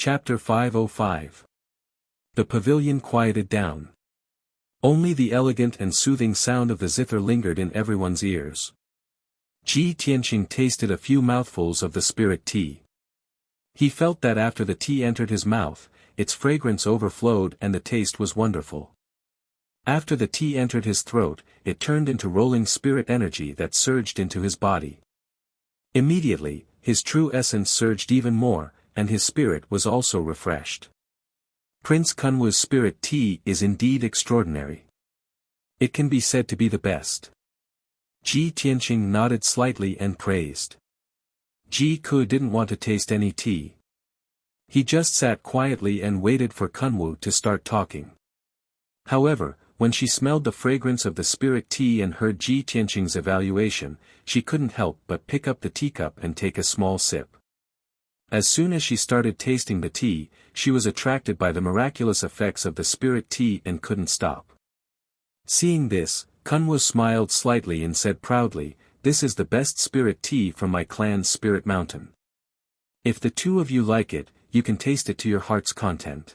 Chapter 505. The pavilion quieted down. Only the elegant and soothing sound of the zither lingered in everyone's ears. Ji Tianqing tasted a few mouthfuls of the spirit tea. He felt that after the tea entered his mouth, its fragrance overflowed and the taste was wonderful. After the tea entered his throat, it turned into rolling spirit energy that surged into his body. Immediately, his true essence surged even more, and his spirit was also refreshed. Prince Kunwu's spirit tea is indeed extraordinary. It can be said to be the best. Ji Tianqing nodded slightly and praised. Ji Ku didn't want to taste any tea. He just sat quietly and waited for Kunwu to start talking. However, when she smelled the fragrance of the spirit tea and heard Ji Tianqing's evaluation, she couldn't help but pick up the teacup and take a small sip. As soon as she started tasting the tea, she was attracted by the miraculous effects of the spirit tea and couldn't stop. Seeing this, Kunwu smiled slightly and said proudly, "This is the best spirit tea from my clan's spirit mountain. If the two of you like it, you can taste it to your heart's content."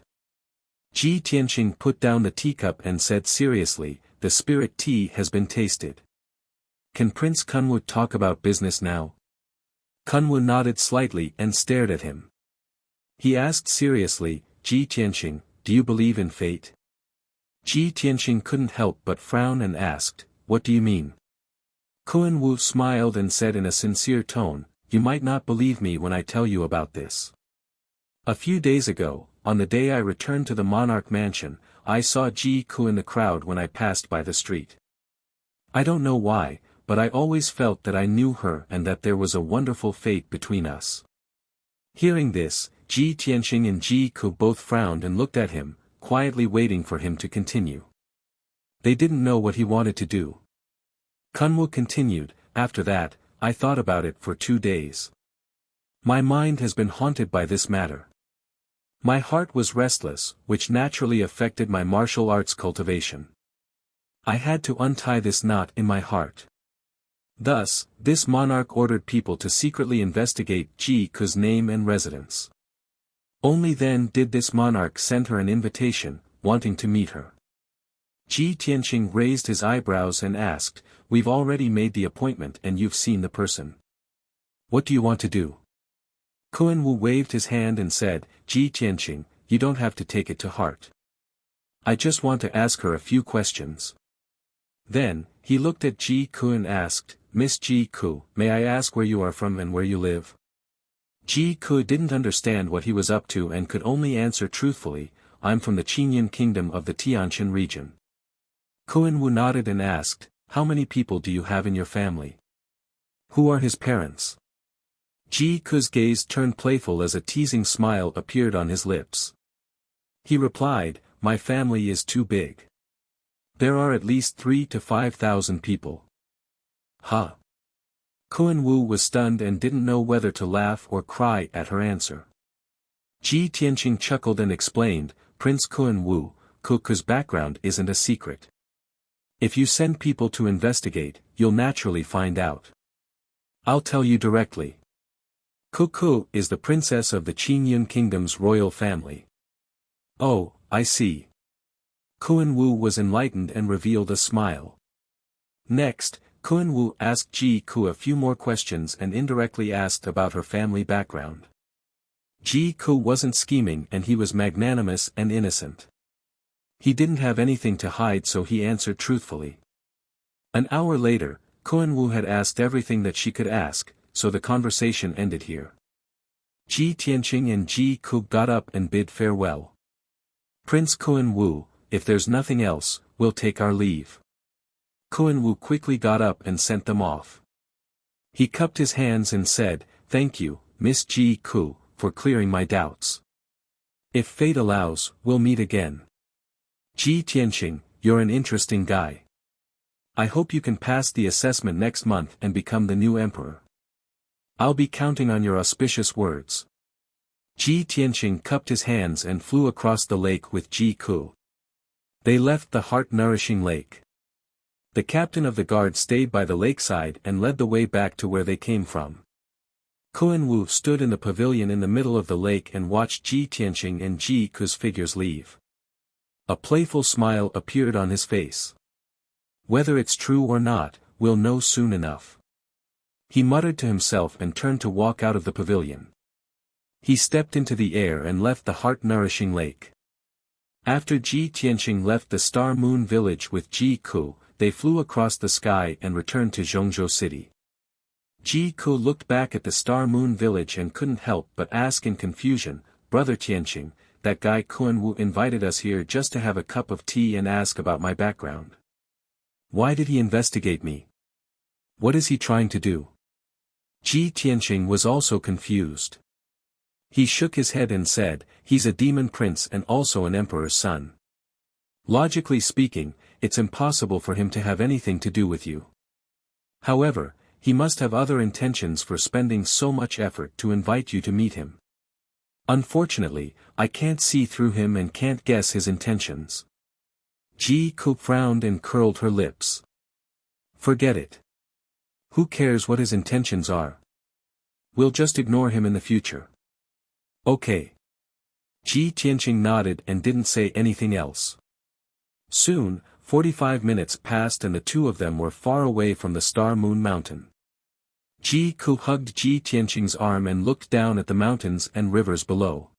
Ji Tianqing put down the teacup and said seriously, "The spirit tea has been tasted. Can Prince Kunwu talk about business now?" Kunwu nodded slightly and stared at him. He asked seriously, "Ji Tianqing, do you believe in fate?" Ji Tianqing couldn't help but frown and asked, "What do you mean?" Kunwu smiled and said in a sincere tone, "You might not believe me when I tell you about this. A few days ago, on the day I returned to the monarch mansion, I saw Ji Ku in the crowd when I passed by the street. I don't know why, but I always felt that I knew her and that there was a wonderful fate between us." Hearing this, Ji Tianqing and Ji Ku both frowned and looked at him, quietly waiting for him to continue. They didn't know what he wanted to do. Kunwu continued, "After that, I thought about it for 2 days. My mind has been haunted by this matter. My heart was restless, which naturally affected my martial arts cultivation. I had to untie this knot in my heart. Thus, this monarch ordered people to secretly investigate Ji Ku's name and residence. Only then did this monarch send her an invitation, wanting to meet her." Ji Tianqing raised his eyebrows and asked, "We've already made the appointment and you've seen the person. What do you want to do?" Kunwu waved his hand and said, "Ji Tianqing, you don't have to take it to heart. I just want to ask her a few questions." Then, he looked at Ji Ku and asked, "Miss Ji Ku, may I ask where you are from and where you live?" Ji Ku didn't understand what he was up to and could only answer truthfully, "I'm from the Qingyun kingdom of the Tianshan region." Kunwu nodded and asked, "How many people do you have in your family? Who are his parents?" Ji Ku's gaze turned playful as a teasing smile appeared on his lips. He replied, "My family is too big. There are at least 3,000 to 5,000 people." "Huh?" Kunwu was stunned and didn't know whether to laugh or cry at her answer. Ji Tianqing chuckled and explained, "Prince Kunwu, Ku's background isn't a secret. If you send people to investigate, you'll naturally find out. I'll tell you directly. Ku is the princess of the Qingyun kingdom's royal family." "Oh, I see." Kunwu was enlightened and revealed a smile. Next, Kunwu asked Ji Ku a few more questions and indirectly asked about her family background. Ji Ku wasn't scheming and he was magnanimous and innocent. He didn't have anything to hide, so he answered truthfully. An hour later, Kunwu had asked everything that she could ask, so the conversation ended here. Ji Tianqing and Ji Ku got up and bid farewell. "Prince Kunwu, if there's nothing else, we'll take our leave." Kunwu quickly got up and sent them off. He cupped his hands and said, "Thank you, Miss Ji Ku, for clearing my doubts. If fate allows, we'll meet again. Ji Tianqing, you're an interesting guy. I hope you can pass the assessment next month and become the new emperor. I'll be counting on your auspicious words." Ji Tianqing cupped his hands and flew across the lake with Ji Ku. They left the heart-nourishing lake. The captain of the guard stayed by the lakeside and led the way back to where they came from. Kuan Wu stood in the pavilion in the middle of the lake and watched Ji Tianqing and Ji Ku's figures leave. A playful smile appeared on his face. Whether it's true or not, we'll know soon enough. He muttered to himself and turned to walk out of the pavilion. He stepped into the air and left the heart-nourishing lake. After Ji Tianqing left the Star Moon village with Ji Ku, they flew across the sky and returned to Zhongzhou City. Ji Ku looked back at the Star Moon village and couldn't help but ask in confusion, "Brother Tianqing, that guy Kuan Wu invited us here just to have a cup of tea and ask about my background. Why did he investigate me? What is he trying to do?" Ji Tianqing was also confused. He shook his head and said, "He's a demon prince and also an emperor's son. Logically speaking, it's impossible for him to have anything to do with you. However, he must have other intentions for spending so much effort to invite you to meet him. Unfortunately, I can't see through him and can't guess his intentions." Ji Ku frowned and curled her lips. "Forget it. Who cares what his intentions are? We'll just ignore him in the future." "Okay." Ji Tianqing nodded and didn't say anything else. Soon, 45 minutes passed and the two of them were far away from the Star Moon Mountain. Ji Ku hugged Ji Tianqing's arm and looked down at the mountains and rivers below.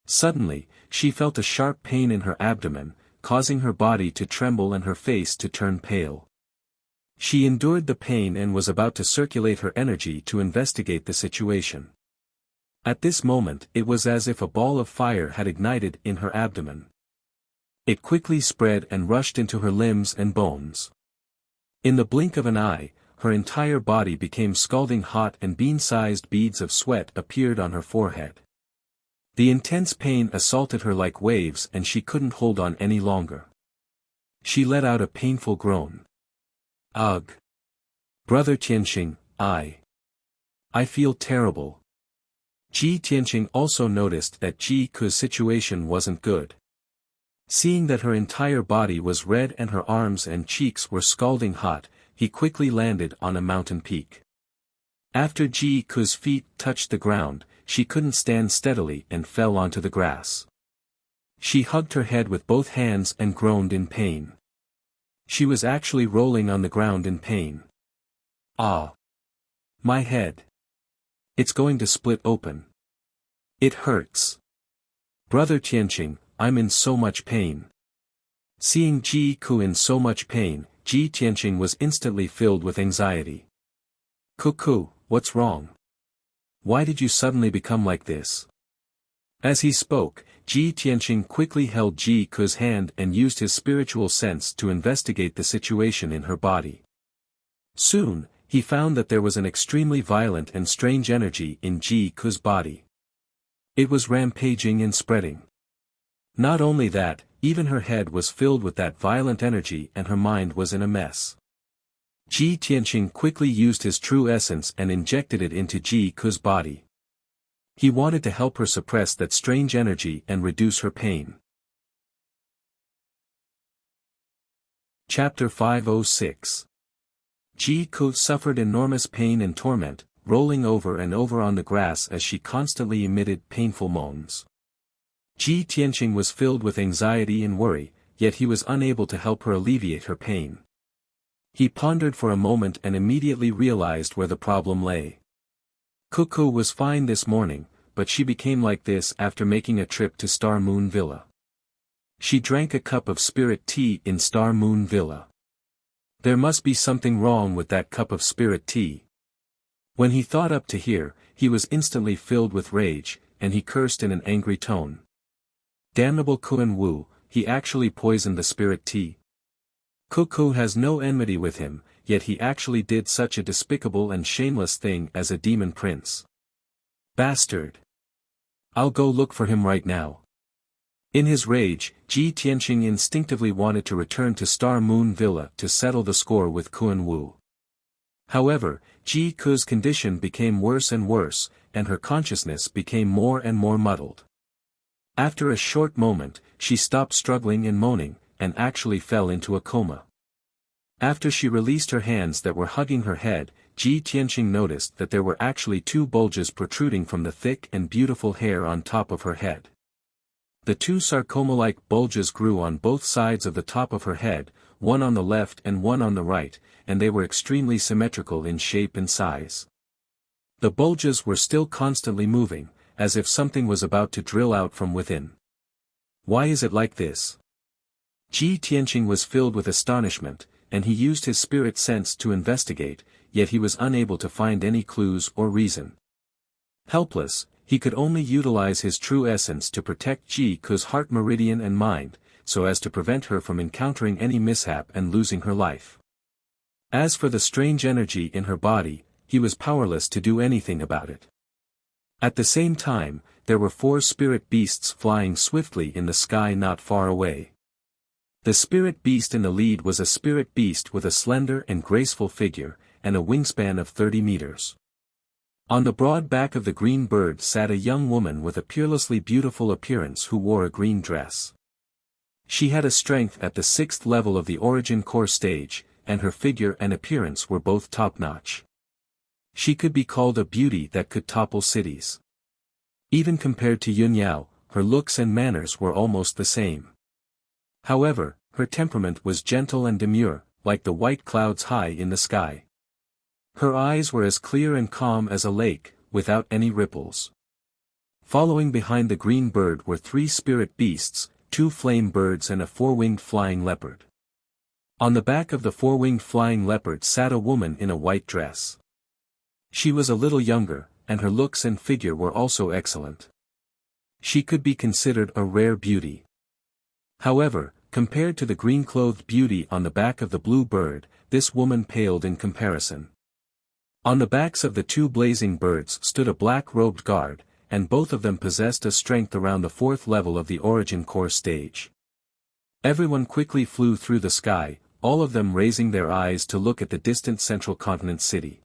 Suddenly, she felt a sharp pain in her abdomen, causing her body to tremble and her face to turn pale. She endured the pain and was about to circulate her energy to investigate the situation. At this moment it was as if a ball of fire had ignited in her abdomen. It quickly spread and rushed into her limbs and bones. In the blink of an eye, her entire body became scalding hot and bean-sized beads of sweat appeared on her forehead. The intense pain assaulted her like waves and she couldn't hold on any longer. She let out a painful groan. "Ugh! Brother Tianqing, I feel terrible." Ji Tianqing also noticed that Ji Ku's situation wasn't good. Seeing that her entire body was red and her arms and cheeks were scalding hot, he quickly landed on a mountain peak. After Ji Ku's feet touched the ground, she couldn't stand steadily and fell onto the grass. She hugged her head with both hands and groaned in pain. She was actually rolling on the ground in pain. "Ah! My head. It's going to split open. It hurts. Brother Tianqing, I'm in so much pain." Seeing Ji Ku in so much pain, Ji Tianqing was instantly filled with anxiety. "Ku, what's wrong? Why did you suddenly become like this?" As he spoke, Ji Tianqing quickly held Ji Ku's hand and used his spiritual sense to investigate the situation in her body. Soon, he found that there was an extremely violent and strange energy in Ji Ku's body. It was rampaging and spreading. Not only that, even her head was filled with that violent energy and her mind was in a mess. Ji Tianqing quickly used his true essence and injected it into Ji Ku's body. He wanted to help her suppress that strange energy and reduce her pain. Chapter 506. Ji Ku suffered enormous pain and torment, rolling over and over on the grass as she constantly emitted painful moans. Ji Tianqing was filled with anxiety and worry, yet he was unable to help her alleviate her pain. He pondered for a moment and immediately realized where the problem lay. Ku was fine this morning, but she became like this after making a trip to Star Moon Villa. She drank a cup of spirit tea in Star Moon Villa. There must be something wrong with that cup of spirit tea. When he thought up to here, he was instantly filled with rage, and he cursed in an angry tone. Damnable Kuan Wu, he actually poisoned the spirit tea. Ku has no enmity with him, yet he actually did such a despicable and shameless thing as a demon prince. Bastard! I'll go look for him right now. In his rage, Ji Tianqing instinctively wanted to return to Star Moon Villa to settle the score with Kuan Wu. However, Ji Ku's condition became worse and worse, and her consciousness became more and more muddled. After a short moment, she stopped struggling and moaning, and actually fell into a coma. After she released her hands that were hugging her head, Ji Tianqing noticed that there were actually two bulges protruding from the thick and beautiful hair on top of her head. The two sarcoma-like bulges grew on both sides of the top of her head, one on the left and one on the right, and they were extremely symmetrical in shape and size. The bulges were still constantly moving, as if something was about to drill out from within. Why is it like this? Ji Tianqing was filled with astonishment, and he used his spirit sense to investigate, yet he was unable to find any clues or reason. Helpless, he could only utilize his true essence to protect Ji Ke's heart meridian and mind, so as to prevent her from encountering any mishap and losing her life. As for the strange energy in her body, he was powerless to do anything about it. At the same time, there were 4 spirit beasts flying swiftly in the sky not far away. The spirit beast in the lead was a spirit beast with a slender and graceful figure, and a wingspan of 30 meters. On the broad back of the green bird sat a young woman with a peerlessly beautiful appearance who wore a green dress. She had a strength at the 6th level of the origin core stage, and her figure and appearance were both top-notch. She could be called a beauty that could topple cities. Even compared to Yun Yao, her looks and manners were almost the same. However, her temperament was gentle and demure, like the white clouds high in the sky. Her eyes were as clear and calm as a lake, without any ripples. Following behind the green bird were 3 spirit beasts, 2 flame birds and a 4-winged flying leopard. On the back of the 4-winged flying leopard sat a woman in a white dress. She was a little younger, and her looks and figure were also excellent. She could be considered a rare beauty. However, compared to the green-clothed beauty on the back of the blue bird, this woman paled in comparison. On the backs of the 2 blazing birds stood a black-robed guard, and both of them possessed a strength around the 4th level of the origin core stage. Everyone quickly flew through the sky, all of them raising their eyes to look at the distant central continent city.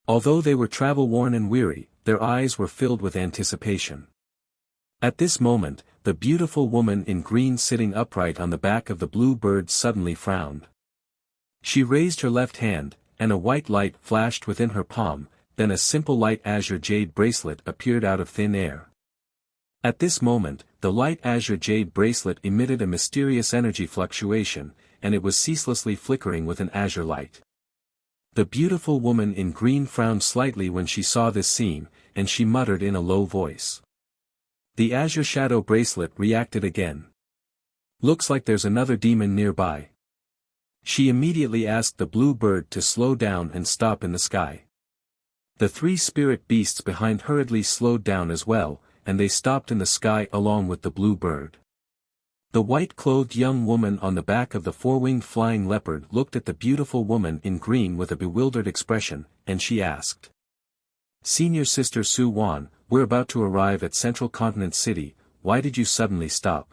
Although they were travel-worn and weary, their eyes were filled with anticipation. At this moment, the beautiful woman in green sitting upright on the back of the blue bird suddenly frowned. She raised her left hand, and a white light flashed within her palm, then a simple light azure jade bracelet appeared out of thin air. At this moment, the light azure jade bracelet emitted a mysterious energy fluctuation, and it was ceaselessly flickering with an azure light. The beautiful woman in green frowned slightly when she saw this scene, and she muttered in a low voice. The azure shadow bracelet reacted again. Looks like there's another demon nearby. She immediately asked the blue bird to slow down and stop in the sky. The 3 spirit beasts behind hurriedly slowed down as well, and they stopped in the sky along with the blue bird. The white-clothed young woman on the back of the 4-winged flying leopard looked at the beautiful woman in green with a bewildered expression, and she asked. Senior Sister Su Wan, we're about to arrive at Central Continent City, why did you suddenly stop?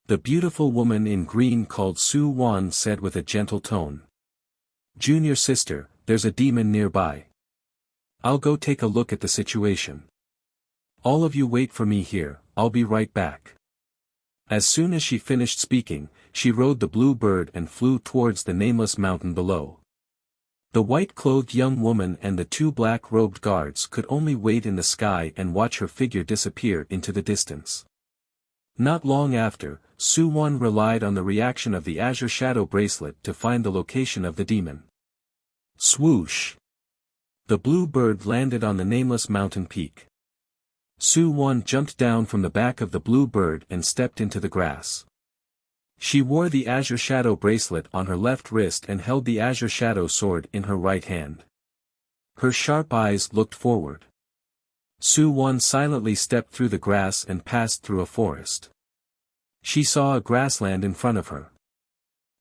The beautiful woman in green called Su Wan said with a gentle tone. Junior sister, there's a demon nearby. I'll go take a look at the situation. All of you wait for me here, I'll be right back. As soon as she finished speaking, she rode the blue bird and flew towards the nameless mountain below. The white-clothed young woman and the 2 black-robed guards could only wait in the sky and watch her figure disappear into the distance. Not long after, Su Wan relied on the reaction of the azure shadow bracelet to find the location of the demon. Swoosh! The blue bird landed on the nameless mountain peak. Su Wan jumped down from the back of the blue bird and stepped into the grass. She wore the azure shadow bracelet on her left wrist and held the azure shadow sword in her right hand. Her sharp eyes looked forward. Su Wan silently stepped through the grass and passed through a forest. She saw a grassland in front of her.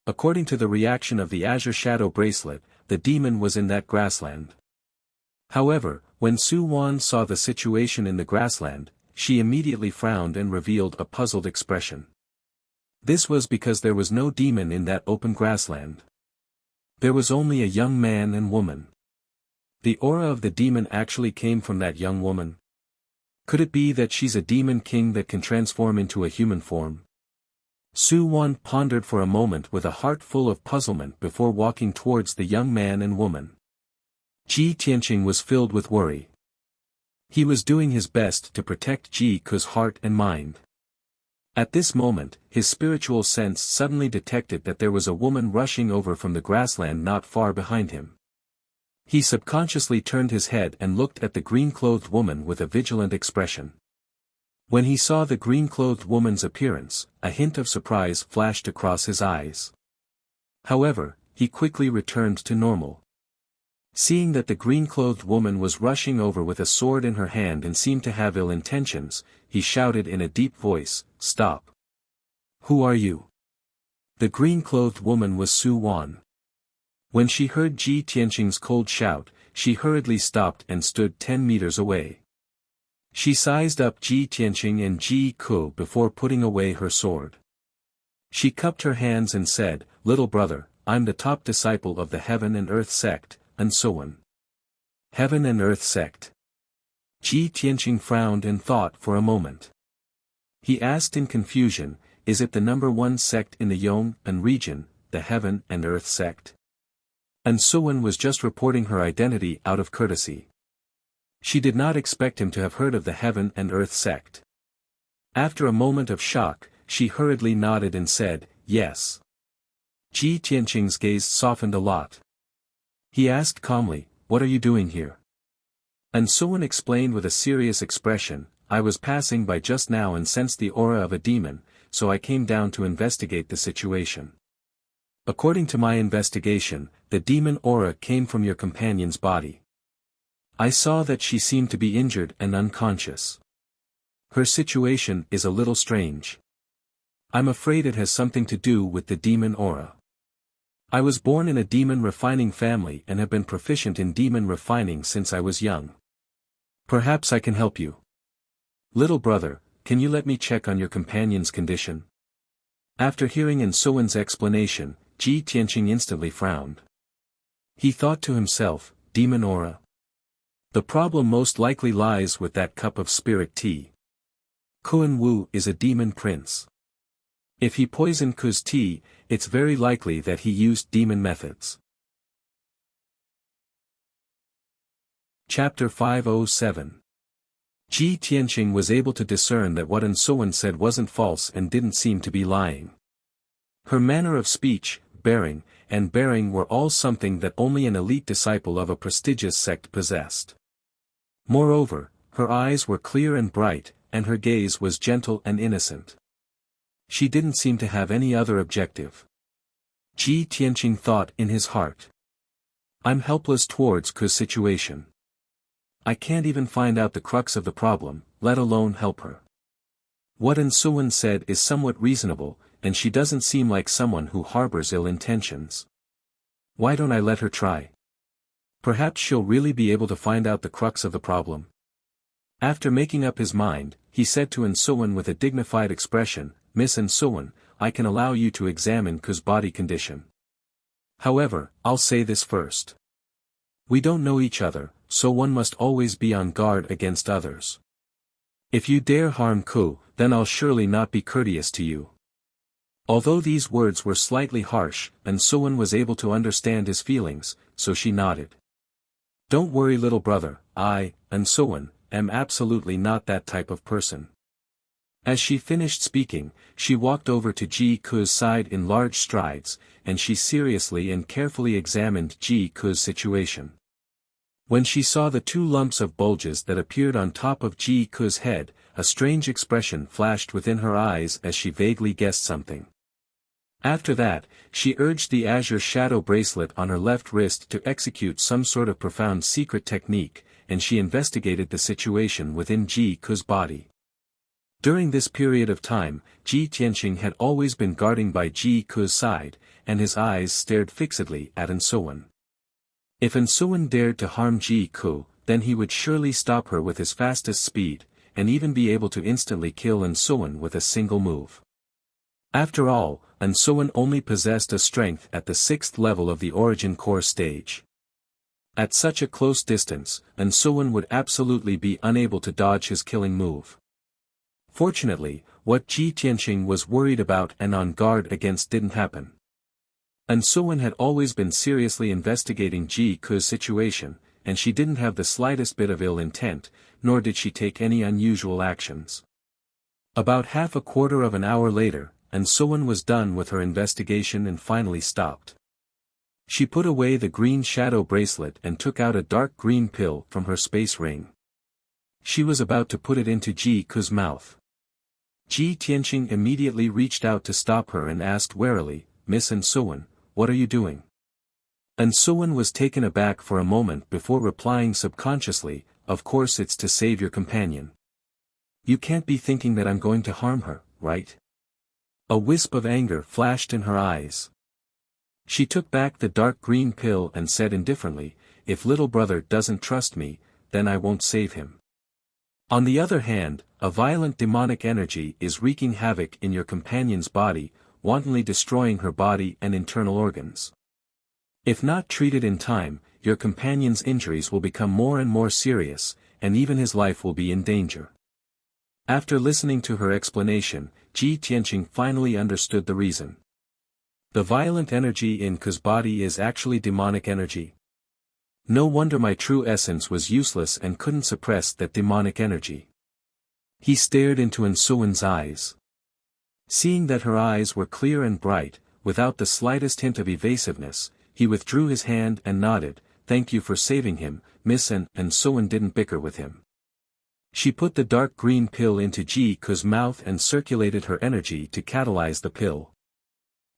According to the reaction of the azure shadow bracelet, the demon was in that grassland. However, when Su Wan saw the situation in the grassland, she immediately frowned and revealed a puzzled expression. This was because there was no demon in that open grassland. There was only a young man and woman. The aura of the demon actually came from that young woman. Could it be that she's a demon king that can transform into a human form? Su Wan pondered for a moment with a heart full of puzzlement before walking towards the young man and woman. Ji Tianqing was filled with worry. He was doing his best to protect Ji Ke's heart and mind. At this moment, his spiritual sense suddenly detected that there was a woman rushing over from the grassland not far behind him. He subconsciously turned his head and looked at the green-clothed woman with a vigilant expression. When he saw the green-clothed woman's appearance, a hint of surprise flashed across his eyes. However, he quickly returned to normal. Seeing that the green-clothed woman was rushing over with a sword in her hand and seemed to have ill intentions, he shouted in a deep voice, "Stop! Who are you?" The green-clothed woman was Su Wan. When she heard Ji Tianqing's cold shout, she hurriedly stopped and stood 10 meters away. She sized up Ji Tianqing and Ji Ke before putting away her sword. She cupped her hands and said, "Little brother, I'm the top disciple of the Heaven and Earth sect, and so on." Heaven and Earth sect. Ji Tianqing frowned and thought for a moment. He asked in confusion, "Is it the number one sect in the Yong'an region, the Heaven and Earth sect?" And Suan was just reporting her identity out of courtesy. She did not expect him to have heard of the Heaven and Earth sect. After a moment of shock, she hurriedly nodded and said, "Yes." Ji Tianqing's gaze softened a lot. He asked calmly, "What are you doing here?" And Suan explained with a serious expression, "I was passing by just now and sensed the aura of a demon, so I came down to investigate the situation. According to my investigation, the demon aura came from your companion's body. I saw that she seemed to be injured and unconscious. Her situation is a little strange. I'm afraid it has something to do with the demon aura. I was born in a demon refining family and have been proficient in demon refining since I was young. Perhaps I can help you. Little brother, can you let me check on your companion's condition?" After hearing Suan's explanation, Ji Tianqing instantly frowned. He thought to himself, demon aura. The problem most likely lies with that cup of spirit tea. Kuan Wu is a demon prince. If he poisoned Ku's tea, it's very likely that he used demon methods. Chapter 507. Ji Tianqing was able to discern that what Suan said wasn't false and didn't seem to be lying. Her manner of speech, bearing were all something that only an elite disciple of a prestigious sect possessed. Moreover, her eyes were clear and bright, and her gaze was gentle and innocent. She didn't seem to have any other objective. Ji Tianqing thought in his heart. I'm helpless towards Ku's situation. I can't even find out the crux of the problem, let alone help her. What Suan said is somewhat reasonable, and she doesn't seem like someone who harbors ill intentions. Why don't I let her try? Perhaps she'll really be able to find out the crux of the problem. After making up his mind, he said to Suan with a dignified expression, "Miss Suan, I can allow you to examine Ku's body condition. However, I'll say this first. We don't know each other, so one must always be on guard against others. If you dare harm Ku, then I'll surely not be courteous to you." Although these words were slightly harsh, Suan was able to understand his feelings, so she nodded. "Don't worry little brother, I, Suan, am absolutely not that type of person." As she finished speaking, she walked over to Ji Ke's side in large strides, and she seriously and carefully examined Ji Ke's situation. When she saw the two lumps of bulges that appeared on top of Ji Ke's head, a strange expression flashed within her eyes as she vaguely guessed something. After that, she urged the azure shadow bracelet on her left wrist to execute some sort of profound secret technique, and she investigated the situation within Ji Ke's body. During this period of time, Ji Tianqing had always been guarding by Ji Ke's side, and his eyes stared fixedly at Suan. If Suan dared to harm Ji Ke, then he would surely stop her with his fastest speed, and even be able to instantly kill Suan with a single move. After all, Suan only possessed a strength at the 6th level of the origin core stage. At such a close distance, Suan would absolutely be unable to dodge his killing move. Fortunately, what Ji Tianqing was worried about and on guard against didn't happen. Suan had always been seriously investigating Ji Ke's situation, and she didn't have the slightest bit of ill intent, nor did she take any unusual actions. About half a quarter of an hour later, and Sowen was done with her investigation and finally stopped. She put away the green shadow bracelet and took out a dark green pill from her space ring. She was about to put it into Ji Ku's mouth. Ji Tianqing immediately reached out to stop her and asked warily, "Miss An Sowen, what are you doing?" An Sowen was taken aback for a moment before replying subconsciously, "Of course it's to save your companion. You can't be thinking that I'm going to harm her, right?" A wisp of anger flashed in her eyes. She took back the dark green pill and said indifferently, "If little brother doesn't trust me, then I won't save him. On the other hand, a violent demonic energy is wreaking havoc in your companion's body, wantonly destroying her body and internal organs. If not treated in time, your companion's injuries will become more and more serious, and even his life will be in danger." After listening to her explanation, Ji Tianqing finally understood the reason. The violent energy in Ku's body is actually demonic energy. No wonder my true essence was useless and couldn't suppress that demonic energy. He stared into An Sowen's eyes. Seeing that her eyes were clear and bright, without the slightest hint of evasiveness, he withdrew his hand and nodded, "Thank you for saving him, Miss An." And Sowen didn't bicker with him. She put the dark green pill into Ji Ku's mouth and circulated her energy to catalyze the pill.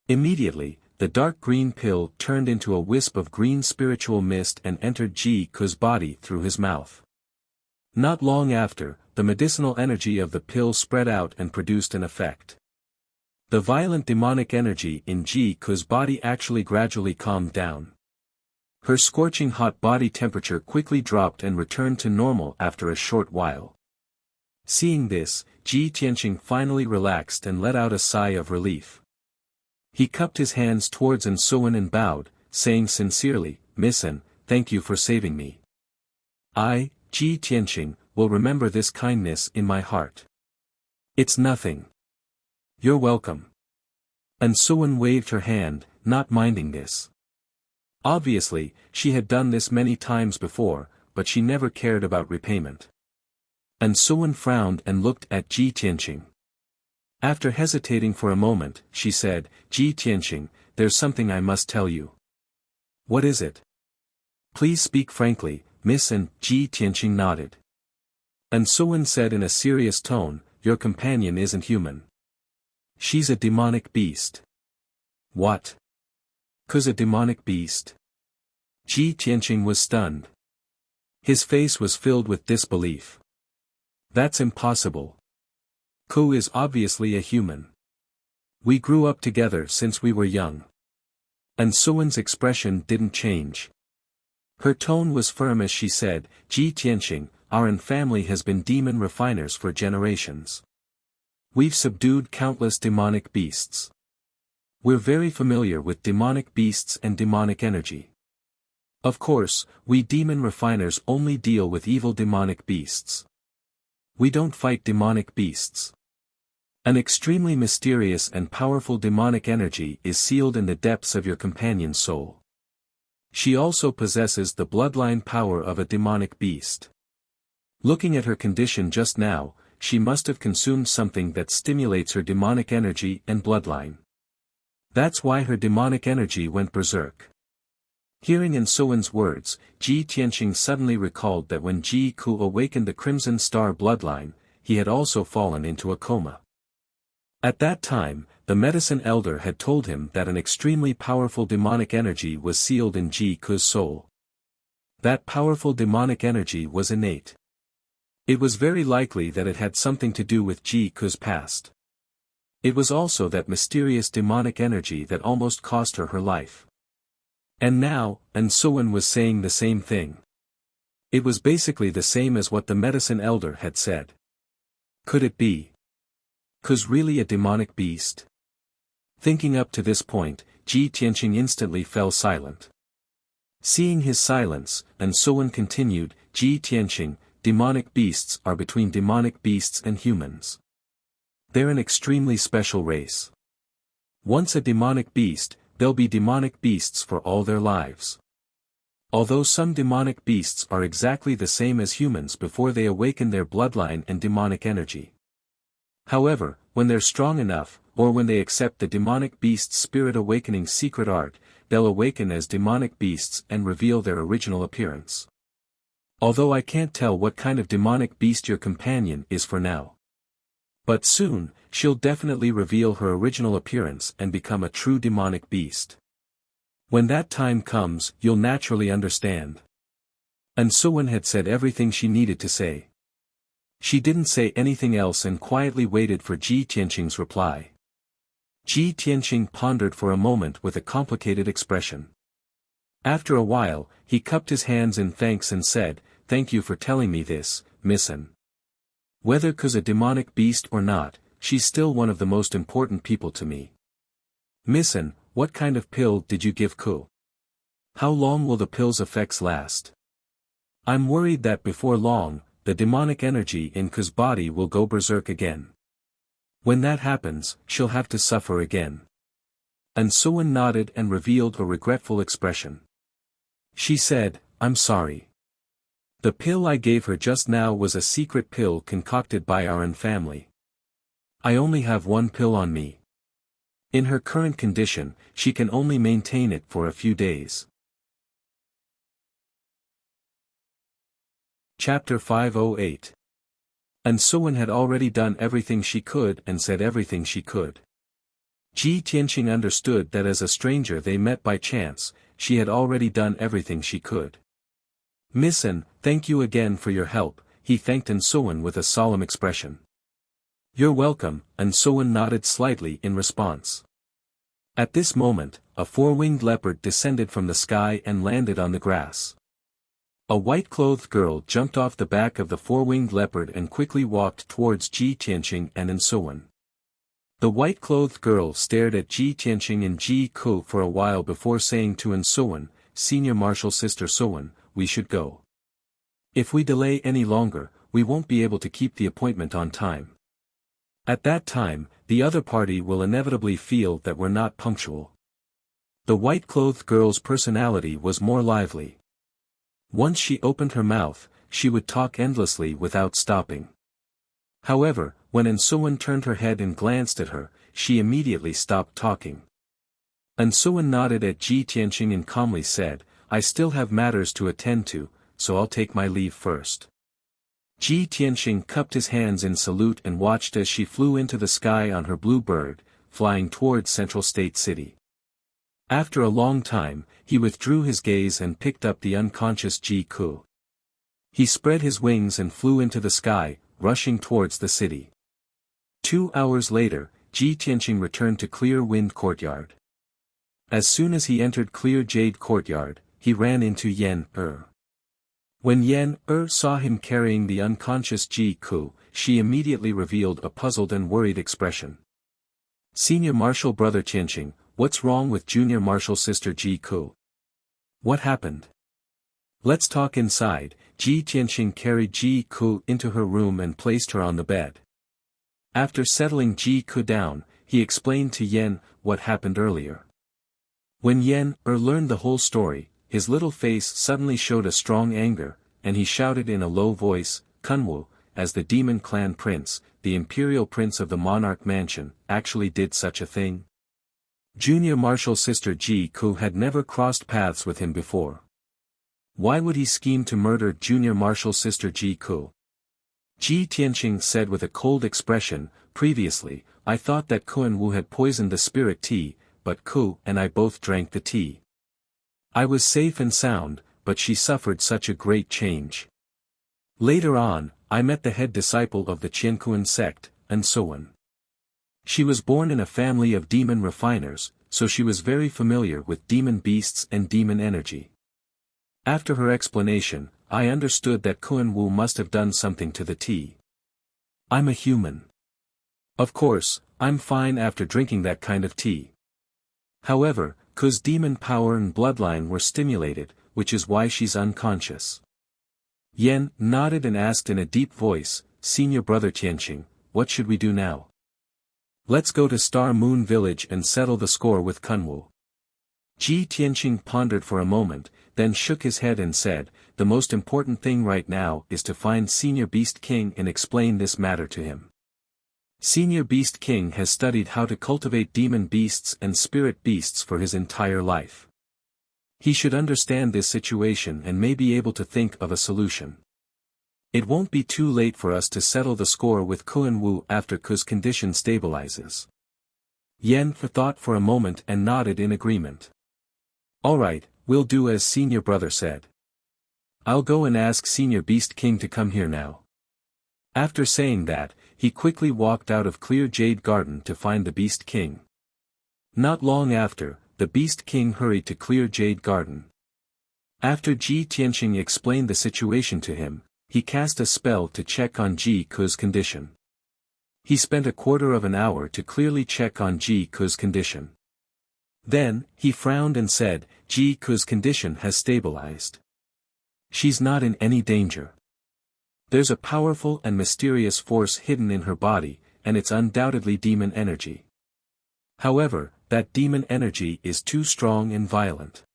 Immediately, the dark green pill turned into a wisp of green spiritual mist and entered Ji Ku's body through his mouth. Not long after, the medicinal energy of the pill spread out and produced an effect. The violent demonic energy in Ji Ku's body actually gradually calmed down. Her scorching hot body temperature quickly dropped and returned to normal after a short while. Seeing this, Ji Tianqing finally relaxed and let out a sigh of relief. He cupped his hands towards An Sowen and bowed, saying sincerely, "Miss An, thank you for saving me. I, Ji Tianqing, will remember this kindness in my heart." "It's nothing. You're welcome." An Sowen waved her hand, not minding this. Obviously, she had done this many times before, but she never cared about repayment. An Sowen frowned and looked at Ji Tianqing. After hesitating for a moment, she said, "Ji Tianqing, there's something I must tell you." "What is it?" "Please speak frankly, Miss An." Ji Tianqing nodded. An Sowen said in a serious tone, "Your companion isn't human. She's a demonic beast." "What? 'Cause a demonic beast?" Ji Tianqing was stunned. His face was filled with disbelief. "That's impossible. Ku is obviously a human. We grew up together since we were young." And Sowen's expression didn't change. Her tone was firm as she said, "Ji Tianqing, our family has been demon refiners for generations. We've subdued countless demonic beasts. We're very familiar with demonic beasts and demonic energy. Of course, we demon refiners only deal with evil demonic beasts. We don't fight demonic beasts. An extremely mysterious and powerful demonic energy is sealed in the depths of your companion's soul. She also possesses the bloodline power of a demonic beast. Looking at her condition just now, she must have consumed something that stimulates her demonic energy and bloodline. That's why her demonic energy went berserk." Hearing An Sowen's words, Ji Tianqing suddenly recalled that when Ji Ku awakened the Crimson Star bloodline, he had also fallen into a coma. At that time, the medicine elder had told him that an extremely powerful demonic energy was sealed in Ji Ku's soul. That powerful demonic energy was innate. It was very likely that it had something to do with Ji Ku's past. It was also that mysterious demonic energy that almost cost her her life. And now, An Sowen was saying the same thing. It was basically the same as what the medicine elder had said. Could it be? Ku's really a demonic beast? Thinking up to this point, Ji Tianqing instantly fell silent. Seeing his silence, An Sowen continued, "Ji Tianqing, demonic beasts are between demonic beasts and humans. They're an extremely special race. Once a demonic beast, they'll be demonic beasts for all their lives. Although some demonic beasts are exactly the same as humans before they awaken their bloodline and demonic energy. However, when they're strong enough, or when they accept the demonic beast's spirit awakening secret art, they'll awaken as demonic beasts and reveal their original appearance. Although I can't tell what kind of demonic beast your companion is for now. But soon, she'll definitely reveal her original appearance and become a true demonic beast. When that time comes, you'll naturally understand. And Suwon had said everything she needed to say. She didn't say anything else and quietly waited for Ji Tianqing's reply. Ji Tianqing pondered for a moment with a complicated expression. After a while, he cupped his hands in thanks and said, "Thank you for telling me this, Missun. Whether 'cause a demonic beast or not, she's still one of the most important people to me. Missun, what kind of pill did you give Ku? How long will the pill's effects last? I'm worried that before long, the demonic energy in Ku's body will go berserk again. When that happens, she'll have to suffer again." And Suwon nodded and revealed a regretful expression. She said, "I'm sorry. The pill I gave her just now was a secret pill concocted by our own family. I only have one pill on me. In her current condition, she can only maintain it for a few days." Chapter 508. And Suwon had already done everything she could and said everything she could. Ji Tianqing understood that as a stranger they met by chance, she had already done everything she could. "Missun, thank you again for your help," he thanked An Suwon with a solemn expression. "You're welcome," An Suwon nodded slightly in response. At this moment, a four-winged leopard descended from the sky and landed on the grass. A white-clothed girl jumped off the back of the four-winged leopard and quickly walked towards Ji Tianqing and An Suwon. The white-clothed girl stared at Ji Tianqing and Ji Ku for a while before saying to An Suwon, "Senior Marshal Sister Suwon, we should go. If we delay any longer, we won't be able to keep the appointment on time. At that time, the other party will inevitably feel that we're not punctual." The white-clothed girl's personality was more lively. Once she opened her mouth, she would talk endlessly without stopping. However, when An Suwon turned her head and glanced at her, she immediately stopped talking. An Suwon nodded at Ji Tianqing and calmly said, "I still have matters to attend to, so I'll take my leave first." Ji Tianqing cupped his hands in salute and watched as she flew into the sky on her blue bird, flying towards Central State City. After a long time, he withdrew his gaze and picked up the unconscious Ji Ku. He spread his wings and flew into the sky, rushing towards the city. 2 hours later, Ji Tianqing returned to Clear Wind Courtyard. As soon as he entered Clear Jade Courtyard, he ran into Yen When Yen saw him carrying the unconscious Ji Ku, she immediately revealed a puzzled and worried expression. "Senior Marshal Brother Tianqing, what's wrong with Junior Marshal Sister Ji Ku? What happened? Let's talk inside." Ji Tianqing carried Ji Ku into her room and placed her on the bed. After settling Ji Ku down, he explained to Yen what happened earlier. When Yen learned the whole story, his little face suddenly showed a strong anger, and he shouted in a low voice, "Kunwu, as the Demon Clan Prince, the Imperial Prince of the Monarch Mansion, actually did such a thing?" Junior Marshal Sister Ji Ku had never crossed paths with him before. Why would he scheme to murder Junior Marshal Sister Ji Ku? Ji Tianqing said with a cold expression, "Previously, I thought that Kunwu had poisoned the spirit tea, but Ku and I both drank the tea. I was safe and sound, but she suffered such a great change. Later on, I met the head disciple of the Qiankuan sect, An Suwon. She was born in a family of demon refiners, so she was very familiar with demon beasts and demon energy. After her explanation, I understood that Kunwu must have done something to the tea. I'm a human. Of course, I'm fine after drinking that kind of tea. However, Ku's demon power and bloodline were stimulated, which is why she's unconscious." Yen nodded and asked in a deep voice, "Senior Brother Tianqing, what should we do now?" "Let's go to Star Moon Village and settle the score with Kunwu." Ji Tianqing pondered for a moment, then shook his head and said, "The most important thing right now is to find Senior Beast King and explain this matter to him. Senior Beast King has studied how to cultivate demon beasts and spirit beasts for his entire life. He should understand this situation and may be able to think of a solution. It won't be too late for us to settle the score with Kuan Wu after Ku's condition stabilizes." Yan thought for a moment and nodded in agreement. "All right, we'll do as Senior Brother said. I'll go and ask Senior Beast King to come here now." After saying that, he quickly walked out of Clear Jade Garden to find the Beast King. Not long after, the Beast King hurried to Clear Jade Garden. After Ji Tianqing explained the situation to him, he cast a spell to check on Ji Ku's condition. He spent a quarter of an hour to clearly check on Ji Ku's condition. Then, he frowned and said, "Ji Ku's condition has stabilized. She's not in any danger. There's a powerful and mysterious force hidden in her body, and it's undoubtedly demon energy. However, that demon energy is too strong and violent.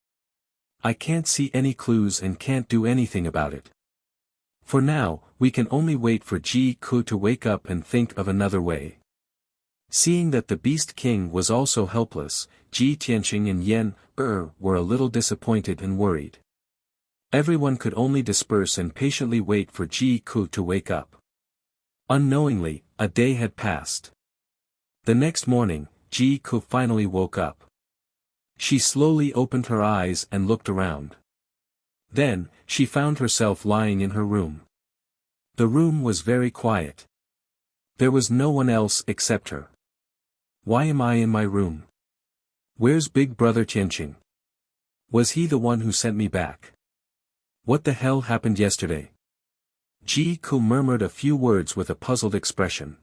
I can't see any clues and can't do anything about it. For now, we can only wait for Ji Ku to wake up and think of another way." Seeing that the Beast King was also helpless, Ji Tianqing and Yan were a little disappointed and worried. Everyone could only disperse and patiently wait for Ji Ku to wake up. Unknowingly, a day had passed. The next morning, Ji Ku finally woke up. She slowly opened her eyes and looked around. Then, she found herself lying in her room. The room was very quiet. There was no one else except her. "Why am I in my room? Where's Big Brother Tianqing? Was he the one who sent me back? What the hell happened yesterday?" Ji Ku murmured a few words with a puzzled expression.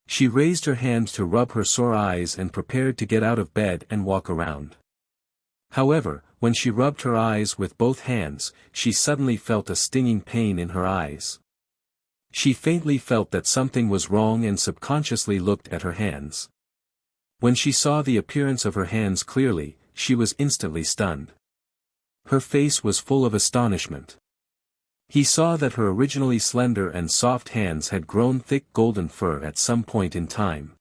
She raised her hand to rub her sore eyes and prepared to get out of bed and walk around. However, when she rubbed her eyes with both hands, she suddenly felt a stinging pain in her eyes. She faintly felt that something was wrong and subconsciously looked at her hands. When she saw the appearance of her hands clearly, she was instantly stunned. Her face was full of astonishment. He saw that her originally slender and soft hands had grown thick golden fur at some point in time.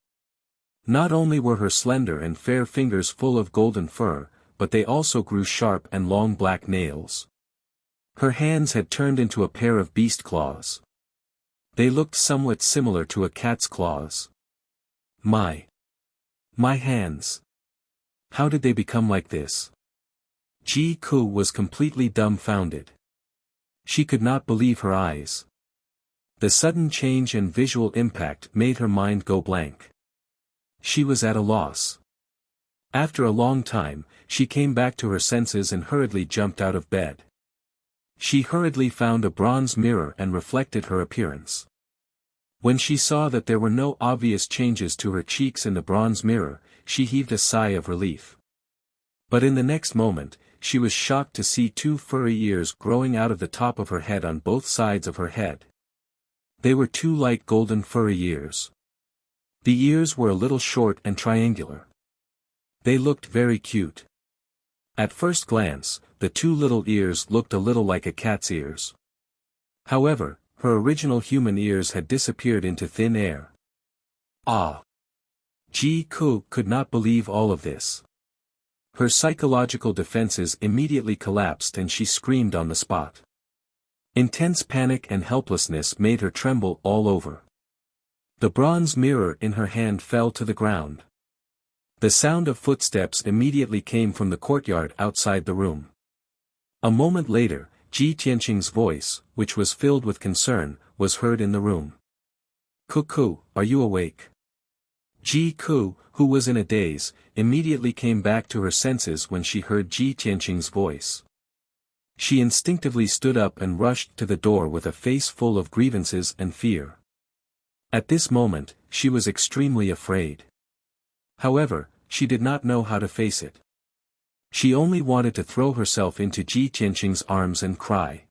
Not only were her slender and fair fingers full of golden fur, but they also grew sharp and long black nails. Her hands had turned into a pair of beast claws. They looked somewhat similar to a cat's claws. My hands. How did they become like this? Ji Ku was completely dumbfounded. She could not believe her eyes. The sudden change and visual impact made her mind go blank. She was at a loss. After a long time, she came back to her senses and hurriedly jumped out of bed. She hurriedly found a bronze mirror and reflected her appearance. When she saw that there were no obvious changes to her cheeks in the bronze mirror, she heaved a sigh of relief. But in the next moment, she was shocked to see two furry ears growing out of the top of her head on both sides of her head. They were two light golden furry ears. The ears were a little short and triangular. They looked very cute. At first glance, the two little ears looked a little like a cat's ears. However, her original human ears had disappeared into thin air. Ah! Ji Ku could not believe all of this. Her psychological defenses immediately collapsed and she screamed on the spot. Intense panic and helplessness made her tremble all over. The bronze mirror in her hand fell to the ground. The sound of footsteps immediately came from the courtyard outside the room. A moment later, Ji Tianqing's voice, which was filled with concern, was heard in the room. "Ku, are you awake?" Ji Ku, who was in a daze, immediately came back to her senses when she heard Ji Tianqing's voice. She instinctively stood up and rushed to the door with a face full of grievances and fear. At this moment, she was extremely afraid. However, she did not know how to face it. She only wanted to throw herself into Ji Tianqing's arms and cry.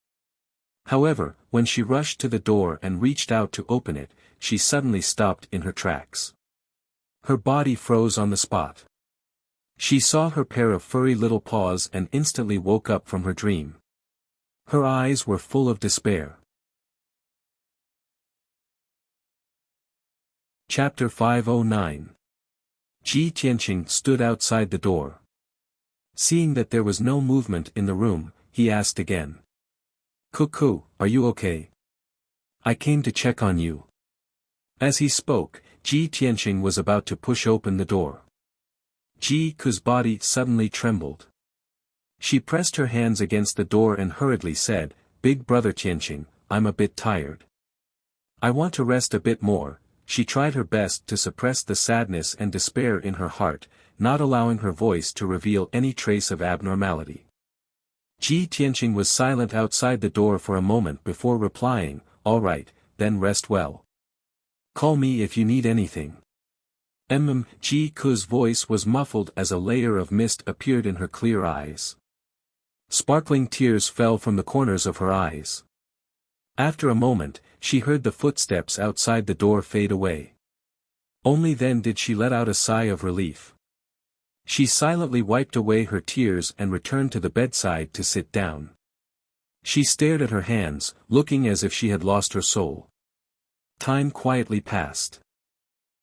However, when she rushed to the door and reached out to open it, she suddenly stopped in her tracks. Her body froze on the spot. She saw her pair of furry little paws and instantly woke up from her dream. Her eyes were full of despair. Chapter 509. Ji Tianqing stood outside the door. Seeing that there was no movement in the room, he asked again. "Cuckoo, are you okay? I came to check on you." As he spoke, Ji Tianqing was about to push open the door. Ji Ku's body suddenly trembled. She pressed her hands against the door and hurriedly said, "Big brother Tianqing, I'm a bit tired. I want to rest a bit more." She tried her best to suppress the sadness and despair in her heart, not allowing her voice to reveal any trace of abnormality. Ji Tianqing was silent outside the door for a moment before replying, "All right, then rest well. Call me if you need anything." Ji Ku's voice was muffled as a layer of mist appeared in her clear eyes. Sparkling tears fell from the corners of her eyes. After a moment, she heard the footsteps outside the door fade away. Only then did she let out a sigh of relief. She silently wiped away her tears and returned to the bedside to sit down. She stared at her hands, looking as if she had lost her soul. Time quietly passed.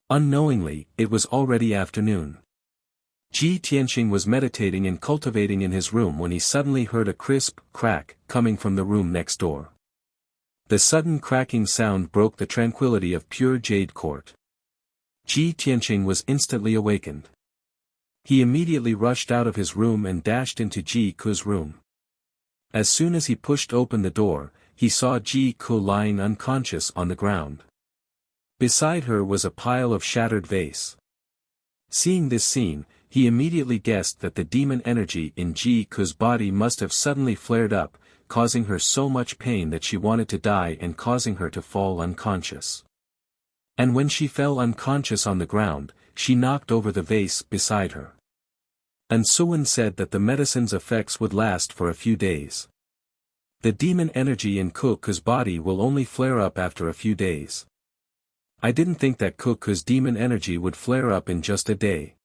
Unknowingly, it was already afternoon. Ji Tianqing was meditating and cultivating in his room when he suddenly heard a crisp crack coming from the room next door. The sudden cracking sound broke the tranquility of pure jade court. Ji Tianqing was instantly awakened. He immediately rushed out of his room and dashed into Ji Ku's room. As soon as he pushed open the door, he saw Ji Ku lying unconscious on the ground. Beside her was a pile of shattered vase. Seeing this scene, he immediately guessed that the demon energy in Ji Ku's body must have suddenly flared up, causing her so much pain that she wanted to die and causing her to fall unconscious. And when she fell unconscious on the ground, she knocked over the vase beside her. And Suwen said that the medicine's effects would last for a few days. The demon energy in Ku's body will only flare up after a few days. I didn't think that Ku's demon energy would flare up in just a day.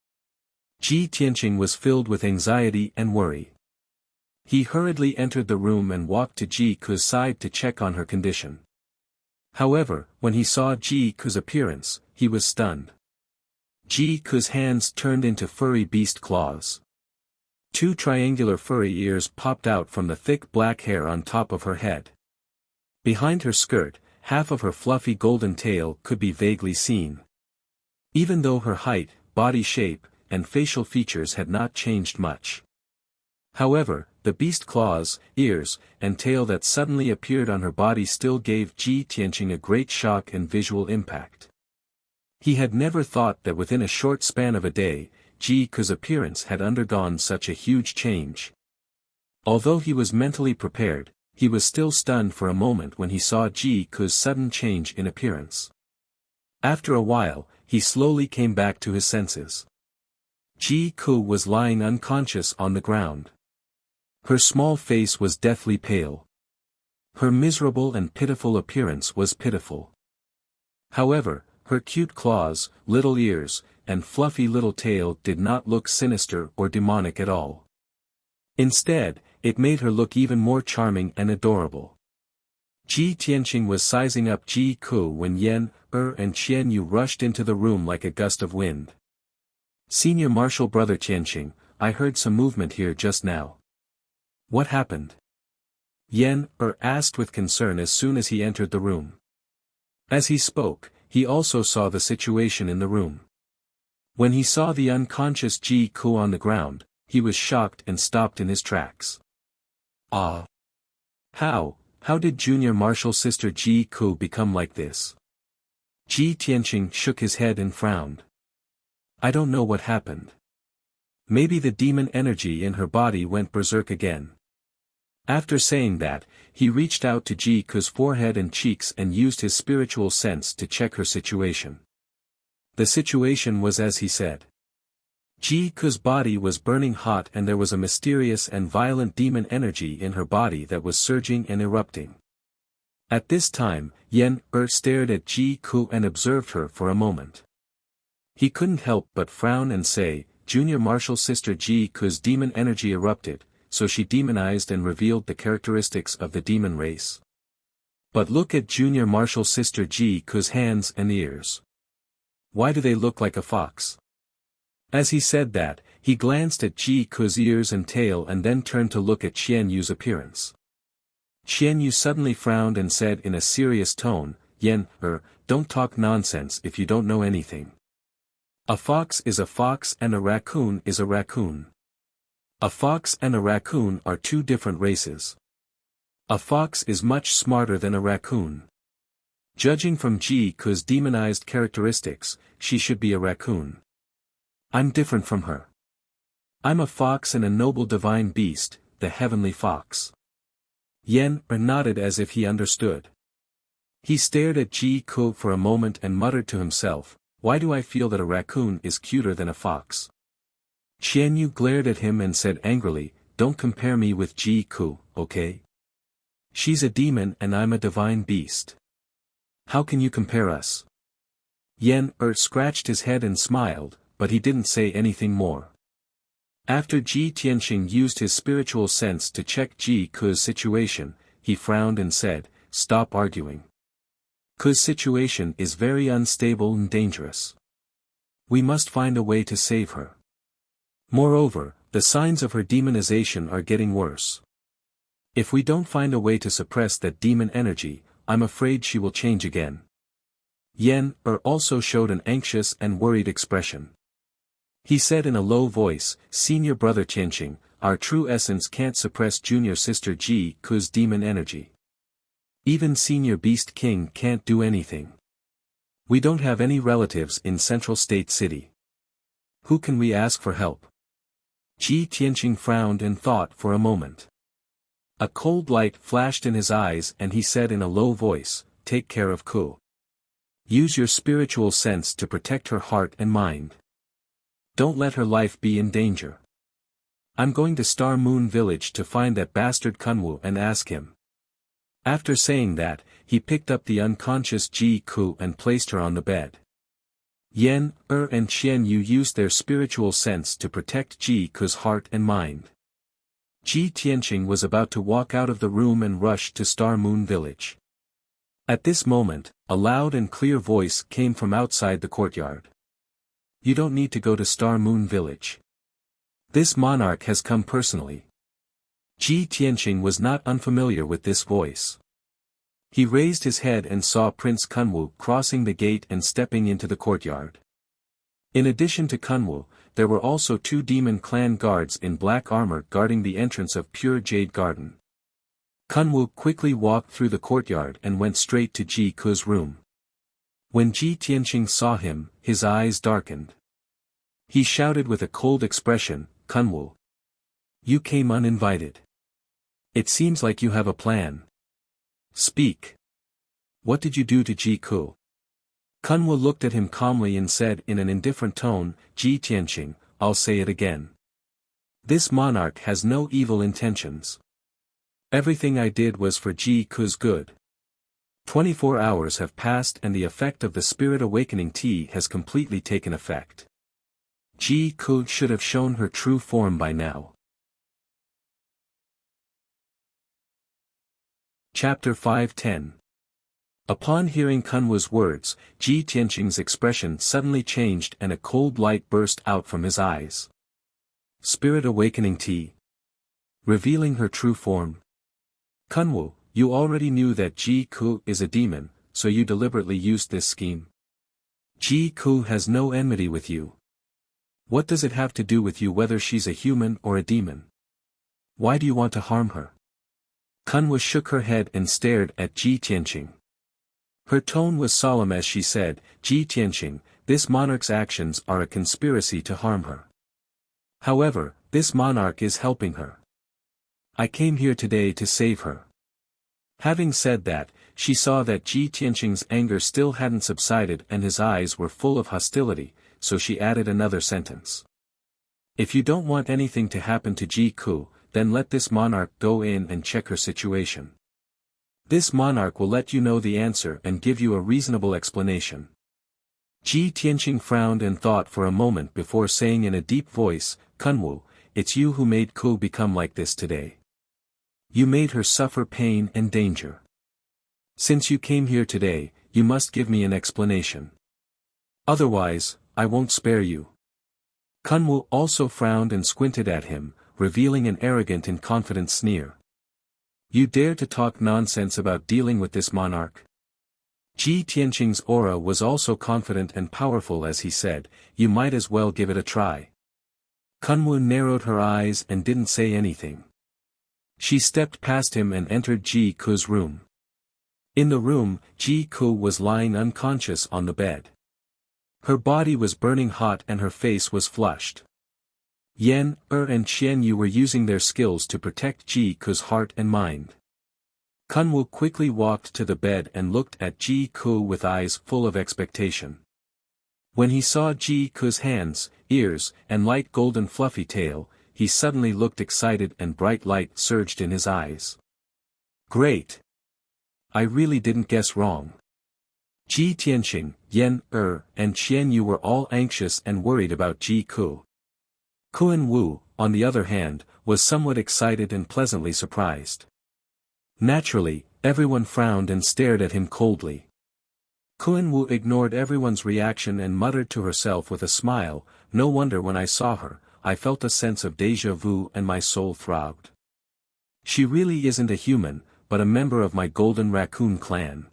Ji Tianqing was filled with anxiety and worry. He hurriedly entered the room and walked to Ji Ku's side to check on her condition. However, when he saw Ji Ku's appearance, he was stunned. Ji Ku's hands turned into furry beast claws. Two triangular furry ears popped out from the thick black hair on top of her head. Behind her skirt, half of her fluffy golden tail could be vaguely seen. Even though her height, body shape, and facial features had not changed much. However, the beast claws, ears, and tail that suddenly appeared on her body still gave Ji Tianqing a great shock and visual impact. He had never thought that within a short span of a day, Ji Ku's appearance had undergone such a huge change. Although he was mentally prepared, he was still stunned for a moment when he saw Ji Ku's sudden change in appearance. After a while, he slowly came back to his senses. Ji Ku was lying unconscious on the ground. Her small face was deathly pale. Her miserable and pitiful appearance was pitiful. However, her cute claws, little ears, and fluffy little tail did not look sinister or demonic at all. Instead, it made her look even more charming and adorable. Ji Tianqing was sizing up Ji Ku when Yan, and Qian Yu rushed into the room like a gust of wind. "Senior Marshal Brother Tianqing, I heard some movement here just now. What happened?" Yan, asked with concern as soon as he entered the room. As he spoke, he also saw the situation in the room. When he saw the unconscious Ji Ku on the ground, he was shocked and stopped in his tracks. "Ah! How did Junior Marshal Sister Ji Ku become like this?" Ji Tianqing shook his head and frowned. "I don't know what happened. Maybe the demon energy in her body went berserk again." After saying that, he reached out to Ji Ku's forehead and cheeks and used his spiritual sense to check her situation. The situation was as he said. Ji Ku's body was burning hot and there was a mysterious and violent demon energy in her body that was surging and erupting. At this time, Yan, stared at Ji Ku and observed her for a moment. He couldn't help but frown and say, junior martial sister Ji Ku's demon energy erupted, so she demonized and revealed the characteristics of the demon race. But look at junior martial sister Ji Ku's hands and ears. Why do they look like a fox? As he said that, he glanced at Ji Ku's ears and tail and then turned to look at Qian Yu's appearance. Qian Yu suddenly frowned and said in a serious tone, Yan, don't talk nonsense if you don't know anything. A fox is a fox and a raccoon is a raccoon. A fox and a raccoon are two different races. A fox is much smarter than a raccoon. Judging from Ji Ku's demonized characteristics, she should be a raccoon. I'm different from her. I'm a fox and a noble divine beast, the heavenly fox. Yan nodded as if he understood. He stared at Ji Ku for a moment and muttered to himself, why do I feel that a raccoon is cuter than a fox? Qian Yu glared at him and said angrily, don't compare me with Ji Ku, okay? She's a demon and I'm a divine beast. How can you compare us? Yan scratched his head and smiled, but he didn't say anything more. After Ji Tianqing used his spiritual sense to check Ji Ku's situation, he frowned and said, stop arguing. Ku's situation is very unstable and dangerous. We must find a way to save her. Moreover, the signs of her demonization are getting worse. If we don't find a way to suppress that demon energy, I'm afraid she will change again. Yan also showed an anxious and worried expression. He said in a low voice, Senior brother Tianqing, our true essence can't suppress junior sister Ji Ku's demon energy. Even Senior Beast King can't do anything. We don't have any relatives in Central State City. Who can we ask for help? Ji Tianqing frowned and thought for a moment. A cold light flashed in his eyes and he said in a low voice, take care of Ku. Use your spiritual sense to protect her heart and mind. Don't let her life be in danger. I'm going to Star Moon Village to find that bastard Kunwu and ask him. After saying that, he picked up the unconscious Ji Ku and placed her on the bed. Yan, and Qian Yu used their spiritual sense to protect Ji Ku's heart and mind. Ji Tianqing was about to walk out of the room and rush to Star Moon Village. At this moment, a loud and clear voice came from outside the courtyard. You don't need to go to Star Moon Village. This monarch has come personally. Ji Tianqing was not unfamiliar with this voice. He raised his head and saw Prince Kunwu crossing the gate and stepping into the courtyard. In addition to Kunwu, there were also two demon clan guards in black armor guarding the entrance of Pure Jade Garden. Kunwu quickly walked through the courtyard and went straight to Ji Ku's room. When Ji Tianqing saw him, his eyes darkened. He shouted with a cold expression, Kunwu. You came uninvited. It seems like you have a plan. Speak. What did you do to Ji Ku? Kunwu looked at him calmly and said in an indifferent tone, Ji Tianqing, I'll say it again. This monarch has no evil intentions. Everything I did was for Ji Ku's good. 24 hours have passed and the effect of the Spirit Awakening Tea has completely taken effect. Ji Ku should have shown her true form by now. Chapter 5:10. Upon hearing Kunwu's words, Ji Tianqing's expression suddenly changed and a cold light burst out from his eyes. Spirit Awakening Tea. Revealing her true form. Kunwu, you already knew that Ji Ku is a demon, so you deliberately used this scheme. Ji Ku has no enmity with you. What does it have to do with you whether she's a human or a demon? Why do you want to harm her? Kunwu shook her head and stared at Ji Tianqing. Her tone was solemn as she said, Ji Tianqing, this monarch's actions are a conspiracy to harm her. However, this monarch is helping her. I came here today to save her. Having said that, she saw that Ji Tianqing's anger still hadn't subsided and his eyes were full of hostility, so she added another sentence. If you don't want anything to happen to Ji Ku, then let this monarch go in and check her situation. This monarch will let you know the answer and give you a reasonable explanation. Ji Tianqing frowned and thought for a moment before saying in a deep voice, Kunwu, it's you who made Ku become like this today. You made her suffer pain and danger. Since you came here today, you must give me an explanation. Otherwise, I won't spare you. Kunwu also frowned and squinted at him, revealing an arrogant and confident sneer. You dare to talk nonsense about dealing with this monarch? Ji Tianqing's aura was also confident and powerful as he said, you might as well give it a try. Kunwu narrowed her eyes and didn't say anything. She stepped past him and entered Ji Ku's room. In the room, Ji Ku was lying unconscious on the bed. Her body was burning hot and her face was flushed. Yan, and Qian Yu were using their skills to protect Ji Ku's heart and mind. Kunwu quickly walked to the bed and looked at Ji Ku with eyes full of expectation. When he saw Ji Ku's hands, ears, and light golden fluffy tail, he suddenly looked excited and bright light surged in his eyes. Great! I really didn't guess wrong. Ji Tianqing, Yan, and Qian Yu were all anxious and worried about Ji Ku. Kuan Wu, on the other hand, was somewhat excited and pleasantly surprised. Naturally, everyone frowned and stared at him coldly. Kuan Wu ignored everyone's reaction and muttered to herself with a smile, no wonder when I saw her, I felt a sense of déjà vu and my soul throbbed. She really isn't a human, but a member of my Golden Raccoon clan.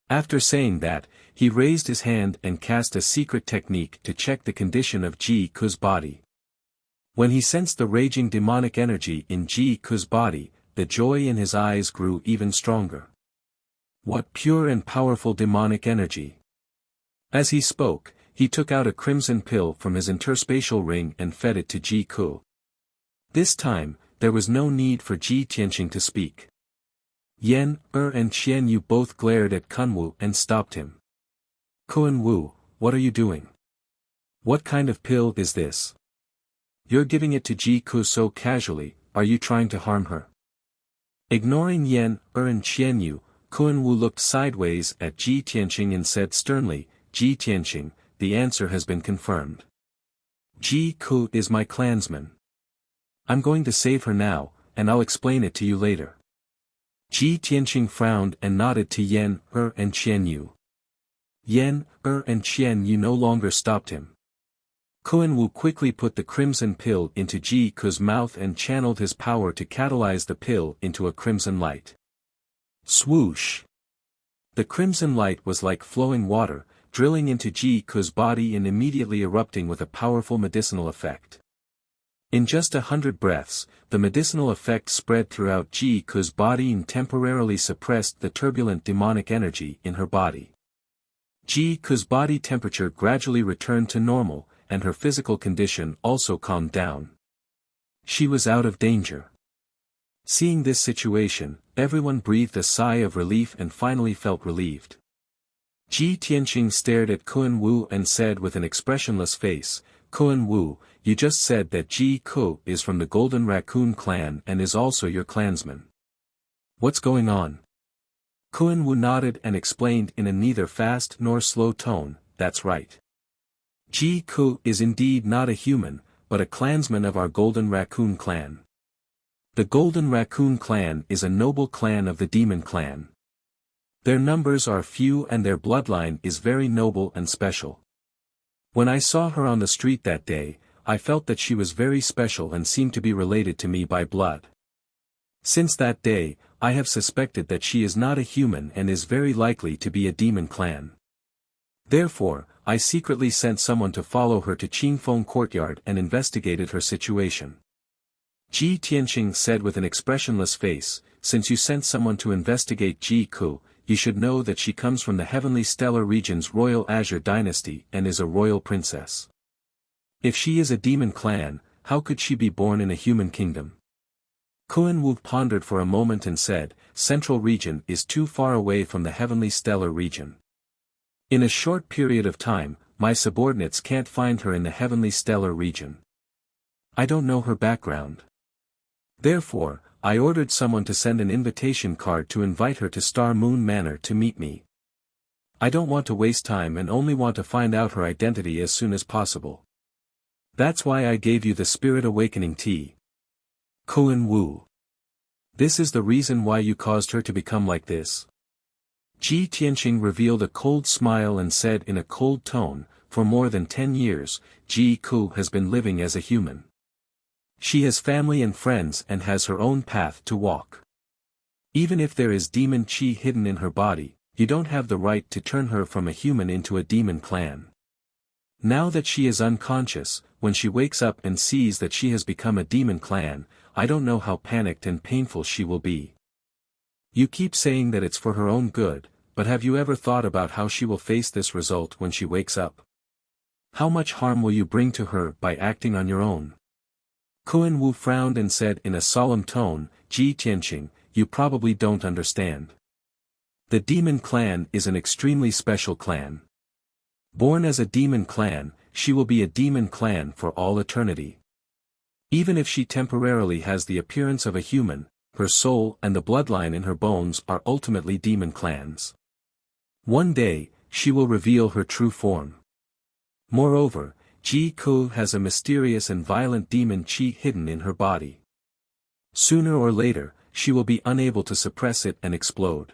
After saying that, he raised his hand and cast a secret technique to check the condition of Ji Ku's body. When he sensed the raging demonic energy in Ji Ku's body, the joy in his eyes grew even stronger. What pure and powerful demonic energy! As he spoke, he took out a crimson pill from his interspatial ring and fed it to Ji Ku. This time, there was no need for Ji Tianqing to speak. Yan, and Qian Yu both glared at Kunwu and stopped him. Kuan Wu, what are you doing? What kind of pill is this? You're giving it to Ji Ku so casually, are you trying to harm her? Ignoring Yan, and Qian Yu, Kuan Wu looked sideways at Ji Tianqing and said sternly, Ji Tianqing, the answer has been confirmed. Ji Ku is my clansman. I'm going to save her now, and I'll explain it to you later. Ji Tianqing frowned and nodded to Yan, and Qian Yu. Yan, and Qian Yu no longer stopped him. Kuan Wu quickly put the crimson pill into Ji Ku's mouth and channeled his power to catalyze the pill into a crimson light. Swoosh! The crimson light was like flowing water, drilling into Ji Ku's body and immediately erupting with a powerful medicinal effect. In just 100 breaths, the medicinal effect spread throughout Ji Ku's body and temporarily suppressed the turbulent demonic energy in her body. Ji Ku's body temperature gradually returned to normal, and her physical condition also calmed down. She was out of danger. Seeing this situation, everyone breathed a sigh of relief and finally felt relieved. Ji Tianqing stared at Kuan Wu and said with an expressionless face, Kuan Wu, you just said that Ji Ku is from the Golden Raccoon clan and is also your clansman. What's going on? Kuan Wu nodded and explained in a neither fast nor slow tone, that's right. Ji Ku is indeed not a human, but a clansman of our Golden Raccoon clan. The Golden Raccoon clan is a noble clan of the Demon clan. Their numbers are few and their bloodline is very noble and special. When I saw her on the street that day, I felt that she was very special and seemed to be related to me by blood. Since that day, I have suspected that she is not a human and is very likely to be a demon clan. Therefore, I secretly sent someone to follow her to Qingfeng courtyard and investigated her situation. Ji Tianqing said with an expressionless face, since you sent someone to investigate Ji Ku, you should know that she comes from the Heavenly Stellar Region's Royal Azure Dynasty and is a royal princess. If she is a demon clan, how could she be born in a human kingdom? Kuan Wu pondered for a moment and said, Central Region is too far away from the Heavenly Stellar Region. In a short period of time, my subordinates can't find her in the Heavenly Stellar Region. I don't know her background. Therefore, I ordered someone to send an invitation card to invite her to Star Moon Manor to meet me. I don't want to waste time and only want to find out her identity as soon as possible. That's why I gave you the Spirit Awakening tea. Koen Wu. This is the reason why you caused her to become like this. Ji Tianqing revealed a cold smile and said in a cold tone, for more than 10 years, Ji Ku has been living as a human. She has family and friends and has her own path to walk. Even if there is demon qi hidden in her body, you don't have the right to turn her from a human into a demon clan. Now that she is unconscious, when she wakes up and sees that she has become a demon clan, I don't know how panicked and painful she will be. You keep saying that it's for her own good, but have you ever thought about how she will face this result when she wakes up? How much harm will you bring to her by acting on your own? Koen Wu frowned and said in a solemn tone, Ji Tianqing, you probably don't understand. The demon clan is an extremely special clan. Born as a demon clan, she will be a demon clan for all eternity. Even if she temporarily has the appearance of a human, her soul and the bloodline in her bones are ultimately demon clans. One day, she will reveal her true form. Moreover, Ji Ku has a mysterious and violent demon qi hidden in her body. Sooner or later, she will be unable to suppress it and explode.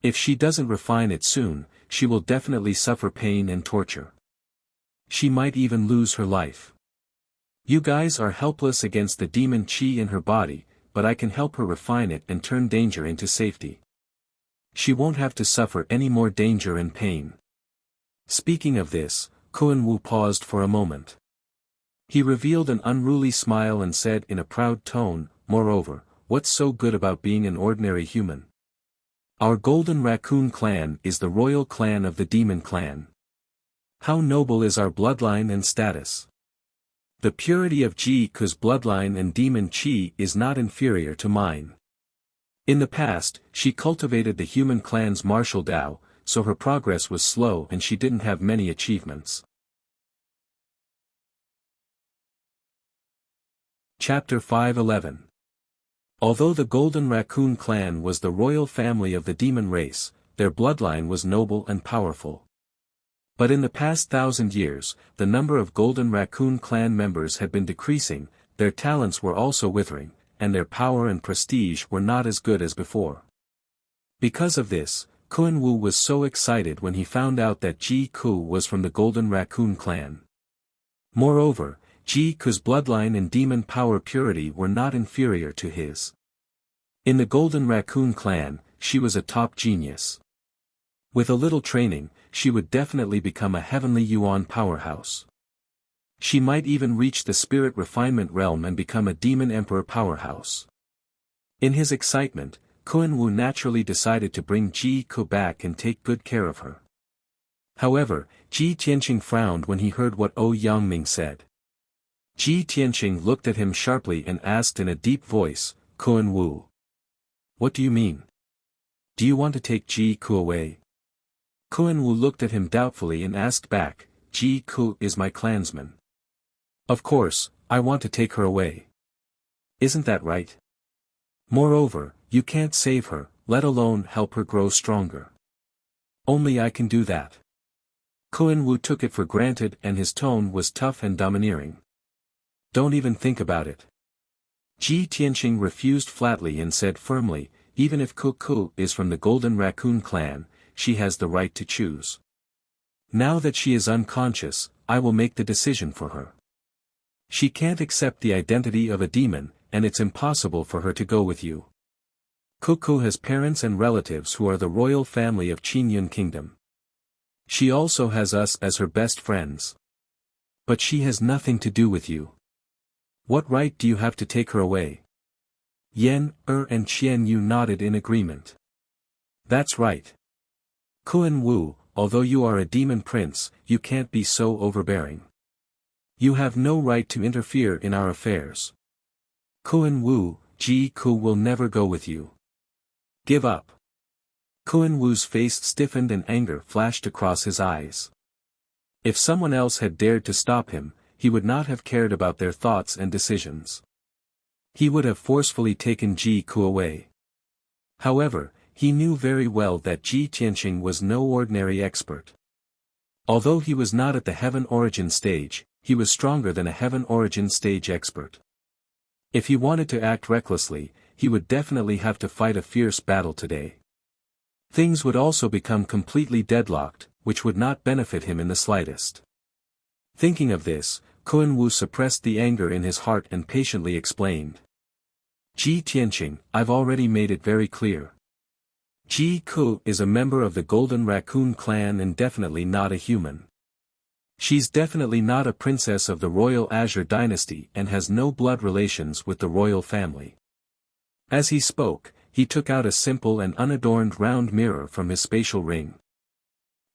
If she doesn't refine it soon, she will definitely suffer pain and torture. She might even lose her life. You guys are helpless against the demon qi in her body, but I can help her refine it and turn danger into safety. She won't have to suffer any more danger and pain. Speaking of this, Koen Wu paused for a moment. He revealed an unruly smile and said in a proud tone, moreover, what's so good about being an ordinary human? Our Golden Raccoon clan is the royal clan of the demon clan. How noble is our bloodline and status. The purity of Ji Ku's bloodline and demon qi is not inferior to mine. In the past, she cultivated the human clan's martial Tao, so her progress was slow and she didn't have many achievements. Chapter 511. Although the Golden Raccoon clan was the royal family of the demon race, their bloodline was noble and powerful. But in the past 1,000 years, the number of Golden Raccoon clan members had been decreasing, their talents were also withering, and their power and prestige were not as good as before. Because of this, Koen Wu was so excited when he found out that Ji Ku was from the Golden Raccoon clan. Moreover, Ji Ku's bloodline and demon power purity were not inferior to his. In the Golden Raccoon clan, she was a top genius. With a little training, she would definitely become a heavenly Yuan powerhouse. She might even reach the spirit refinement realm and become a demon emperor powerhouse. In his excitement, Koen Wu naturally decided to bring Ji Ku back and take good care of her. However, Ji Tianqing frowned when he heard what Yangming said. Ji Tianqing looked at him sharply and asked in a deep voice, Koen Wu. What do you mean? Do you want to take Ji Ku away? Koen Wu looked at him doubtfully and asked back, Ji Ku is my clansman. Of course, I want to take her away. Isn't that right? Moreover, you can't save her, let alone help her grow stronger. Only I can do that. Koen Wu took it for granted and his tone was tough and domineering. Don't even think about it. Ji Tianqing refused flatly and said firmly, even if Ku is from the Golden Raccoon clan, she has the right to choose. Now that she is unconscious, I will make the decision for her. She can't accept the identity of a demon, and it's impossible for her to go with you. Ku has parents and relatives who are the royal family of Qingyun Kingdom. She also has us as her best friends. But she has nothing to do with you. What right do you have to take her away? Yan, and Qian Yu nodded in agreement. That's right. Koen Wu, although you are a demon prince, you can't be so overbearing. You have no right to interfere in our affairs. Koen Wu, Ji Ku will never go with you. Give up. Koen Wu's face stiffened and anger flashed across his eyes. If someone else had dared to stop him, he would not have cared about their thoughts and decisions. He would have forcefully taken Ji Ku away. However, He knew very well that Ji Tianqing was no ordinary expert. Although he was not at the heaven origin stage, he was stronger than a heaven origin stage expert. If he wanted to act recklessly, he would definitely have to fight a fierce battle today. Things would also become completely deadlocked, which would not benefit him in the slightest. Thinking of this, Kun Wu suppressed the anger in his heart and patiently explained. Ji Tianqing, I've already made it very clear. Ji Ku is a member of the Golden Raccoon clan and definitely not a human. She's definitely not a princess of the Royal Azure dynasty and has no blood relations with the royal family. As he spoke, he took out a simple and unadorned round mirror from his spatial ring.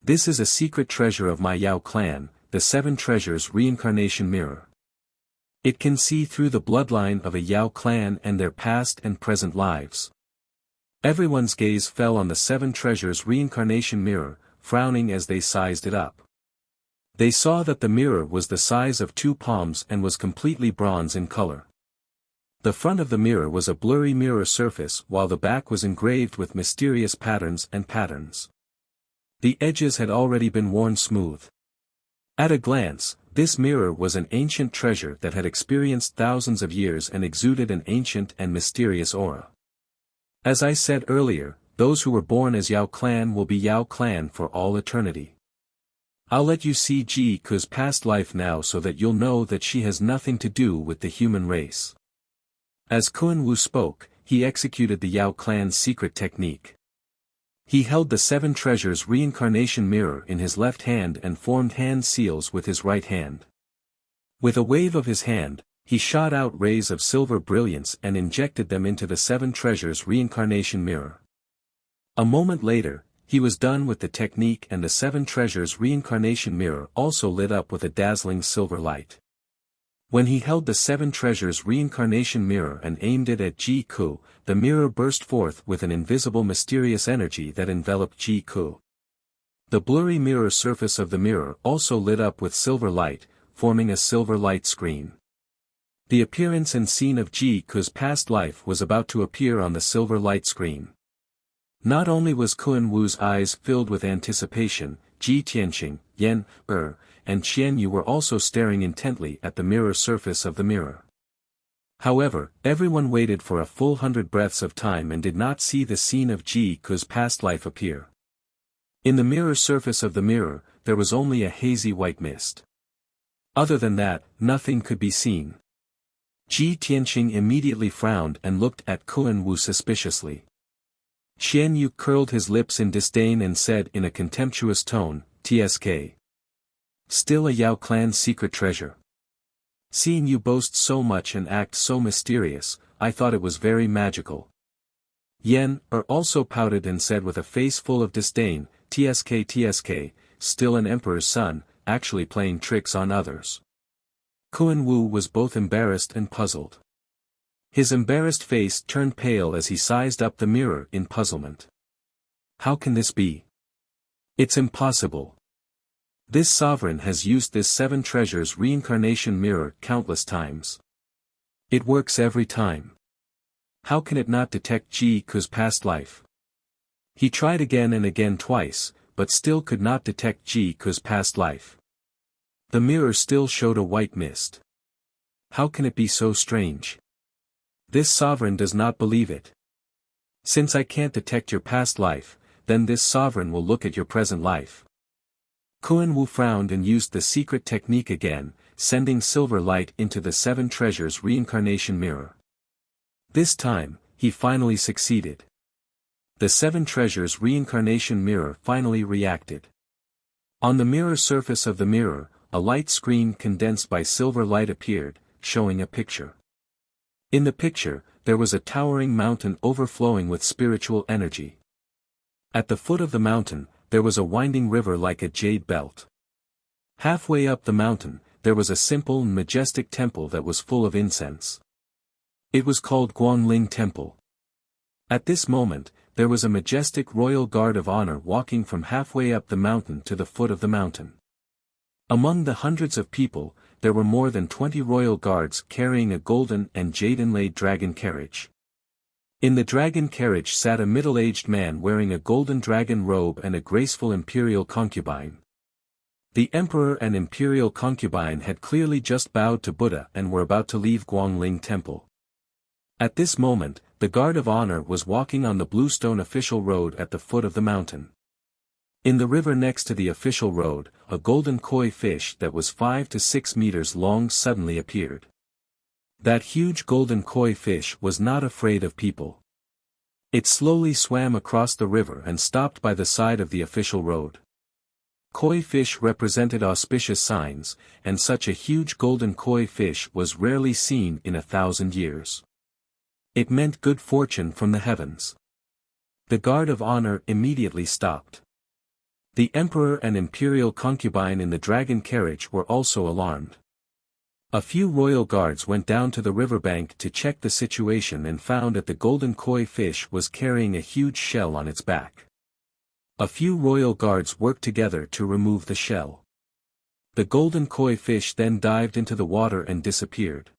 This is a secret treasure of my Yao clan, the Seven Treasures Reincarnation Mirror. It can see through the bloodline of a Yao clan and their past and present lives. Everyone's gaze fell on the Seven Treasures Reincarnation Mirror, frowning as they sized it up. They saw that the mirror was the size of 2 palms and was completely bronze in color. The front of the mirror was a blurry mirror surface while the back was engraved with mysterious patterns and patterns. The edges had already been worn smooth. At a glance, this mirror was an ancient treasure that had experienced thousands of years and exuded an ancient and mysterious aura. As I said earlier, those who were born as Yao clan will be Yao clan for all eternity. I'll let you see Ji Ku's past life now so that you'll know that she has nothing to do with the human race. As Kun Wu spoke, he executed the Yao clan's secret technique. He held the Seven Treasures Reincarnation Mirror in his left hand and formed hand seals with his right hand. With a wave of his hand, he shot out rays of silver brilliance and injected them into the Seven Treasures Reincarnation Mirror. A moment later, he was done with the technique and the Seven Treasures Reincarnation Mirror also lit up with a dazzling silver light. When he held the Seven Treasures Reincarnation Mirror and aimed it at Ji Ku, the mirror burst forth with an invisible mysterious energy that enveloped Ji Ku. The blurry mirror surface of the mirror also lit up with silver light, forming a silver light screen. The appearance and scene of Ji Ku's past life was about to appear on the silver light screen. Not only was Kun Wu's eyes filled with anticipation, Ji Tianqing, Yan, and Qian Yu were also staring intently at the mirror surface of the mirror. However, everyone waited for a full 100 breaths of time and did not see the scene of Ji Ku's past life appear. In the mirror surface of the mirror, there was only a hazy white mist. Other than that, nothing could be seen. Ji Tianqing immediately frowned and looked at Kun Wu suspiciously. Qian Yu curled his lips in disdain and said in a contemptuous tone, "Tsk. Still a Yao clan secret treasure. Seeing you boast so much and act so mysterious, I thought it was very magical." Yan also pouted and said with a face full of disdain, Tsk, still an emperor's son, actually playing tricks on others. Kun Wu was both embarrassed and puzzled. His embarrassed face turned pale as he sized up the mirror in puzzlement. How can this be? It's impossible. This sovereign has used this Seven Treasures Reincarnation Mirror countless times. It works every time. How can it not detect Ji Ku's past life? He tried again and again twice, but still could not detect Ji Ku's past life. The mirror still showed a white mist. How can it be so strange? This sovereign does not believe it. Since I can't detect your past life, then this sovereign will look at your present life. Kun Wu frowned and used the secret technique again, sending silver light into the Seven Treasures Reincarnation Mirror. This time, he finally succeeded. The Seven Treasures Reincarnation Mirror finally reacted. On the mirror surface of the mirror, a light screen condensed by silver light appeared, showing a picture. In the picture, there was a towering mountain overflowing with spiritual energy. At the foot of the mountain, there was a winding river like a jade belt. Halfway up the mountain, there was a simple and majestic temple that was full of incense. It was called Guangling Temple. At this moment, there was a majestic royal guard of honor walking from halfway up the mountain to the foot of the mountain. Among the hundreds of people, there were more than 20 royal guards carrying a golden and jade-inlaid dragon carriage. In the dragon carriage sat a middle-aged man wearing a golden dragon robe and a graceful imperial concubine. The emperor and imperial concubine had clearly just bowed to Buddha and were about to leave Guangling Temple. At this moment, the guard of honor was walking on the bluestone official road at the foot of the mountain. In the river next to the official road, a golden koi fish that was 5 to 6 meters long suddenly appeared. That huge golden koi fish was not afraid of people. It slowly swam across the river and stopped by the side of the official road. Koi fish represented auspicious signs, and such a huge golden koi fish was rarely seen in 1,000 years. It meant good fortune from the heavens. The guard of honor immediately stopped. The emperor and imperial concubine in the dragon carriage were also alarmed. A few royal guards went down to the riverbank to check the situation and found that the golden koi fish was carrying a huge shell on its back. A few royal guards worked together to remove the shell. The golden koi fish then dived into the water and disappeared.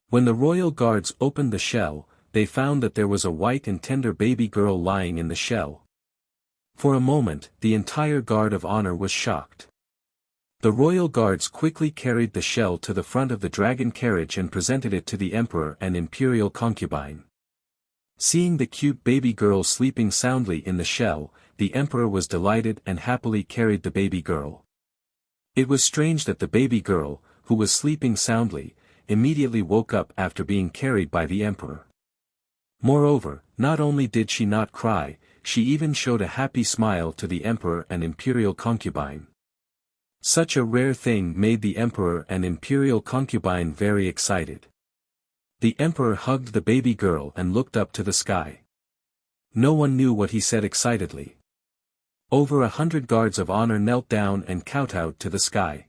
When the royal guards opened the shell, they found that there was a white and tender baby girl lying in the shell. For a moment, the entire guard of honor was shocked. The royal guards quickly carried the shell to the front of the dragon carriage and presented it to the emperor and imperial concubine. Seeing the cute baby girl sleeping soundly in the shell, the emperor was delighted and happily carried the baby girl. It was strange that the baby girl, who was sleeping soundly, immediately woke up after being carried by the emperor. Moreover, not only did she not cry, she even showed a happy smile to the emperor and imperial concubine. Such a rare thing made the emperor and imperial concubine very excited. The emperor hugged the baby girl and looked up to the sky. No one knew what he said excitedly. Over 100 guards of honor knelt down and kowtowed to the sky.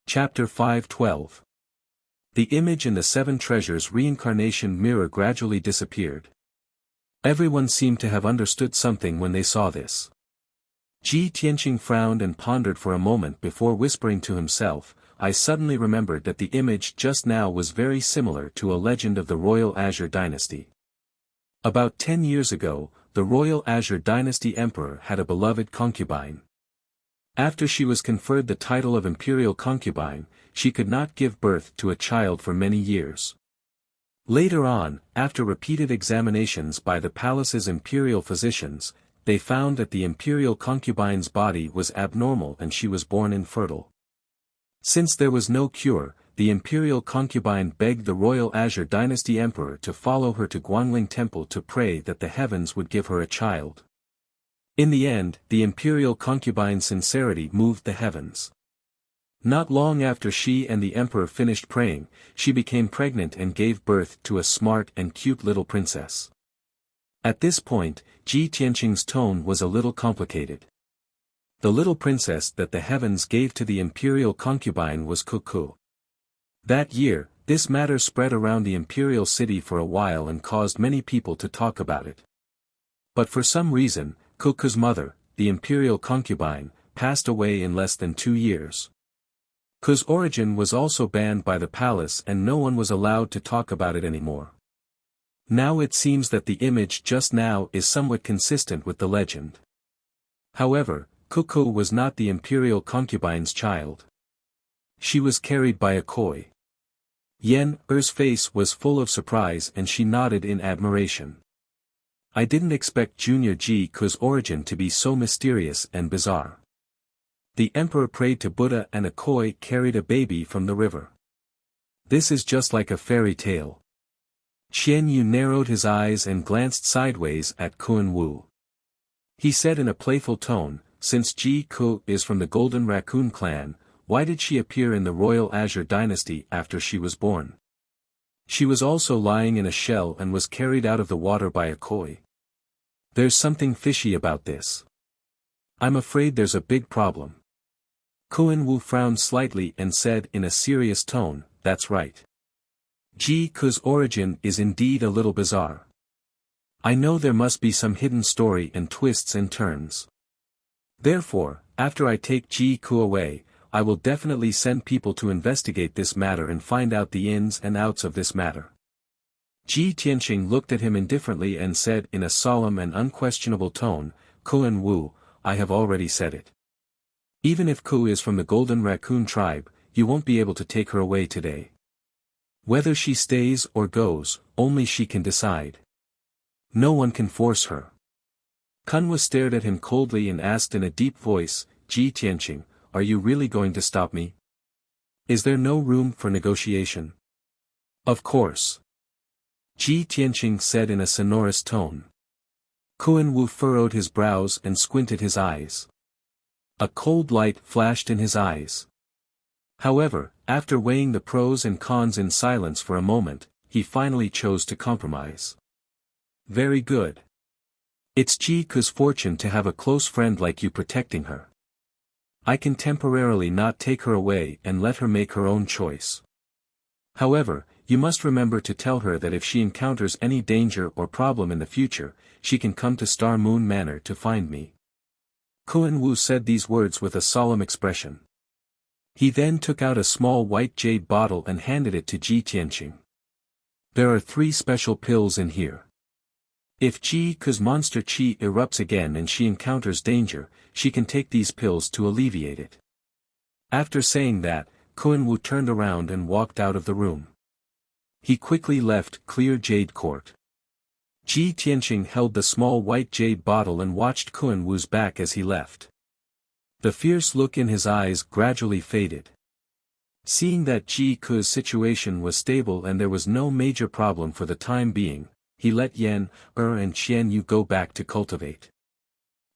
Chapter 5:12. The image in the 7 treasures reincarnation mirror gradually disappeared. Everyone seemed to have understood something when they saw this. Ji Tianqing frowned and pondered for a moment before whispering to himself, I suddenly remembered that the image just now was very similar to a legend of the Royal Azure Dynasty. About 10 years ago, the Royal Azure Dynasty Emperor had a beloved concubine. After she was conferred the title of imperial concubine, she could not give birth to a child for many years. Later on, after repeated examinations by the palace's imperial physicians, they found that the imperial concubine's body was abnormal and she was born infertile. Since there was no cure, the imperial concubine begged the Royal Azure Dynasty Emperor to follow her to Guangling Temple to pray that the heavens would give her a child. In the end, the imperial concubine's sincerity moved the heavens. Not long after she and the emperor finished praying, she became pregnant and gave birth to a smart and cute little princess. At this point, Ji Tianqing's tone was a little complicated. The little princess that the heavens gave to the imperial concubine was Cuckoo. That year, this matter spread around the imperial city for a while and caused many people to talk about it. But for some reason, Cuckoo's mother, the imperial concubine, passed away in less than 2 years. Cu's origin was also banned by the palace and no one was allowed to talk about it anymore. Now it seems that the image just now is somewhat consistent with the legend. However, Cuckoo was not the imperial concubine's child. She was carried by a koi. Yen Er's face was full of surprise and she nodded in admiration. I didn't expect Junior Ji Ku's origin to be so mysterious and bizarre. The emperor prayed to Buddha and a koi carried a baby from the river. This is just like a fairy tale. Qian Yu narrowed his eyes and glanced sideways at Kun Wu. He said in a playful tone, since Ji Ku is from the Golden Raccoon clan, why did she appear in the Royal Azure Dynasty after she was born? She was also lying in a shell and was carried out of the water by a koi. There's something fishy about this. I'm afraid there's a big problem. Kun Wu frowned slightly and said in a serious tone, that's right. Ji Ku's origin is indeed a little bizarre. I know there must be some hidden story and twists and turns. Therefore, after I take Ji Ku away, I will definitely send people to investigate this matter and find out the ins and outs of this matter. Ji Tianqing looked at him indifferently and said in a solemn and unquestionable tone, Kun Wu, I have already said it. Even if Ku is from the Golden Raccoon tribe, you won't be able to take her away today. Whether she stays or goes, only she can decide. No one can force her. Kunwa stared at him coldly and asked in a deep voice, Ji Tianqing, are you really going to stop me? Is there no room for negotiation? Of course. Ji Tianqing said in a sonorous tone. Kun Wu furrowed his brows and squinted his eyes. A cold light flashed in his eyes. However, after weighing the pros and cons in silence for a moment, he finally chose to compromise. Very good. It's Ji Ku's fortune to have a close friend like you protecting her. I can temporarily not take her away and let her make her own choice. However, you must remember to tell her that if she encounters any danger or problem in the future, she can come to Star Moon Manor to find me. Kun Wu said these words with a solemn expression. He then took out a small white jade bottle and handed it to Ji Tianqing. There are 3 special pills in here. If Ji Ku's monster chi erupts again and she encounters danger, she can take these pills to alleviate it. After saying that, Kun Wu turned around and walked out of the room. He quickly left Clear Jade Court. Ji Tianqing held the small white jade bottle and watched Kun Wu's back as he left. The fierce look in his eyes gradually faded. Seeing that Ji Ku's situation was stable and there was no major problem for the time being, he let Yan, and Qian Yu go back to cultivate.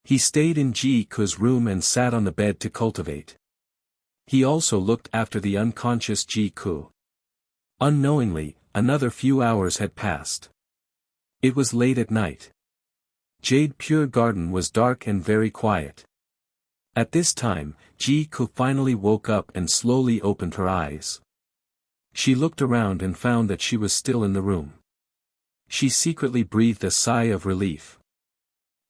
He stayed in Ji Ku's room and sat on the bed to cultivate. He also looked after the unconscious Ji Ku. Unknowingly, another few hours had passed. It was late at night. Jade Pure Garden was dark and very quiet. At this time, Ji Ku finally woke up and slowly opened her eyes. She looked around and found that she was still in the room. She secretly breathed a sigh of relief.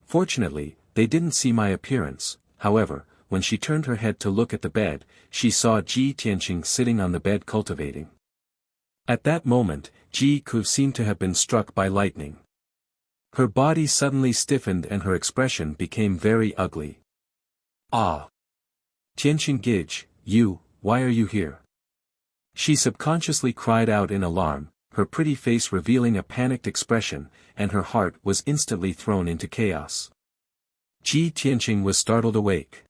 Fortunately, they didn't see my appearance. However, when she turned her head to look at the bed, she saw Ji Tianqing sitting on the bed cultivating. At that moment, Ji Ku seemed to have been struck by lightning. Her body suddenly stiffened and her expression became very ugly. Ah! Tianqing Gij, why are you here? She subconsciously cried out in alarm, her pretty face revealing a panicked expression, and her heart was instantly thrown into chaos. Ji Tianqing was startled awake.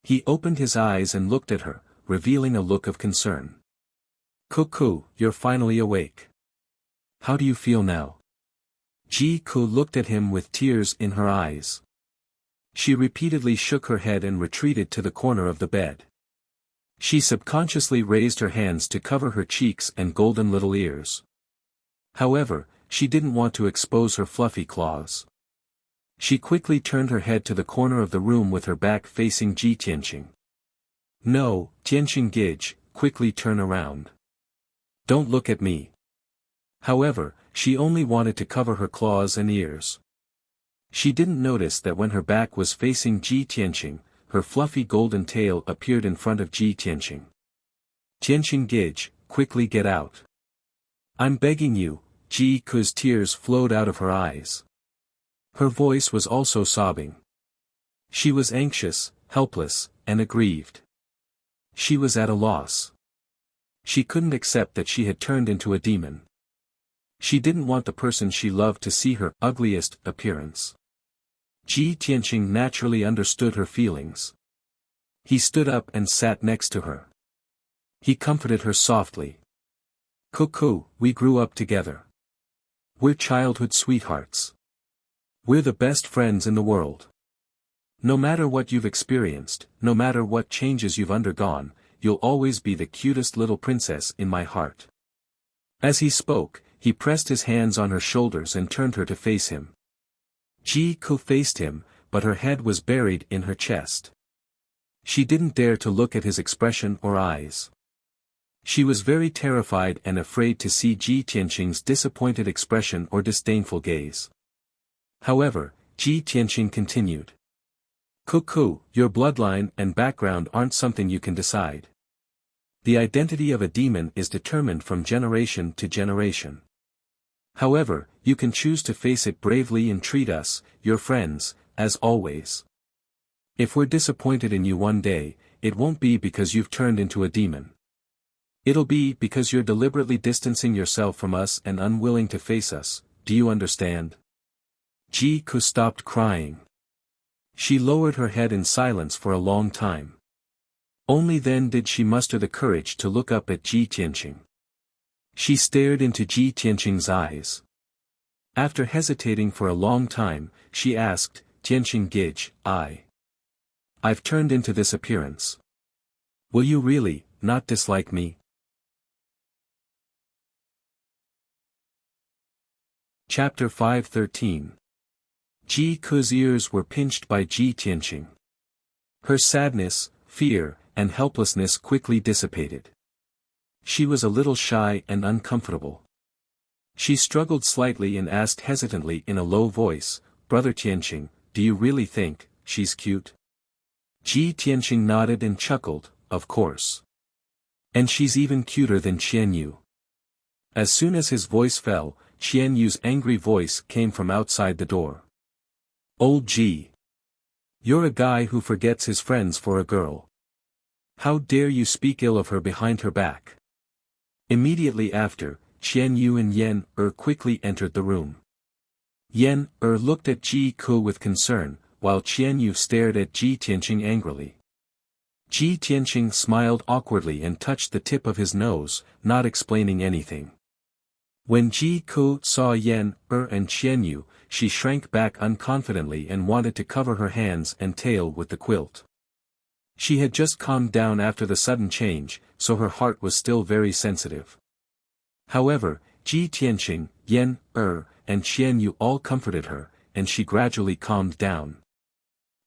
He opened his eyes and looked at her, revealing a look of concern. Ku, you're finally awake. How do you feel now? Ji Ku looked at him with tears in her eyes. She repeatedly shook her head and retreated to the corner of the bed. She subconsciously raised her hands to cover her cheeks and golden little ears. However, she didn't want to expose her fluffy claws. She quickly turned her head to the corner of the room with her back facing Ji Tianqing. No, Tianqing Gij, quickly turn around. Don't look at me. However, she only wanted to cover her claws and ears. She didn't notice that when her back was facing Ji Tianqing, her fluffy golden tail appeared in front of Ji Tianqing. Tianqing Gij, quickly get out. I'm begging you. Ji Ku's tears flowed out of her eyes. Her voice was also sobbing. She was anxious, helpless, and aggrieved. She was at a loss. She couldn't accept that she had turned into a demon. She didn't want the person she loved to see her ugliest appearance. Ji Tianqing naturally understood her feelings. He stood up and sat next to her. He comforted her softly. Ku, we grew up together. We're childhood sweethearts. We're the best friends in the world. No matter what you've experienced, no matter what changes you've undergone, you'll always be the cutest little princess in my heart. As he spoke, he pressed his hands on her shoulders and turned her to face him. Ji Ku faced him, but her head was buried in her chest. She didn't dare to look at his expression or eyes. She was very terrified and afraid to see Ji Tianqing's disappointed expression or disdainful gaze. However, Ji Tianqing continued. Cuckoo, your bloodline and background aren't something you can decide. The identity of a demon is determined from generation to generation. However, you can choose to face it bravely and treat us, your friends, as always. If we're disappointed in you one day, it won't be because you've turned into a demon. It'll be because you're deliberately distancing yourself from us and unwilling to face us, do you understand? Ji-Ku stopped crying. She lowered her head in silence for a long time. Only then did she muster the courage to look up at Ji Tianqing. She stared into Ji Tianqing's eyes. After hesitating for a long time, she asked, Tianqing Gij, I've turned into this appearance. Will you really, not dislike me? Chapter 5:13. Ji-Ku's ears were pinched by Ji Tianqing. Her sadness, fear, and helplessness quickly dissipated. She was a little shy and uncomfortable. She struggled slightly and asked hesitantly in a low voice, Brother Tianqing, do you really think she's cute? Ji Tianqing nodded and chuckled, of course. And she's even cuter than Qianyu. As soon as his voice fell, Qianyu's angry voice came from outside the door. Old Ji. You're a guy who forgets his friends for a girl. How dare you speak ill of her behind her back? Immediately after, Qianyu and Yan quickly entered the room. Yan looked at Ji-Ku with concern, while Qianyu stared at Ji Tianqing angrily. Ji Tianqing smiled awkwardly and touched the tip of his nose, not explaining anything. When Ji-Ku saw Yan and Qianyu, she shrank back unconfidently and wanted to cover her hands and tail with the quilt. She had just calmed down after the sudden change, so her heart was still very sensitive. However, Ji Tianqing, Yan and Qianyu all comforted her, and she gradually calmed down.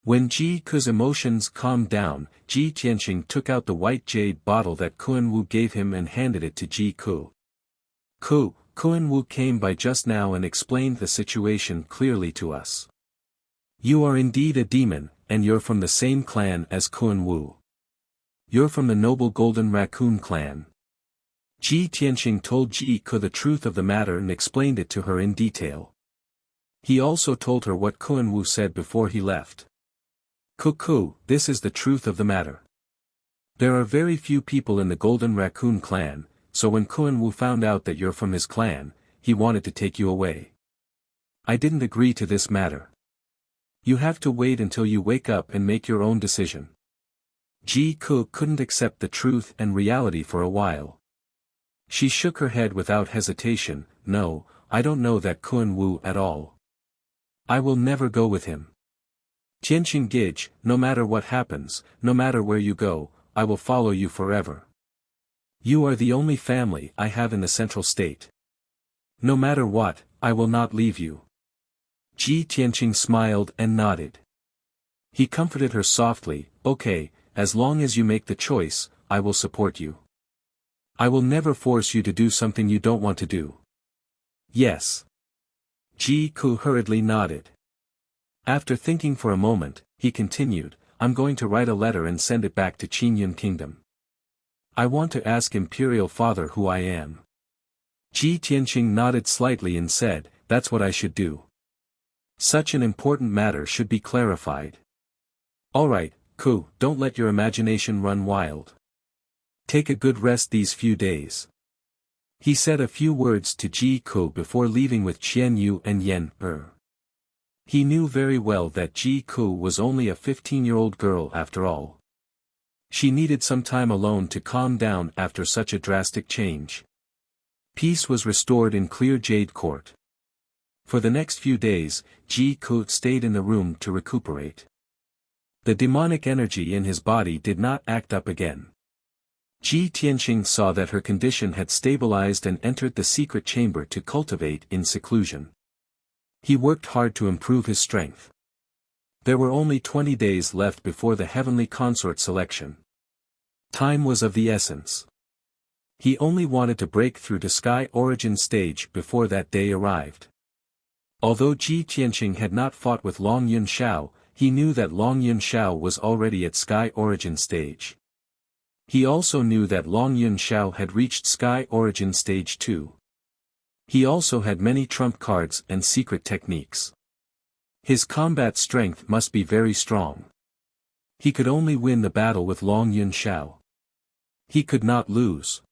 When Ji-Ku's emotions calmed down, Ji Tianqing took out the white jade bottle that Kuan-Wu gave him and handed it to Ji-Ku. Kuan-Wu came by just now and explained the situation clearly to us. You are indeed a demon, and you're from the same clan as Kuan-Wu. You're from the noble Golden Raccoon clan. Ji Tianqing told Ji-Ku the truth of the matter and explained it to her in detail. He also told her what Kuan-Wu said before he left. Cuckoo, this is the truth of the matter. There are very few people in the Golden Raccoon clan, so when Kuan-Wu found out that you're from his clan, he wanted to take you away. I didn't agree to this matter. You have to wait until you wake up and make your own decision. Ji-Ku couldn't accept the truth and reality for a while. She shook her head without hesitation, no, I don't know that Kuan-Wu at all. I will never go with him. Tianqing Gij, no matter what happens, no matter where you go, I will follow you forever. You are the only family I have in the central state. No matter what, I will not leave you. Ji Tianqing smiled and nodded. He comforted her softly, okay, as long as you make the choice, I will support you. I will never force you to do something you don't want to do. Yes. Ji-Ku hurriedly nodded. After thinking for a moment, he continued, I'm going to write a letter and send it back to Qingyun Kingdom. I want to ask Imperial Father who I am. Ji Tianqing nodded slightly and said, that's what I should do. Such an important matter should be clarified. Alright, Ku, don't let your imagination run wild. Take a good rest these few days. He said a few words to Ji-Ku before leaving with Qianyu and Yan. He knew very well that Ji-Ku was only a 15-year-old girl after all. She needed some time alone to calm down after such a drastic change. Peace was restored in Clear Jade Court. For the next few days, Ji-Ku stayed in the room to recuperate. The demonic energy in his body did not act up again. Ji Tianqing saw that her condition had stabilized and entered the secret chamber to cultivate in seclusion. He worked hard to improve his strength. There were only 20 days left before the heavenly consort selection. Time was of the essence. He only wanted to break through to Sky Origin stage before that day arrived. Although Ji Tianqing had not fought with Long Yun Shao, he knew that Long Yun Xiao was already at Sky Origin stage. He also knew that Long Yun Xiao had reached Sky Origin stage 2. He also had many trump cards and secret techniques. His combat strength must be very strong. He could only win the battle with Long Yun Xiao. He could not lose.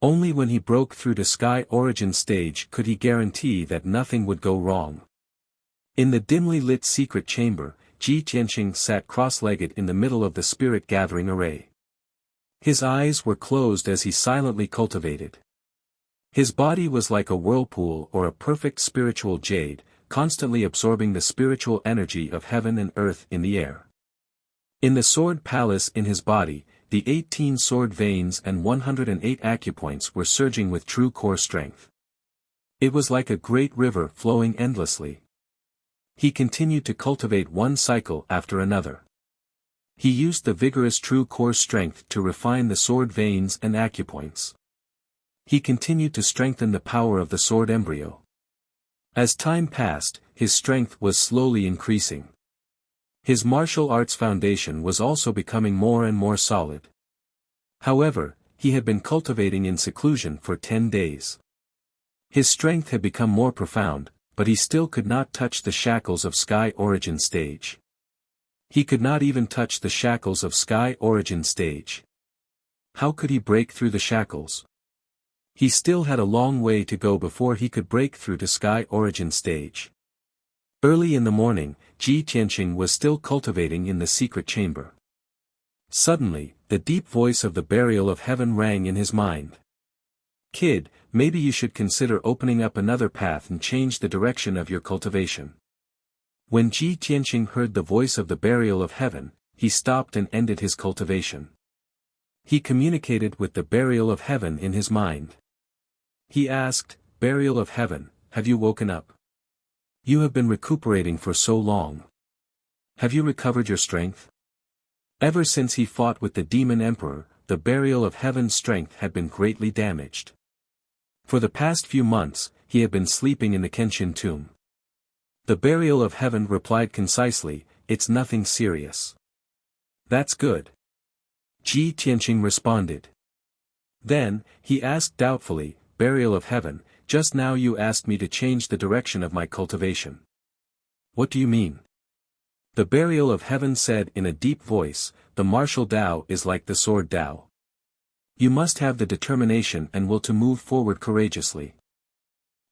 Only when he broke through to Sky Origin stage could he guarantee that nothing would go wrong. In the dimly lit secret chamber, Ji Tianqing sat cross-legged in the middle of the spirit gathering array. His eyes were closed as he silently cultivated. His body was like a whirlpool or a perfect spiritual jade, constantly absorbing the spiritual energy of heaven and earth in the air. In the sword palace in his body, the 18 sword veins and 108 acupoints were surging with true core strength. It was like a great river flowing endlessly. He continued to cultivate one cycle after another. He used the vigorous true core strength to refine the sword veins and acupoints. He continued to strengthen the power of the sword embryo. As time passed, his strength was slowly increasing. His martial arts foundation was also becoming more and more solid. However, he had been cultivating in seclusion for 10 days. His strength had become more profound, but he still could not touch the shackles of Sky Origin stage. He could not even touch the shackles of Sky Origin stage. How could he break through the shackles? He still had a long way to go before he could break through to Sky Origin stage. Early in the morning, Ji Tianqing was still cultivating in the secret chamber. Suddenly, the deep voice of the burial of heaven rang in his mind. "Kid, maybe you should consider opening up another path and change the direction of your cultivation." When Ji Tianqing heard the voice of the burial of heaven, he stopped and ended his cultivation. He communicated with the burial of heaven in his mind. He asked, "Burial of heaven, have you woken up? You have been recuperating for so long. Have you recovered your strength?" Ever since he fought with the demon emperor, the burial of heaven's strength had been greatly damaged. For the past few months, he had been sleeping in the Kenshin tomb. The burial of heaven replied concisely, "It's nothing serious." "That's good." Ji Tianqing responded. Then, he asked doubtfully, "Burial of heaven, just now you asked me to change the direction of my cultivation. What do you mean?" The burial of heaven said in a deep voice, "The martial Tao is like the sword Tao. You must have the determination and will to move forward courageously.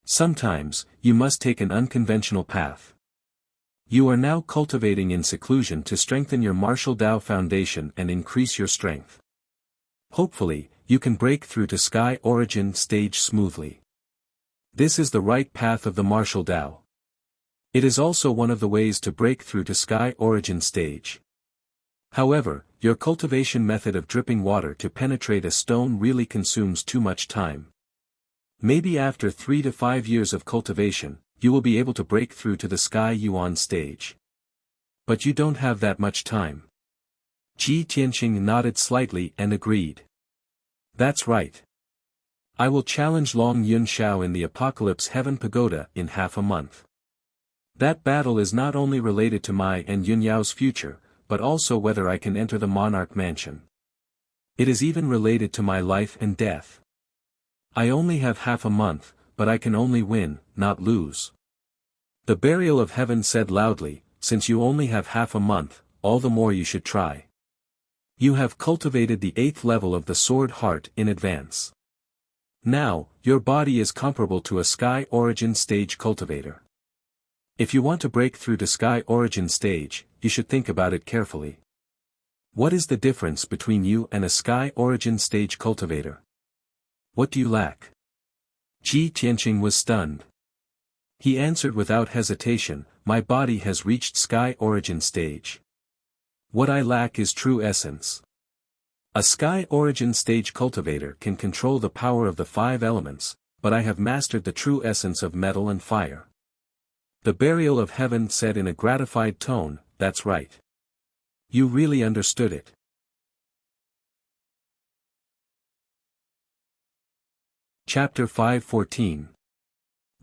Sometimes, you must take an unconventional path. You are now cultivating in seclusion to strengthen your martial Tao foundation and increase your strength. Hopefully, you can break through to Sky Origin stage smoothly. This is the right path of the martial Tao. It is also one of the ways to break through to Sky Origin stage. However, your cultivation method of dripping water to penetrate a stone really consumes too much time. Maybe after 3 to 5 years of cultivation, you will be able to break through to the Sky Yuan stage. But you don't have that much time." Ji Tianqing nodded slightly and agreed. "That's right. I will challenge Long Yun Xiao in the Apocalypse Heaven Pagoda in half a month. That battle is not only related to my and Yun Yao's future, but also whether I can enter the monarch mansion. It is even related to my life and death. I only have half a month, but I can only win, not lose." The burial of heaven said loudly, "Since you only have half a month, all the more you should try. You have cultivated the 8th level of the sword heart in advance. Now, your body is comparable to a Sky Origin stage cultivator. If you want to break through to Sky Origin stage, you should think about it carefully. What is the difference between you and a Sky Origin stage cultivator? What do you lack?" Ji Tianqing was stunned. He answered without hesitation, "My body has reached Sky Origin stage. What I lack is true essence. A Sky Origin stage cultivator can control the power of the 5 elements, but I have mastered the true essence of metal and fire." The burial of heaven said in a gratified tone, "That's right. You really understood it." Chapter 5:14.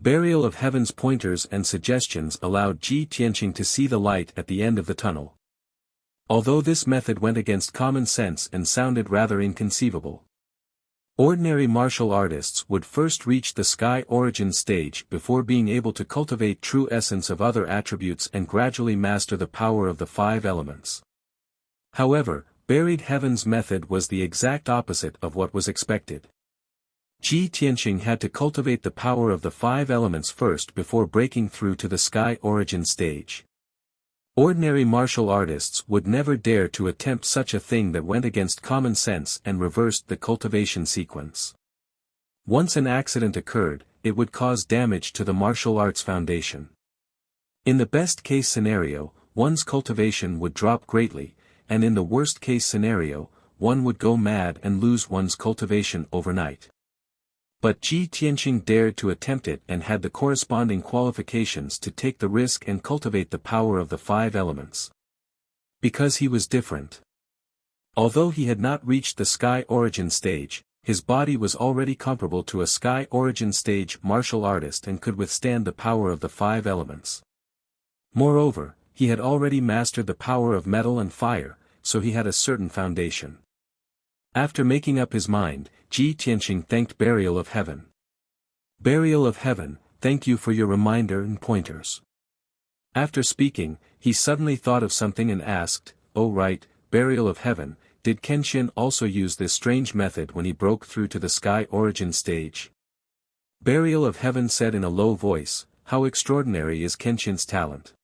Burial of Heaven's pointers and suggestions allowed Ji Tianqing to see the light at the end of the tunnel. Although this method went against common sense and sounded rather inconceivable. Ordinary martial artists would first reach the sky origin stage before being able to cultivate true essence of other attributes and gradually master the power of the five elements. However, Buried Heaven's method was the exact opposite of what was expected. Ji Tianqing had to cultivate the power of the five elements first before breaking through to the sky origin stage. Ordinary martial artists would never dare to attempt such a thing that went against common sense and reversed the cultivation sequence. Once an accident occurred, it would cause damage to the martial arts foundation. In the best-case scenario, one's cultivation would drop greatly, and in the worst-case scenario, one would go mad and lose one's cultivation overnight. But Ji Tianqing dared to attempt it and had the corresponding qualifications to take the risk and cultivate the power of the five elements. Because he was different. Although he had not reached the sky origin stage, his body was already comparable to a sky origin stage martial artist and could withstand the power of the five elements. Moreover, he had already mastered the power of metal and fire, so he had a certain foundation. After making up his mind, Ji Tianqing thanked Burial of Heaven. Burial of Heaven, thank you for your reminder and pointers. After speaking, he suddenly thought of something and asked, "Oh right, Burial of Heaven, did Kenshin also use this strange method when he broke through to the sky origin stage?" Burial of Heaven said in a low voice, "How extraordinary is Kenshin's talent."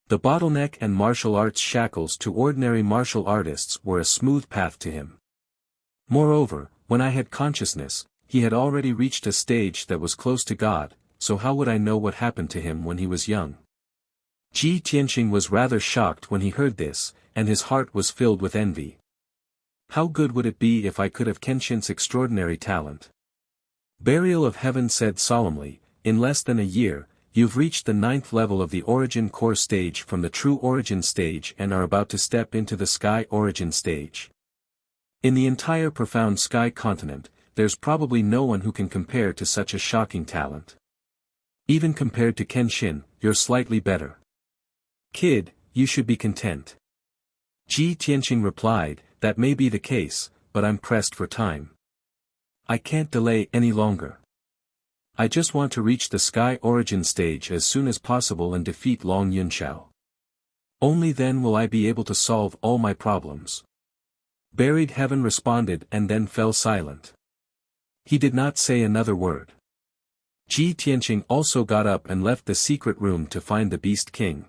The bottleneck and martial arts shackles to ordinary martial artists were a smooth path to him. Moreover, when I had consciousness, he had already reached a stage that was close to God, so how would I know what happened to him when he was young? Ji Tianqing was rather shocked when he heard this, and his heart was filled with envy. How good would it be if I could have Kenshin's extraordinary talent? Burial of Heaven said solemnly, "In less than a year, you've reached the 9th level of the origin core stage from the true origin stage and are about to step into the sky origin stage. In the entire profound sky continent, there's probably no one who can compare to such a shocking talent. Even compared to Kenshin, you're slightly better. Kid, you should be content." Ji Tianqing replied, "That may be the case, but I'm pressed for time. I can't delay any longer. I just want to reach the sky origin stage as soon as possible and defeat Long Yunxiao. Only then will I be able to solve all my problems." Buried Heaven responded and then fell silent. He did not say another word. Ji Tianqing also got up and left the secret room to find the Beast King.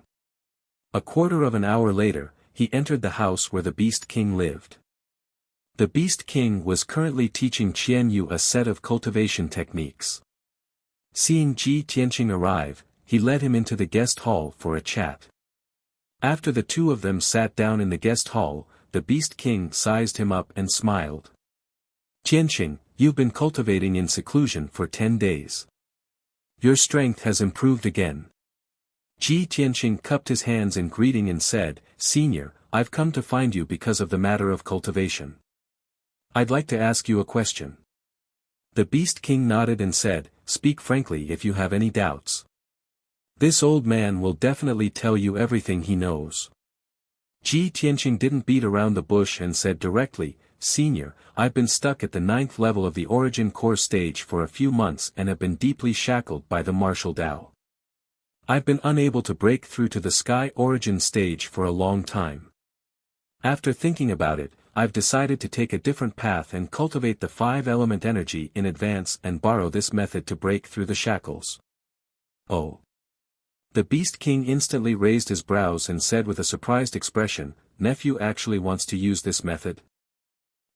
A quarter of an hour later, he entered the house where the Beast King lived. The Beast King was currently teaching Qian Yu a set of cultivation techniques. Seeing Ji Tianqing arrive, he led him into the guest hall for a chat. After the two of them sat down in the guest hall, the Beast King sized him up and smiled. "Tianqing, you've been cultivating in seclusion for 10 days. Your strength has improved again." Ji Tianqing cupped his hands in greeting and said, "Senior, I've come to find you because of the matter of cultivation. I'd like to ask you a question." The Beast King nodded and said, "Speak frankly if you have any doubts. This old man will definitely tell you everything he knows." Ji Tianqing didn't beat around the bush and said directly, "Senior, I've been stuck at the 9th level of the origin core stage for a few months and have been deeply shackled by the martial Tao. I've been unable to break through to the sky origin stage for a long time. After thinking about it, I've decided to take a different path and cultivate the 5-element energy in advance and borrow this method to break through the shackles." "Oh." The Beast King instantly raised his brows and said with a surprised expression, "Nephew actually wants to use this method?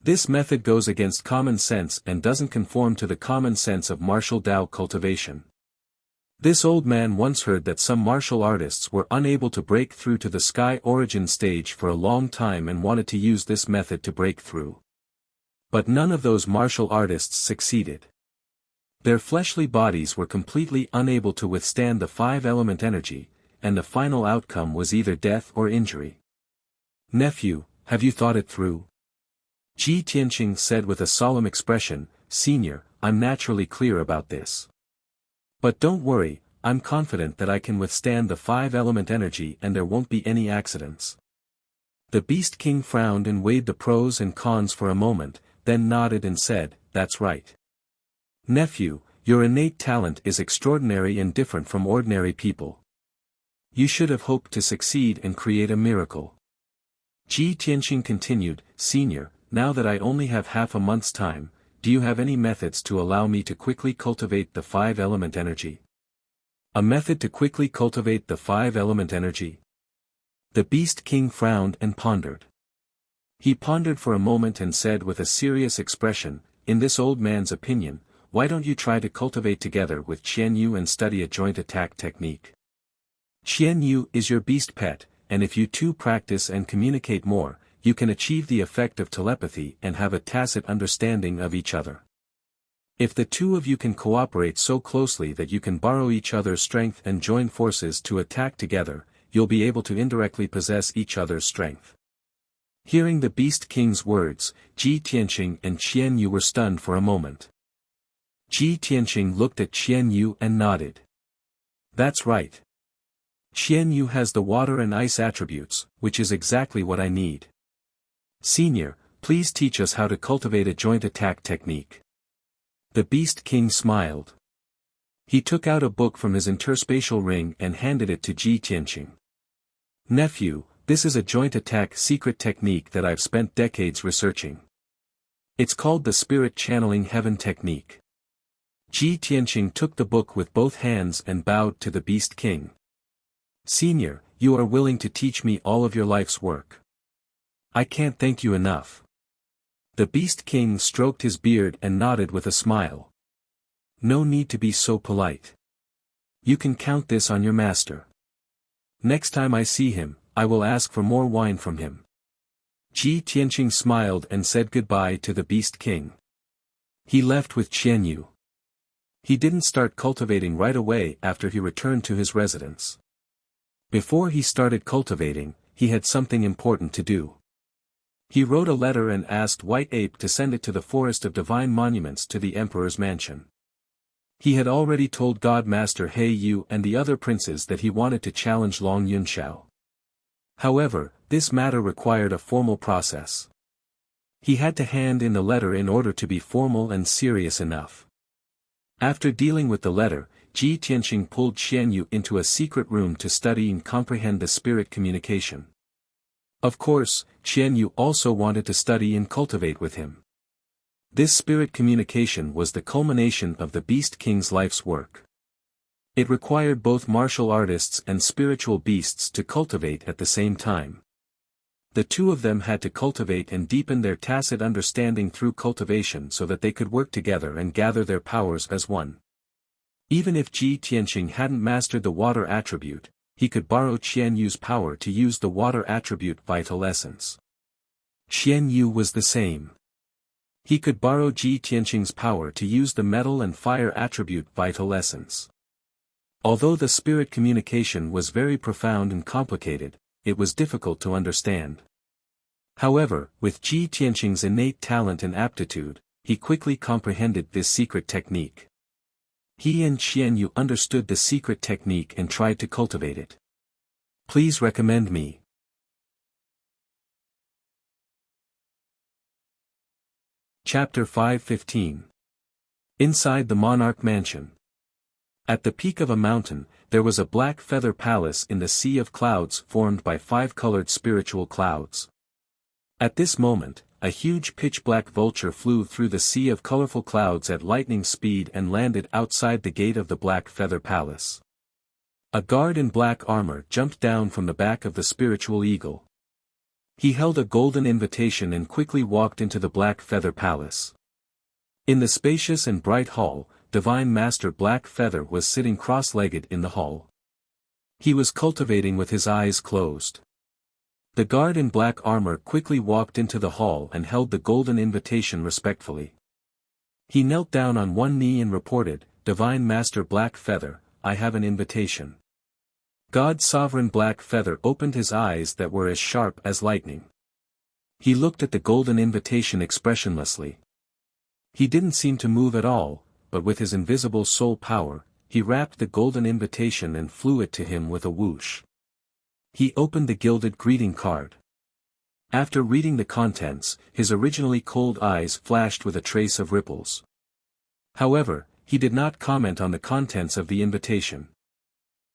This method goes against common sense and doesn't conform to the common sense of martial Tao cultivation. This old man once heard that some martial artists were unable to break through to the sky origin stage for a long time and wanted to use this method to break through. But none of those martial artists succeeded. Their fleshly bodies were completely unable to withstand the 5-element energy, and the final outcome was either death or injury. Nephew, have you thought it through?" Ji Tianqing said with a solemn expression, "Senior, I'm naturally clear about this. But don't worry, I'm confident that I can withstand the 5-element energy and there won't be any accidents. The Beast King frowned and weighed the pros and cons for a moment, then nodded and said, "That's right. Nephew, your innate talent is extraordinary and different from ordinary people. You should have hoped to succeed and create a miracle." Ji Tianqing continued, "Senior, now that I only have half a month's time, do you have any methods to allow me to quickly cultivate the 5-element energy?" "A method to quickly cultivate the 5-element energy?" The Beast King frowned and pondered. He pondered for a moment and said with a serious expression, "In this old man's opinion, why don't you try to cultivate together with Qian Yu and study a joint attack technique? Qian Yu is your beast pet, and if you two practice and communicate more, you can achieve the effect of telepathy and have a tacit understanding of each other. If the two of you can cooperate so closely that you can borrow each other's strength and join forces to attack together, you'll be able to indirectly possess each other's strength." Hearing the Beast King's words, Ji Tianqing and Qian Yu were stunned for a moment. Ji Tianqing looked at Qian Yu and nodded. "That's right. Qian Yu has the water and ice attributes, which is exactly what I need. Senior, please teach us how to cultivate a joint attack technique." The Beast King smiled. He took out a book from his interspatial ring and handed it to Ji Tianqing. "Nephew, this is a joint attack secret technique that I've spent decades researching. It's called the Spirit Channeling Heaven Technique." Ji Tianqing took the book with both hands and bowed to the Beast King. "Senior, you are willing to teach me all of your life's work. I can't thank you enough." The Beast King stroked his beard and nodded with a smile. "No need to be so polite. You can count this on your master. Next time I see him, I will ask for more wine from him." Ji Tianqing smiled and said goodbye to the Beast King. He left with Qian Yu. He didn't start cultivating right away after he returned to his residence. Before he started cultivating, he had something important to do. He wrote a letter and asked White Ape to send it to the Forest of Divine Monuments to the Emperor's mansion. He had already told God Master He Yu and the other princes that he wanted to challenge Long Yunxiao. However, this matter required a formal process. He had to hand in the letter in order to be formal and serious enough. After dealing with the letter, Ji Tianqing pulled Qian Yu into a secret room to study and comprehend the spirit communication. Of course, Qian Yu also wanted to study and cultivate with him. This spirit communication was the culmination of the Beast King's life's work. It required both martial artists and spiritual beasts to cultivate at the same time. The two of them had to cultivate and deepen their tacit understanding through cultivation so that they could work together and gather their powers as one. Even if Ji Tianqing hadn't mastered the water attribute, he could borrow Qian Yu's power to use the water attribute vital essence. Qian Yu was the same. He could borrow Ji Tianqing's power to use the metal and fire attribute vital essence. Although the spirit communication was very profound and complicated, it was difficult to understand. However, with Ji Tianqing's innate talent and aptitude, he quickly comprehended this secret technique. He and Qian Yu understood the secret technique and tried to cultivate it. Please recommend me. Chapter 5:15. Inside the Monarch Mansion. At the peak of a mountain, there was a black feather palace in the sea of clouds formed by 5-colored spiritual clouds. At this moment, a huge pitch-black vulture flew through the sea of colorful clouds at lightning speed and landed outside the gate of the black feather palace. A guard in black armor jumped down from the back of the spiritual eagle. He held a golden invitation and quickly walked into the black feather palace. In the spacious and bright hall, Divine Master Black Feather was sitting cross-legged in the hall. He was cultivating with his eyes closed. The guard in black armor quickly walked into the hall and held the golden invitation respectfully. He knelt down on one knee and reported, "Divine Master Black Feather, I have an invitation." God Sovereign Black Feather opened his eyes that were as sharp as lightning. He looked at the golden invitation expressionlessly. He didn't seem to move at all, but with his invisible soul power, he wrapped the golden invitation and flew it to him with a whoosh. He opened the gilded greeting card. After reading the contents, his originally cold eyes flashed with a trace of ripples. However, he did not comment on the contents of the invitation.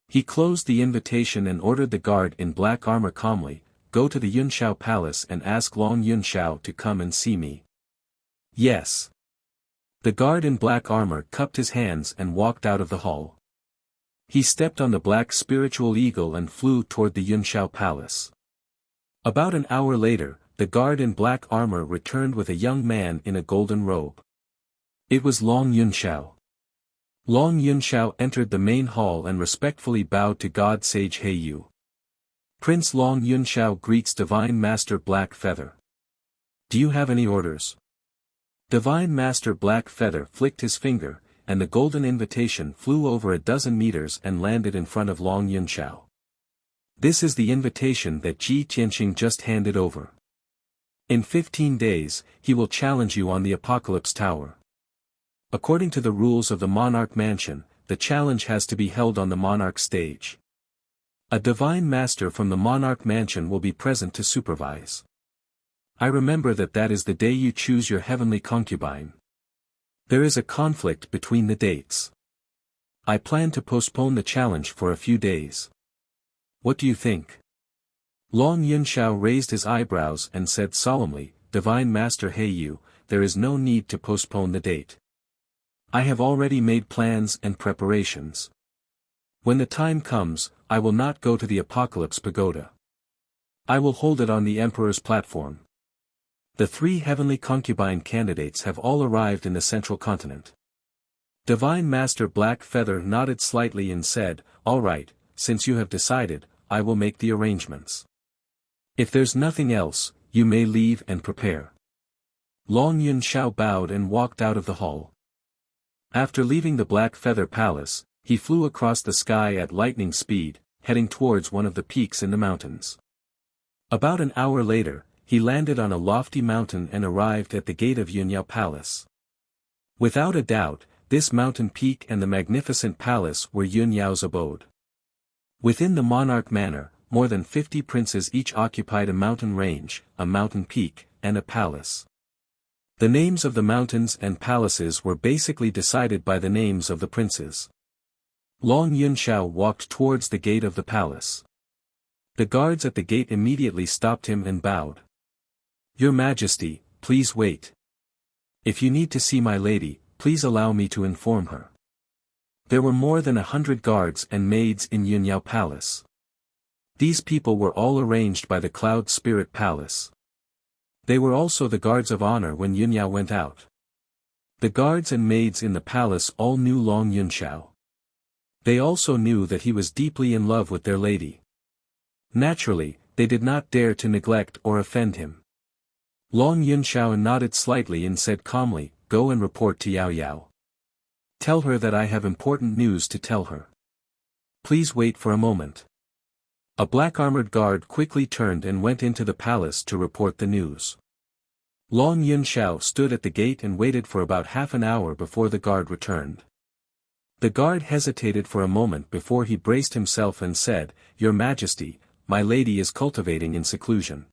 He closed the invitation and ordered the guard in black armor calmly, "Go to the Yunxiao Palace and ask Long Yunxiao to come and see me." "Yes." The guard in black armor cupped his hands and walked out of the hall. He stepped on the black spiritual eagle and flew toward the Yunxiao Palace. About an hour later, the guard in black armor returned with a young man in a golden robe. It was Long Yunxiao. Long Yunxiao entered the main hall and respectfully bowed to God Sage Heiyu. Prince Long Yunxiao greets Divine Master Black Feather. "Do you have any orders?" Divine Master Black Feather flicked his finger, and the golden invitation flew over a dozen meters and landed in front of Long Yunxiao. "This is the invitation that Ji Tianqing just handed over. In 15 days, he will challenge you on the Apocalypse Tower. According to the rules of the Monarch Mansion, the challenge has to be held on the Monarch stage. A Divine Master from the Monarch Mansion will be present to supervise. I remember that is the day you choose your heavenly concubine. There is a conflict between the dates. I plan to postpone the challenge for a few days. What do you think?" Long Yunxiao raised his eyebrows and said solemnly, "Divine Master Heiyu, there is no need to postpone the date. I have already made plans and preparations. When the time comes, I will not go to the Apocalypse Pagoda. I will hold it on the Emperor's platform." The 3 heavenly concubine candidates have all arrived in the central continent. Divine Master Black Feather nodded slightly and said, "All right, since you have decided, I will make the arrangements. If there's nothing else, you may leave and prepare." Long Yunxiao bowed and walked out of the hall. After leaving the Black Feather Palace, he flew across the sky at lightning speed, heading towards one of the peaks in the mountains. About an hour later, he landed on a lofty mountain and arrived at the gate of Yunxiao Palace. Without a doubt, this mountain peak and the magnificent palace were Yunxiao's abode. Within the Monarch Manor, more than 50 princes each occupied a mountain range, a mountain peak, and a palace. The names of the mountains and palaces were basically decided by the names of the princes. Long Yunxiao walked towards the gate of the palace. The guards at the gate immediately stopped him and bowed. "Your Majesty, please wait. If you need to see my lady, please allow me to inform her." There were more than 100 guards and maids in Yunxiao Palace. These people were all arranged by the Cloud Spirit Palace. They were also the guards of honor when Yunxiao went out. The guards and maids in the palace all knew Long Yunxiao. They also knew that he was deeply in love with their lady. Naturally, they did not dare to neglect or offend him. Long Yunxiao nodded slightly and said calmly, "Go and report to Yao Yao. Tell her that I have important news to tell her. Please wait for a moment." A black-armored guard quickly turned and went into the palace to report the news. Long Yunxiao stood at the gate and waited for about half an hour before the guard returned. The guard hesitated for a moment before he braced himself and said, "Your Majesty, my lady is cultivating in seclusion.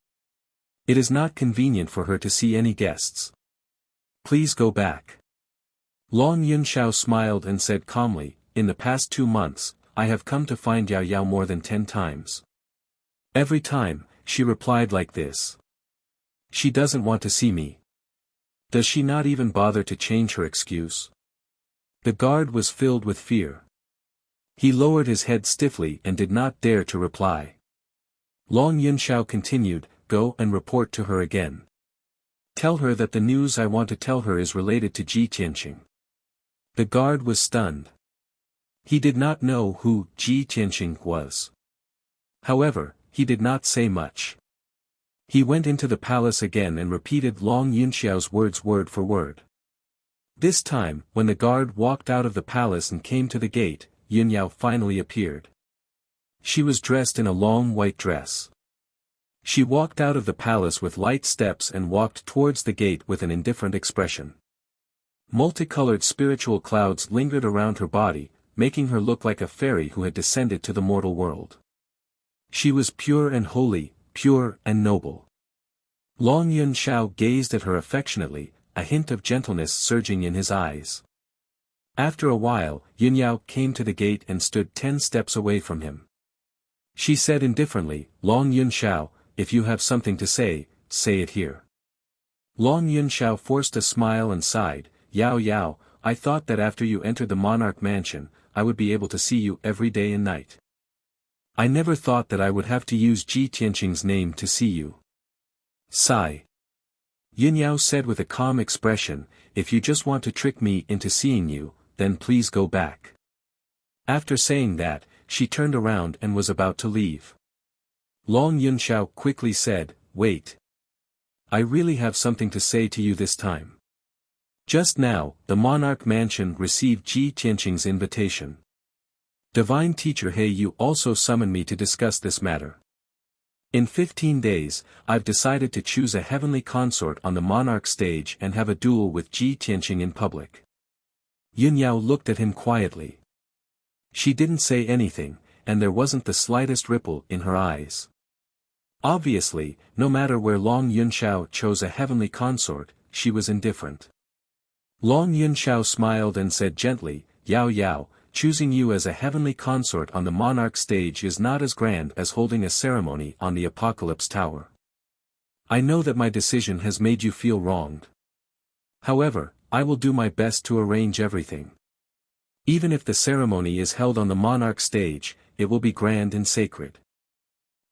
It is not convenient for her to see any guests. Please go back." Long Yunxiao smiled and said calmly, "In the past 2 months, I have come to find Yao Yao more than 10 times. Every time, she replied like this. She doesn't want to see me. Does she not even bother to change her excuse?" The guard was filled with fear. He lowered his head stiffly and did not dare to reply. Long Yunxiao continued, "Go and report to her again. Tell her that the news I want to tell her is related to Ji Tianqing." The guard was stunned. He did not know who Ji Tianqing was. However, he did not say much. He went into the palace again and repeated Long Yunxiao's words word for word. This time, when the guard walked out of the palace and came to the gate, Yunxiao finally appeared. She was dressed in a long white dress. She walked out of the palace with light steps and walked towards the gate with an indifferent expression. Multicolored spiritual clouds lingered around her body, making her look like a fairy who had descended to the mortal world. She was pure and holy, pure and noble. Long Yunxiao gazed at her affectionately, a hint of gentleness surging in his eyes. After a while, Yunyao came to the gate and stood 10 steps away from him. She said indifferently, "Long Yunxiao, if you have something to say, say it here." Long Yunxiao forced a smile and sighed, "Yao Yao, I thought that after you entered the monarch mansion, I would be able to see you every day and night. I never thought that I would have to use Ji Tianqing's name to see you." Sigh. Yunyao said with a calm expression, "If you just want to trick me into seeing you, then please go back." After saying that, she turned around and was about to leave. Long Yunxiao quickly said, "Wait. I really have something to say to you this time." Just now, the monarch mansion received Ji Tianqing's invitation. Divine Teacher He Yu also summoned me to discuss this matter. In 15 days, I've decided to choose a heavenly consort on the monarch stage and have a duel with Ji Tianqing in public. Yunyao looked at him quietly. She didn't say anything, and there wasn't the slightest ripple in her eyes. Obviously, no matter where Long Yunxiao chose a heavenly consort, she was indifferent. Long Yunxiao smiled and said gently, "Yao Yao, choosing you as a heavenly consort on the monarch stage is not as grand as holding a ceremony on the Apocalypse Tower. I know that my decision has made you feel wronged. However, I will do my best to arrange everything. Even if the ceremony is held on the monarch stage, it will be grand and sacred.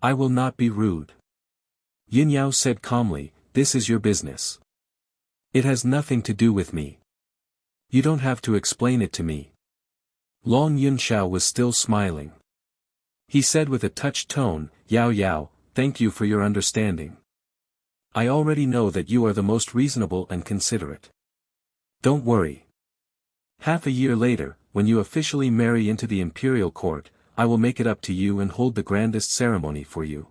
I will not be rude." Yunyao said calmly, "This is your business. It has nothing to do with me. You don't have to explain it to me." Long Yunxiao was still smiling. He said with a touched tone, "Yao Yao, thank you for your understanding. I already know that you are the most reasonable and considerate. Don't worry. Half a year later, when you officially marry into the imperial court, I will make it up to you and hold the grandest ceremony for you."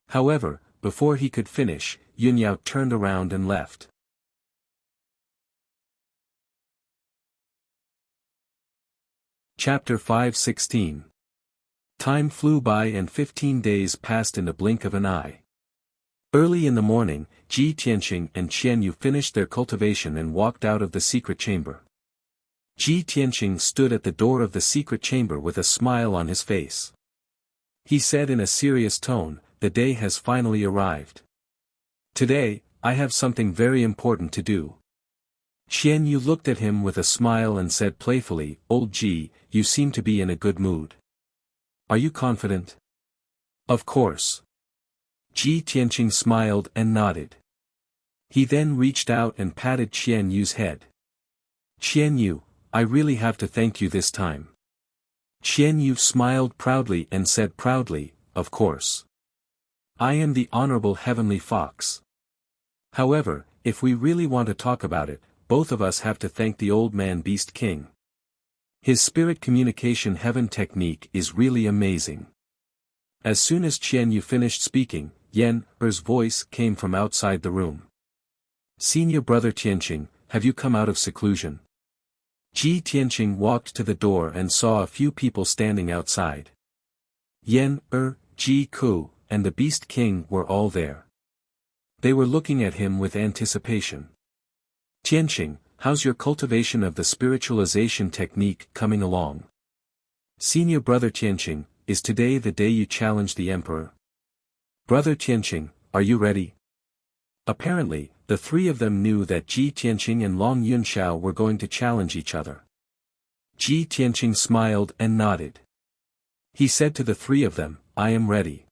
However, before he could finish, Yunyao turned around and left. Chapter 5:16. Time flew by and 15 days passed in the blink of an eye. Early in the morning, Ji Tianqing and Qian Yu finished their cultivation and walked out of the secret chamber. Ji Tianqing stood at the door of the secret chamber with a smile on his face. He said in a serious tone, "The day has finally arrived. Today, I have something very important to do." Qian Yu looked at him with a smile and said playfully, "Old Ji, you seem to be in a good mood. Are you confident?" "Of course." Ji Tianqing smiled and nodded. He then reached out and patted Qian Yu's head. "Qian Yu, I really have to thank you this time." Qian Yu smiled proudly and said proudly, "Of course. I am the Honorable Heavenly Fox. However, if we really want to talk about it, both of us have to thank the old man Beast King. His spirit communication heaven technique is really amazing." As soon as Qian Yu finished speaking, Yan Er's voice came from outside the room. "Senior brother Tianqing, have you come out of seclusion?" Ji Tianqing walked to the door and saw a few people standing outside. Yan Ji Ku, and the Beast King were all there. They were looking at him with anticipation. "Tianqing, how's your cultivation of the spiritualization technique coming along? Senior brother Tianqing, is today the day you challenge the emperor? Brother Tianqing, are you ready?" Apparently, the three of them knew that Ji Tianqing and Long Yunxiao were going to challenge each other. Ji Tianqing smiled and nodded. He said to the three of them, "I am ready.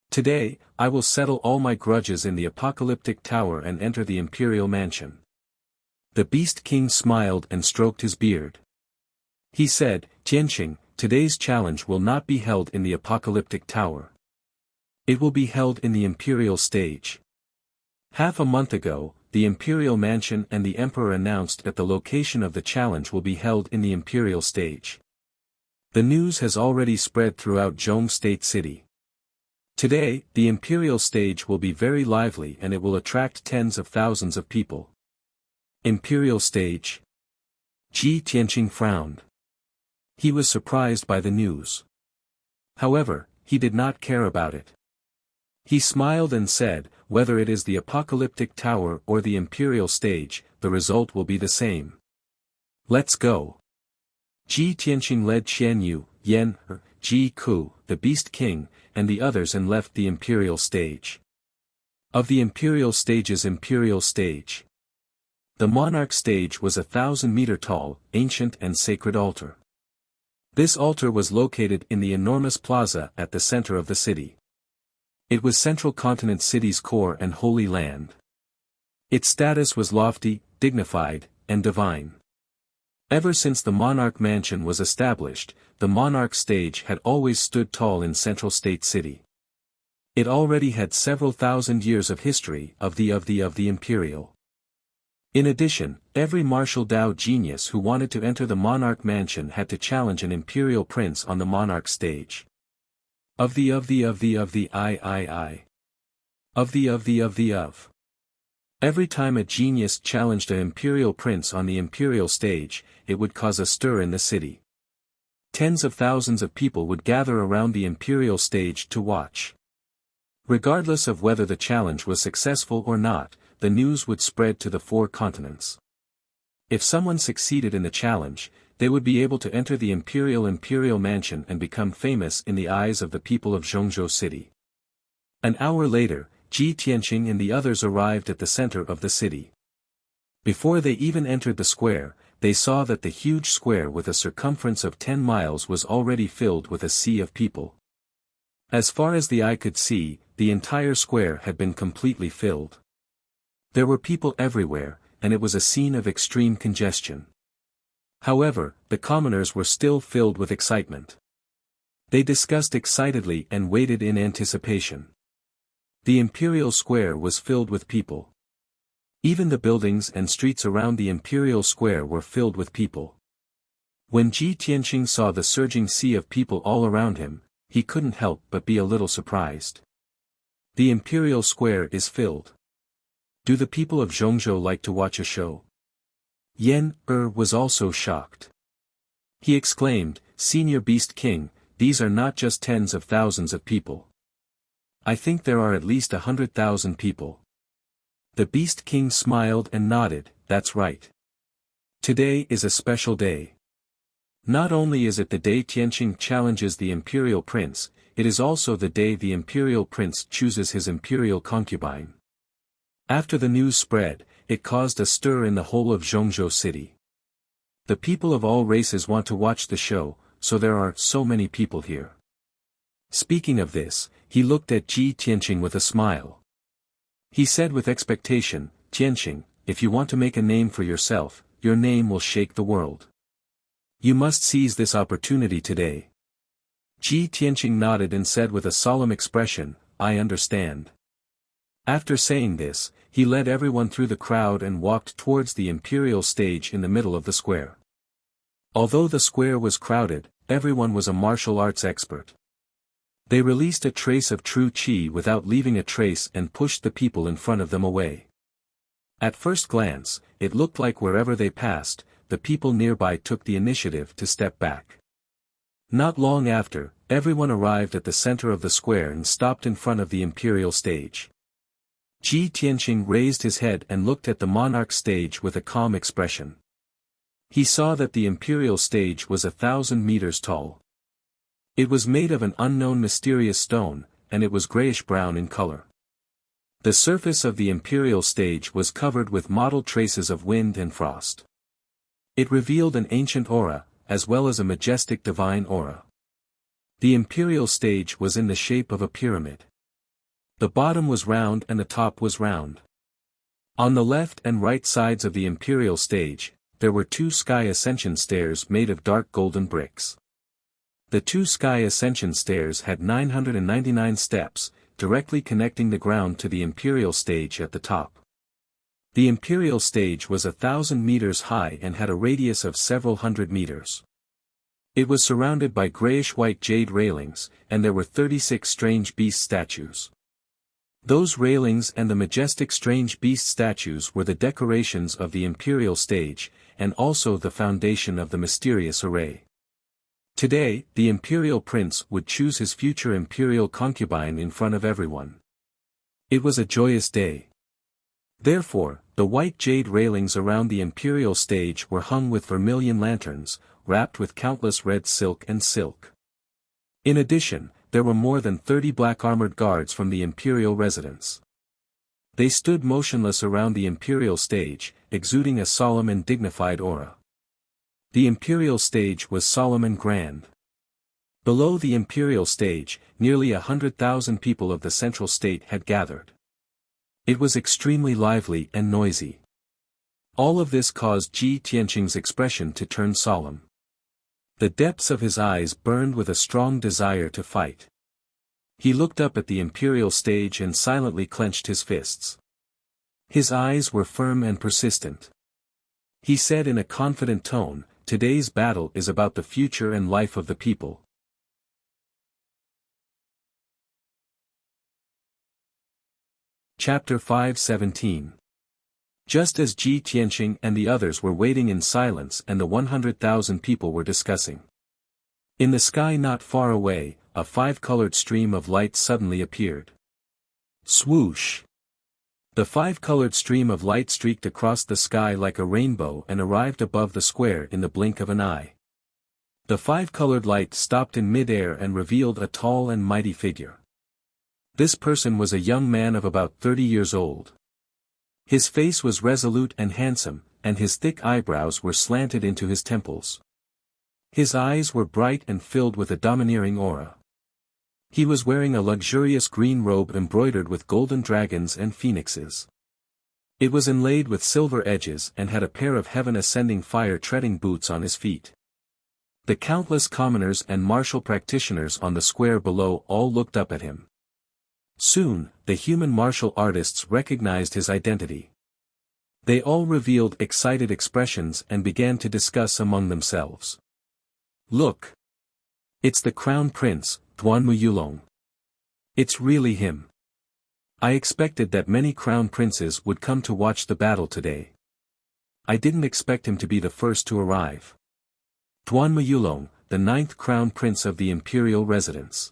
Today, I will settle all my grudges in the apocalyptic tower and enter the imperial mansion." The Beast King smiled and stroked his beard. He said, "Tianqing, today's challenge will not be held in the apocalyptic tower. It will be held in the imperial stage. Half a month ago, the imperial mansion and the emperor announced that the location of the challenge will be held in the imperial stage. The news has already spread throughout Zhong State City. Today, the imperial stage will be very lively and it will attract tens of thousands of people." Imperial stage? Ji Tianqing frowned. He was surprised by the news. However, he did not care about it. He smiled and said, whether it is the apocalyptic tower or the imperial stage, the result will be the same. Let's go. Ji Tianqing led Qian Yu, Yan, Ji Ku, the Beast King, and the others and left the imperial stage. Of the imperial stage's imperial stage. The monarch stage was 1,000-meter tall, ancient and sacred altar. This altar was located in the enormous plaza at the center of the city. It was Central Continent City's core and holy land. Its status was lofty, dignified, and divine. Ever since the monarch mansion was established, the monarch stage had always stood tall in Central State City. It already had several thousand years of history of the imperial. In addition, every martial Dao genius who wanted to enter the monarch mansion had to challenge an imperial prince on the monarch stage. Of. Every time a genius challenged an imperial prince on the imperial stage, it would cause a stir in the city. Tens of thousands of people would gather around the imperial stage to watch. Regardless of whether the challenge was successful or not, the news would spread to the 4 continents. If someone succeeded in the challenge, they would be able to enter the imperial mansion and become famous in the eyes of the people of Zhongzhou City. An hour later, Ji Tianqing and the others arrived at the center of the city. Before they even entered the square, they saw that the huge square with a circumference of 10 miles was already filled with a sea of people. As far as the eye could see, the entire square had been completely filled. There were people everywhere, and it was a scene of extreme congestion. However, the commoners were still filled with excitement. They discussed excitedly and waited in anticipation. The imperial square was filled with people. Even the buildings and streets around the imperial square were filled with people. When Ji Tianqing saw the surging sea of people all around him, he couldn't help but be a little surprised. The imperial square is filled. Do the people of Zhongzhou like to watch a show? Yan was also shocked. He exclaimed, Senior Beast King, these are not just tens of thousands of people. I think there are at least 100,000 people. The Beast King smiled and nodded, that's right. Today is a special day. Not only is it the day Tianqing challenges the imperial prince, it is also the day the imperial prince chooses his imperial concubine. After the news spread, it caused a stir in the whole of Zhongzhou City. The people of all races want to watch the show, so there are so many people here. Speaking of this, he looked at Ji Tianqing with a smile. He said with expectation, Tianqing, if you want to make a name for yourself, your name will shake the world. You must seize this opportunity today. Ji Tianqing nodded and said with a solemn expression, I understand. After saying this, he led everyone through the crowd and walked towards the imperial stage in the middle of the square. Although the square was crowded, everyone was a martial arts expert. They released a trace of true qi without leaving a trace and pushed the people in front of them away. At first glance, it looked like wherever they passed, the people nearby took the initiative to step back. Not long after, everyone arrived at the center of the square and stopped in front of the imperial stage. Ji Tianqing raised his head and looked at the monarch stage with a calm expression. He saw that the imperial stage was 1,000 meters tall. It was made of an unknown mysterious stone, and it was grayish-brown in color. The surface of the imperial stage was covered with mottled traces of wind and frost. It revealed an ancient aura, as well as a majestic divine aura. The imperial stage was in the shape of a pyramid. The bottom was round and the top was round. On the left and right sides of the imperial stage, there were 2 sky ascension stairs made of dark golden bricks. The 2 sky ascension stairs had 999 steps, directly connecting the ground to the imperial stage at the top. The imperial stage was 1,000 meters high and had a radius of several hundred meters. It was surrounded by grayish-white jade railings, and there were 36 strange beast statues. Those railings and the majestic strange beast statues were the decorations of the imperial stage, and also the foundation of the mysterious array. Today, the imperial prince would choose his future imperial concubine in front of everyone. It was a joyous day. Therefore, the white jade railings around the imperial stage were hung with vermilion lanterns, wrapped with countless red silk and silk. In addition, there were more than 30 black armored guards from the imperial residence. They stood motionless around the imperial stage, exuding a solemn and dignified aura. The imperial stage was solemn and grand. Below the imperial stage, nearly 100,000 people of the central state had gathered. It was extremely lively and noisy. All of this caused Ji Tianqing's expression to turn solemn. The depths of his eyes burned with a strong desire to fight. He looked up at the imperial stage and silently clenched his fists. His eyes were firm and persistent. He said in a confident tone, "Today's battle is about the future and life of the people." Chapter 5:17. Just as Ji Tianqing and the others were waiting in silence and the 100,000 people were discussing. In the sky not far away, a five-colored stream of light suddenly appeared. Swoosh! The five-colored stream of light streaked across the sky like a rainbow and arrived above the square in the blink of an eye. The five-colored light stopped in mid-air and revealed a tall and mighty figure. This person was a young man of about 30 years old. His face was resolute and handsome, and his thick eyebrows were slanted into his temples. His eyes were bright and filled with a domineering aura. He was wearing a luxurious green robe embroidered with golden dragons and phoenixes. It was inlaid with silver edges and had a pair of heaven-ascending fire-treading boots on his feet. The countless commoners and martial practitioners on the square below all looked up at him. Soon, the human martial artists recognized his identity. They all revealed excited expressions and began to discuss among themselves. "Look! It's the Crown Prince, Duanmu Yulong. It's really him. I expected that many crown princes would come to watch the battle today. I didn't expect him to be the first to arrive. Duanmu Yulong, the 9th crown prince of the imperial residence.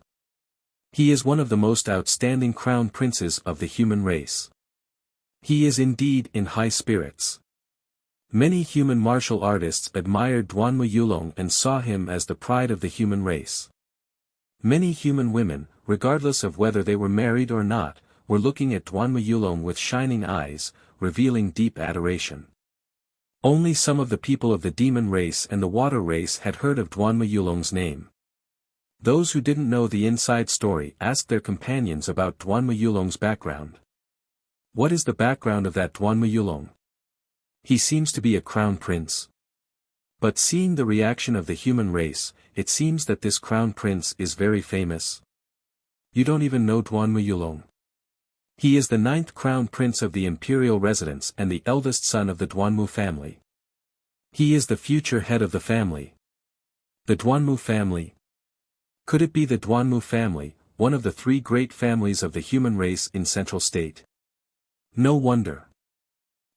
He is one of the most outstanding crown princes of the human race. He is indeed in high spirits." Many human martial artists admired Duanmu Yulong and saw him as the pride of the human race. Many human women, regardless of whether they were married or not, were looking at Duanmu Yulong with shining eyes, revealing deep adoration. Only some of the people of the demon race and the water race had heard of Duanmu Yulong's name. Those who didn't know the inside story asked their companions about Duanmu Yulong's background. "What is the background of that Duanmu Yulong? He seems to be a crown prince." But seeing the reaction of the human race, it seems that this crown prince is very famous. "You don't even know Duanmu Yulong. He is the 9th crown prince of the imperial residence and the eldest son of the Duanmu family. He is the future head of the family." The Duanmu family? Could it be the Duanmu family, one of the 3 great families of the human race in Central State? No wonder.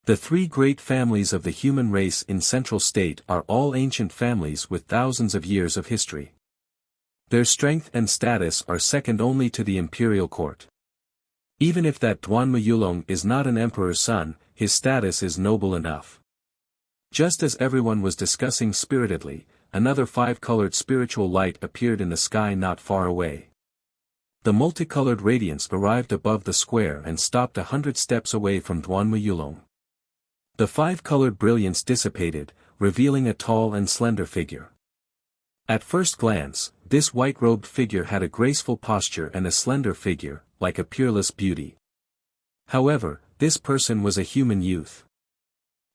The 3 great families of the human race in Central State are all ancient families with thousands of years of history. Their strength and status are second only to the imperial court. Even if that Duanmu Yulong is not an emperor's son, his status is noble enough. Just as everyone was discussing spiritedly, another 5-colored spiritual light appeared in the sky not far away. The multicolored radiance arrived above the square and stopped 100 steps away from Duanmu Yulong. The 5-colored brilliance dissipated, revealing a tall and slender figure. At first glance, this white-robed figure had a graceful posture and a slender figure, like a peerless beauty. However, this person was a human youth.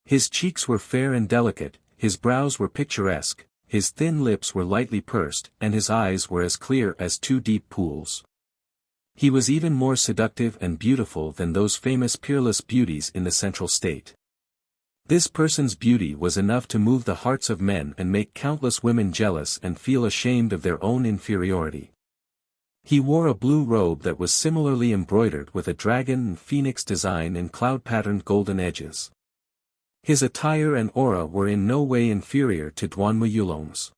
His cheeks were fair and delicate, his brows were picturesque, his thin lips were lightly pursed, and his eyes were as clear as 2 deep pools. He was even more seductive and beautiful than those famous peerless beauties in the Central State. This person's beauty was enough to move the hearts of men and make countless women jealous and feel ashamed of their own inferiority. He wore a blue robe that was similarly embroidered with a dragon and phoenix design and cloud-patterned golden edges. His attire and aura were in no way inferior to Duanmu Yulong's.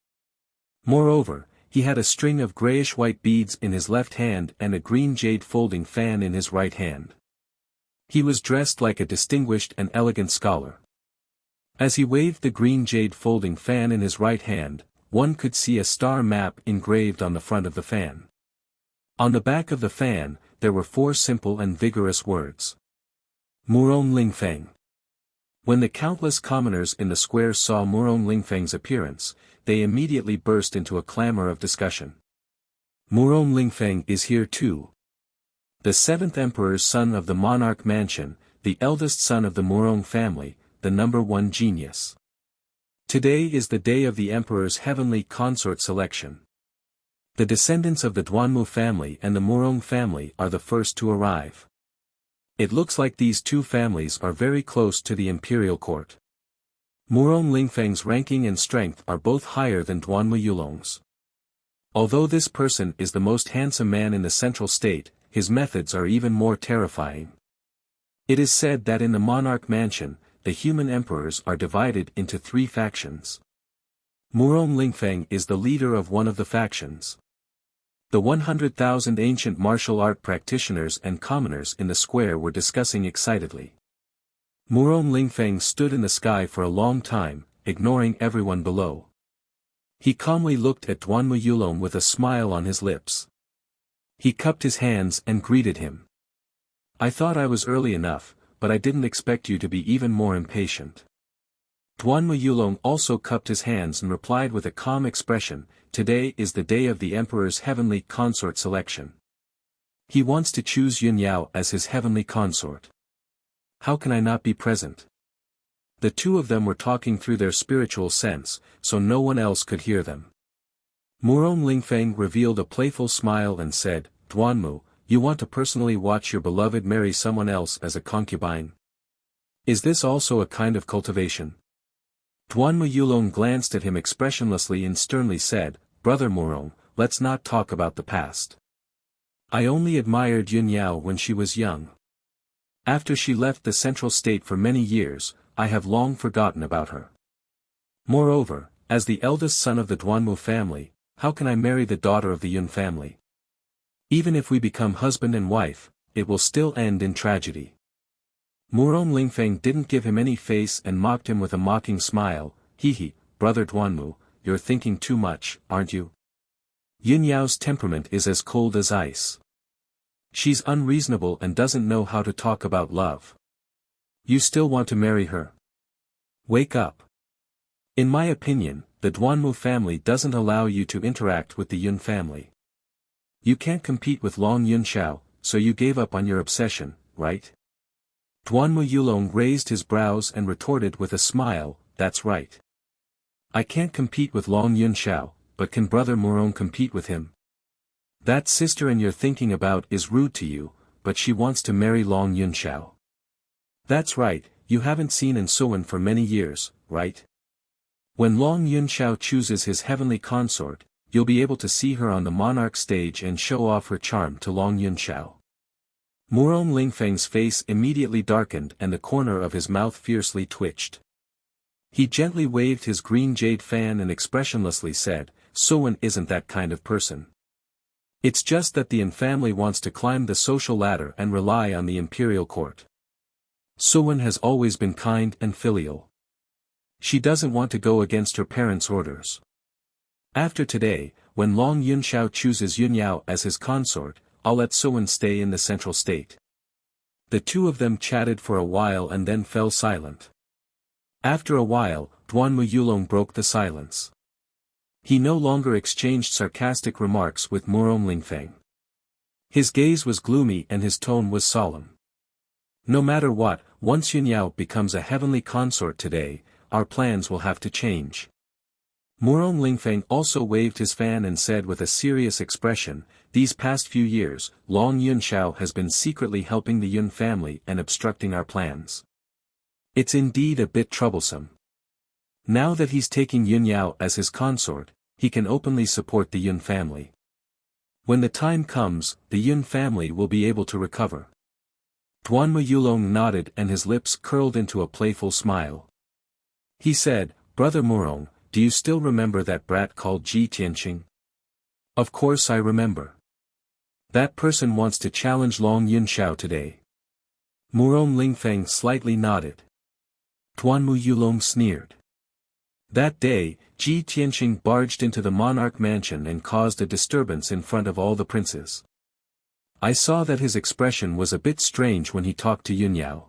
Moreover, he had a string of grayish-white beads in his left hand and a green jade folding fan in his right hand. He was dressed like a distinguished and elegant scholar. As he waved the green jade folding fan in his right hand, one could see a star map engraved on the front of the fan. On the back of the fan, there were 4 simple and vigorous words. Murong Lingfeng. When the countless commoners in the square saw Murong Lingfeng's appearance, they immediately burst into a clamor of discussion. Murong Lingfeng is here too. The 7th emperor's son of the monarch mansion, the eldest son of the Murong family, the number 1 genius. Today is the day of the emperor's heavenly consort selection. The descendants of the Duanmu family and the Murong family are the first to arrive. It looks like these 2 families are very close to the imperial court. Murong Lingfeng's ranking and strength are both higher than Duanmu Yulong's. Although this person is the most handsome man in the central state, his methods are even more terrifying. It is said that in the monarch mansion, the human emperors are divided into 3 factions. Murong Lingfeng is the leader of one of the factions. The 100,000 ancient martial art practitioners and commoners in the square were discussing excitedly. Murong Lingfeng stood in the sky for a long time, ignoring everyone below. He calmly looked at Duanmu Yulong with a smile on his lips. He cupped his hands and greeted him. I thought I was early enough, but I didn't expect you to be even more impatient. Duanmu Yulong also cupped his hands and replied with a calm expression, today is the day of the emperor's heavenly consort selection. He wants to choose Yun Yao as his heavenly consort. How can I not be present? The 2 of them were talking through their spiritual sense, so no one else could hear them. Murong Lingfeng revealed a playful smile and said, Duanmu, you want to personally watch your beloved marry someone else as a concubine? Is this also a kind of cultivation? Duanmu Yulong glanced at him expressionlessly and sternly said, Brother Murong, let's not talk about the past. I only admired Yun Yao when she was young. After she left the central state for many years, I have long forgotten about her. Moreover, as the eldest son of the Duanmu family, how can I marry the daughter of the Yun family? Even if we become husband and wife, it will still end in tragedy. Murong Lingfeng didn't give him any face and mocked him with a mocking smile, He, brother Duanmu, you're thinking too much, aren't you? Yun Yao's temperament is as cold as ice. She's unreasonable and doesn't know how to talk about love. You still want to marry her? Wake up. In my opinion, the Duanmu family doesn't allow you to interact with the Yun family. You can't compete with Long Yunxiao, so you gave up on your obsession, right? Duanmu Yulong raised his brows and retorted with a smile, that's right. I can't compete with Long Yunxiao, but can brother Murong compete with him? That sister you're thinking about is rude to you, but she wants to marry Long Yunxiao. That's right, you haven't seen Suwen for many years, right? When Long Yunxiao chooses his heavenly consort, you'll be able to see her on the monarch stage and show off her charm to Long Yunxiao. Murong Lingfeng's face immediately darkened and the corner of his mouth fiercely twitched. He gently waved his green jade fan and expressionlessly said, Suwen isn't that kind of person. It's just that the Yin family wants to climb the social ladder and rely on the imperial court. Suwen has always been kind and filial. She doesn't want to go against her parents' orders. After today, when Long Yunxiao chooses Yun Yao as his consort, I'll let Suwen stay in the central state. The 2 of them chatted for a while and then fell silent. After a while, Duanmu Yulong broke the silence. He no longer exchanged sarcastic remarks with Murong Lingfeng. His gaze was gloomy and his tone was solemn. No matter what, once Yun Yao becomes a heavenly consort today, our plans will have to change. Murong Lingfeng also waved his fan and said with a serious expression, these past few years, Long Yunxiao has been secretly helping the Yun family and obstructing our plans. It's indeed a bit troublesome. Now that he's taking Yun Yao as his consort, he can openly support the Yun family. When the time comes, the Yun family will be able to recover. Duanmu Yulong nodded and his lips curled into a playful smile. He said, Brother Murong, do you still remember that brat called Ji Tianqing? Of course I remember. That person wants to challenge Long Yunxiao today. Murong Lingfeng slightly nodded. Tuanmu Yulong sneered. That day, Ji Tianqing barged into the monarch mansion and caused a disturbance in front of all the princes. I saw that his expression was a bit strange when he talked to Yunyao.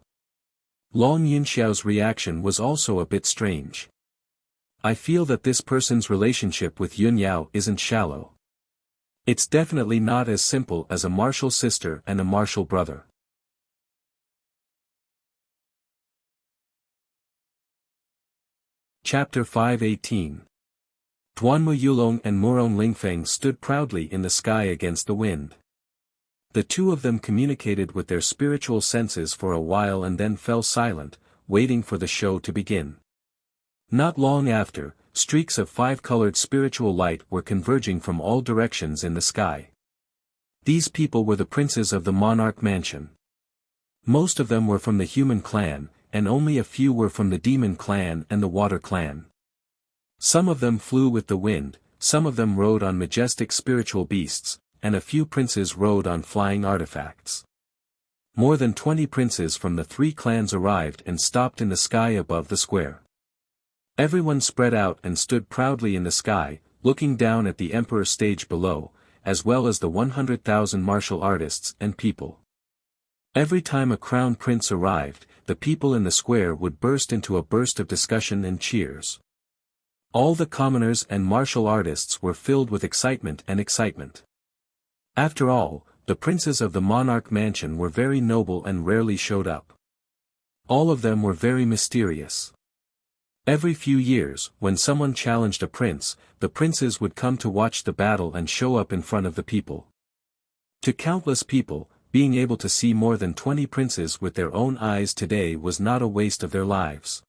Long Yunxiao's reaction was also a bit strange. I feel that this person's relationship with Yunyao isn't shallow. It's definitely not as simple as a martial sister and a martial brother. Chapter 5:18. Duanmu Yulong and Murong Lingfeng stood proudly in the sky against the wind. The two of them communicated with their spiritual senses for a while and then fell silent, waiting for the show to begin. Not long after, streaks of five-colored spiritual light were converging from all directions in the sky. These people were the princes of the monarch mansion. Most of them were from the human clan, and only a few were from the demon clan and the water clan. Some of them flew with the wind, some of them rode on majestic spiritual beasts, and a few princes rode on flying artifacts. More than 20 princes from the three clans arrived and stopped in the sky above the square. Everyone spread out and stood proudly in the sky, looking down at the emperor's stage below, as well as the 100,000 martial artists and people. Every time a crown prince arrived, the people in the square would burst into a burst of discussion and cheers. All the commoners and martial artists were filled with excitement. After all, the princes of the monarch mansion were very noble and rarely showed up. All of them were very mysterious. Every few years, when someone challenged a prince, the princes would come to watch the battle and show up in front of the people. To countless people, being able to see more than 20 princes with their own eyes today was not a waste of their lives.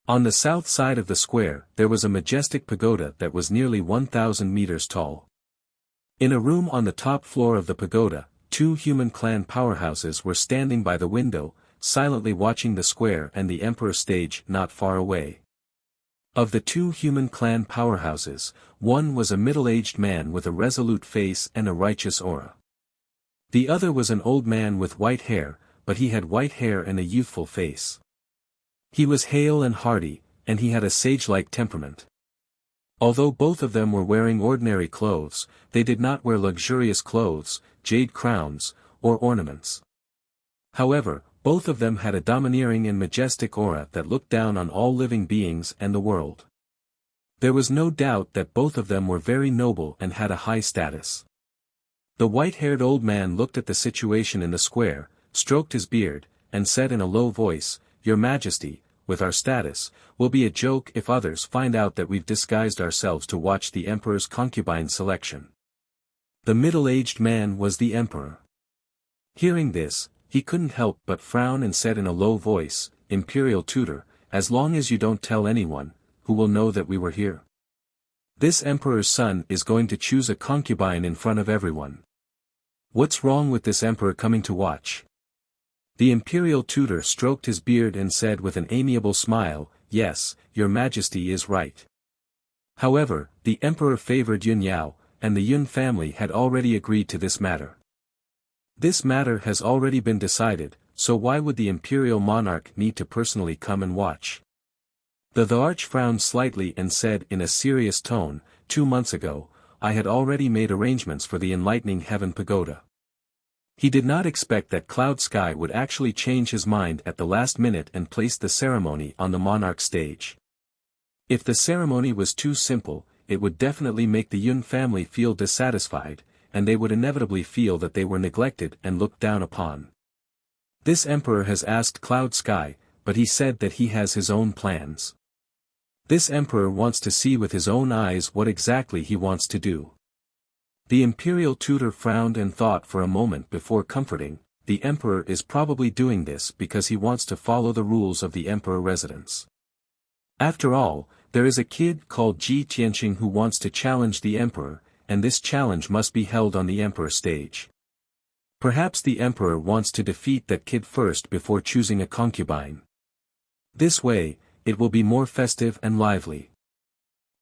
On the south side of the square, there was a majestic pagoda that was nearly 1,000 meters tall. In a room on the top floor of the pagoda, two human clan powerhouses were standing by the window, silently watching the square and the emperor's stage not far away. Of the two human clan powerhouses, one was a middle-aged man with a resolute face and a righteous aura. The other was an old man with white hair, but he had white hair and a youthful face. He was hale and hearty, and he had a sage-like temperament. Although both of them were wearing ordinary clothes, they did not wear luxurious clothes, jade crowns, or ornaments. However, both of them had a domineering and majestic aura that looked down on all living beings and the world. There was no doubt that both of them were very noble and had a high status. The white-haired old man looked at the situation in the square, stroked his beard, and said in a low voice, "Your Majesty, with our status, will be a joke if others find out that we've disguised ourselves to watch the emperor's concubine selection." The middle-aged man was the emperor. Hearing this, he couldn't help but frown and said in a low voice, "Imperial tutor, as long as you don't tell anyone, who will know that we were here? This emperor's son is going to choose a concubine in front of everyone. What's wrong with this emperor coming to watch?" The imperial tutor stroked his beard and said with an amiable smile, "Yes, your Majesty is right." However, the emperor favored Yunyao, and the Yun family had already agreed to this matter. This matter has already been decided, so why would the imperial monarch need to personally come and watch? The arch frowned slightly and said in a serious tone, 2 months ago, I had already made arrangements for the Enlightening Heaven Pagoda. He did not expect that Cloud Sky would actually change his mind at the last minute and place the ceremony on the monarch stage. If the ceremony was too simple, it would definitely make the Yun family feel dissatisfied, and they would inevitably feel that they were neglected and looked down upon. This emperor has asked Cloud Sky, but he said that he has his own plans. This emperor wants to see with his own eyes what exactly he wants to do. The imperial tutor frowned and thought for a moment before comforting. The emperor is probably doing this because he wants to follow the rules of the emperor residence. After all, there is a kid called Ji Tianqing who wants to challenge the emperor, and this challenge must be held on the emperor stage. Perhaps the emperor wants to defeat that kid first before choosing a concubine. This way, it will be more festive and lively.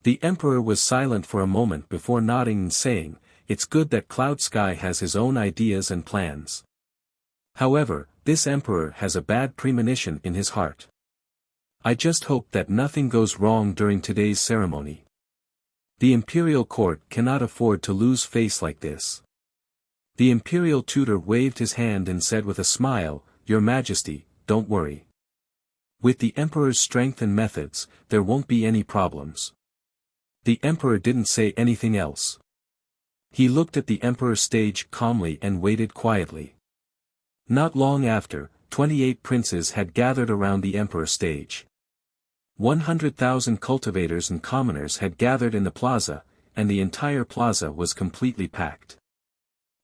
The emperor was silent for a moment before nodding and saying, "It's good that Cloud Sky has his own ideas and plans. However, this emperor has a bad premonition in his heart. I just hope that nothing goes wrong during today's ceremony. The imperial court cannot afford to lose face like this." The imperial tutor waved his hand and said with a smile, "Your Majesty, don't worry. With the emperor's strength and methods, there won't be any problems." The emperor didn't say anything else. He looked at the emperor's stage calmly and waited quietly. Not long after, 28 princes had gathered around the emperor's stage. 100,000 cultivators and commoners had gathered in the plaza, and the entire plaza was completely packed.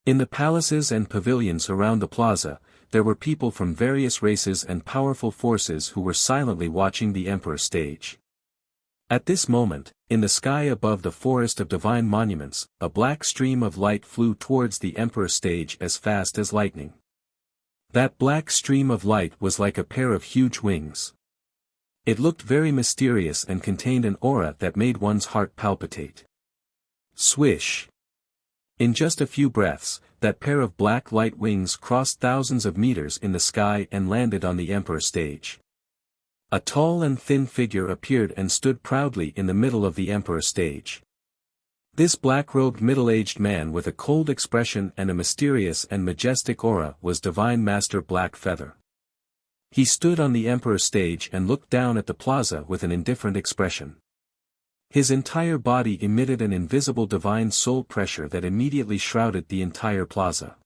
In the palaces and pavilions around the plaza, there were people from various races and powerful forces who were silently watching the emperor's stage. At this moment, in the sky above the forest of divine monuments, a black stream of light flew towards the emperor's stage as fast as lightning. That black stream of light was like a pair of huge wings. It looked very mysterious and contained an aura that made one's heart palpitate. Swish! In just a few breaths, that pair of black light wings crossed thousands of meters in the sky and landed on the emperor's stage. A tall and thin figure appeared and stood proudly in the middle of the emperor's stage. This black-robed middle-aged man with a cold expression and a mysterious and majestic aura was Divine Master Black Feather. He stood on the emperor's stage and looked down at the plaza with an indifferent expression. His entire body emitted an invisible divine soul pressure that immediately shrouded the entire plaza.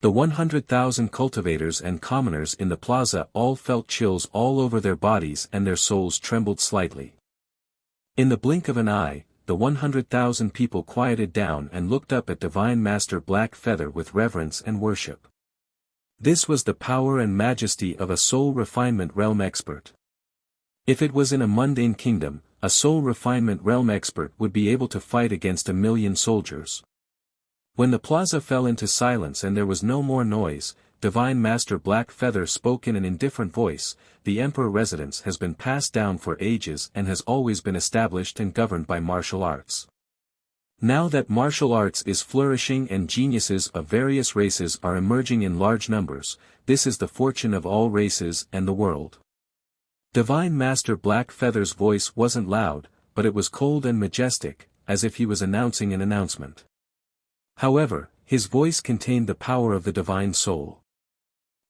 The 100,000 cultivators and commoners in the plaza all felt chills all over their bodies and their souls trembled slightly. In the blink of an eye, the 100,000 people quieted down and looked up at Divine Master Black Feather with reverence and worship. This was the power and majesty of a soul refinement realm expert. If it was in a mundane kingdom, a soul refinement realm expert would be able to fight against 1,000,000 soldiers. When the plaza fell into silence and there was no more noise, Divine Master Black Feather spoke in an indifferent voice, "The Emperor residence has been passed down for ages and has always been established and governed by martial arts. Now that martial arts is flourishing and geniuses of various races are emerging in large numbers, this is the fortune of all races and the world." Divine Master Black Feather's voice wasn't loud, but it was cold and majestic, as if he was announcing an announcement. However, his voice contained the power of the divine soul.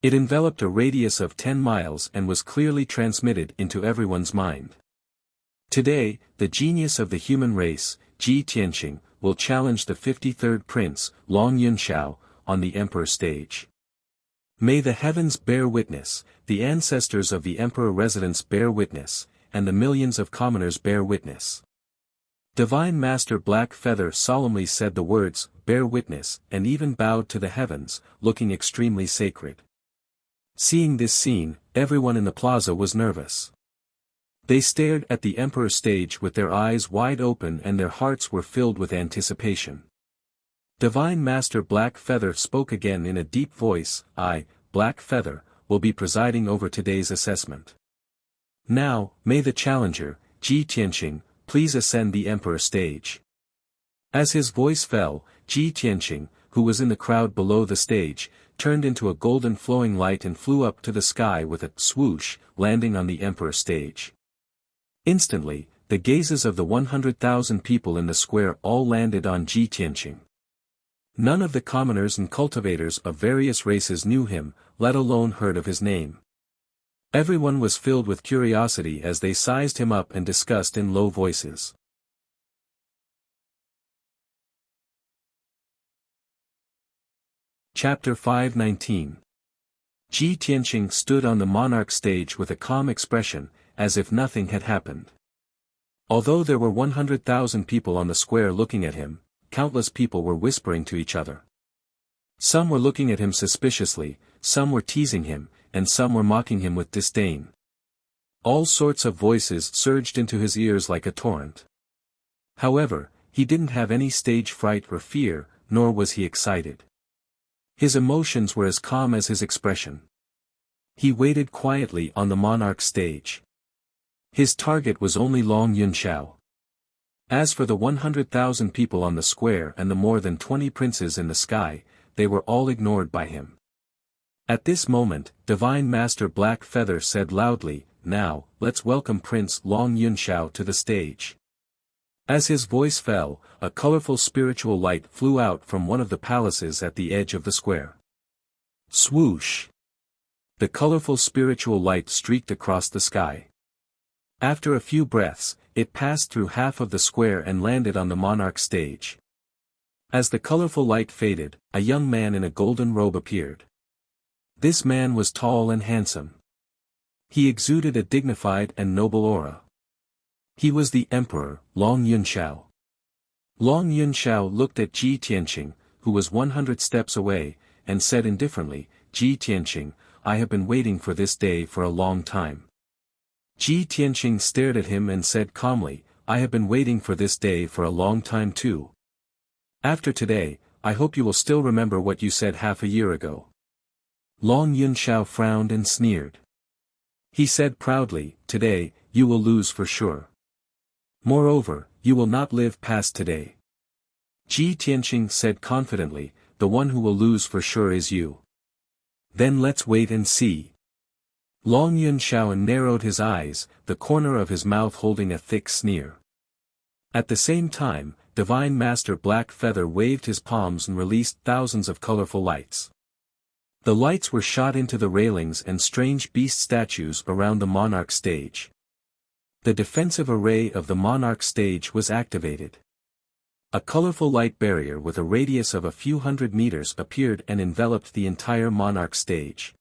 It enveloped a radius of 10 miles and was clearly transmitted into everyone's mind. Today, the genius of the human race, Ji Tianqing, will challenge the 53rd Prince, Long Yunxiao, on the Emperor's stage. May the heavens bear witness, the ancestors of the Emperor residence bear witness, and the millions of commoners bear witness. Divine Master Black Feather solemnly said the words, "bear witness," and even bowed to the heavens, looking extremely sacred. Seeing this scene, everyone in the plaza was nervous. They stared at the Emperor's stage with their eyes wide open and their hearts were filled with anticipation. Divine Master Black Feather spoke again in a deep voice, "I, Black Feather, will be presiding over today's assessment. Now, may the challenger, Ji Tianqing, please ascend the Emperor's stage." As his voice fell, Ji Tianqing, who was in the crowd below the stage, turned into a golden flowing light and flew up to the sky with a swoosh, landing on the Emperor's stage. Instantly, the gazes of the 100,000 people in the square all landed on Ji Tianqing. None of the commoners and cultivators of various races knew him, let alone heard of his name. Everyone was filled with curiosity as they sized him up and discussed in low voices. Chapter 519. Ji Tianqing stood on the monarch stage with a calm expression, as if nothing had happened. Although there were 100,000 people on the square looking at him, countless people were whispering to each other. Some were looking at him suspiciously, some were teasing him, and some were mocking him with disdain. All sorts of voices surged into his ears like a torrent. However, he didn't have any stage fright or fear, nor was he excited. His emotions were as calm as his expression. He waited quietly on the monarch stage. His target was only Long Yunxiao. As for the 100,000 people on the square and the more than 20 princes in the sky, they were all ignored by him. At this moment, Divine Master Black Feather said loudly, "Now, let's welcome Prince Long Yunxiao to the stage." As his voice fell, a colorful spiritual light flew out from one of the palaces at the edge of the square. Swoosh! The colorful spiritual light streaked across the sky. After a few breaths, it passed through half of the square and landed on the monarch stage. As the colorful light faded, a young man in a golden robe appeared. This man was tall and handsome. He exuded a dignified and noble aura. He was the Emperor, Long Yunxiao. Long Yunxiao looked at Ji Tianqing, who was 100 steps away, and said indifferently, "Ji Tianqing, I have been waiting for this day for a long time." Ji Tianqing stared at him and said calmly, "I have been waiting for this day for a long time too. After today, I hope you will still remember what you said half a year ago." Long Yunxiao frowned and sneered. He said proudly, "Today, you will lose for sure. Moreover, you will not live past today." Ji Tianqing said confidently, "The one who will lose for sure is you." "Then let's wait and see." Long Yunxiao narrowed his eyes, the corner of his mouth holding a thick sneer. At the same time, Divine Master Black Feather waved his palms and released thousands of colorful lights. The lights were shot into the railings and strange beast statues around the monarch stage. The defensive array of the monarch stage was activated. A colorful light barrier with a radius of a few hundred meters appeared and enveloped the entire monarch stage.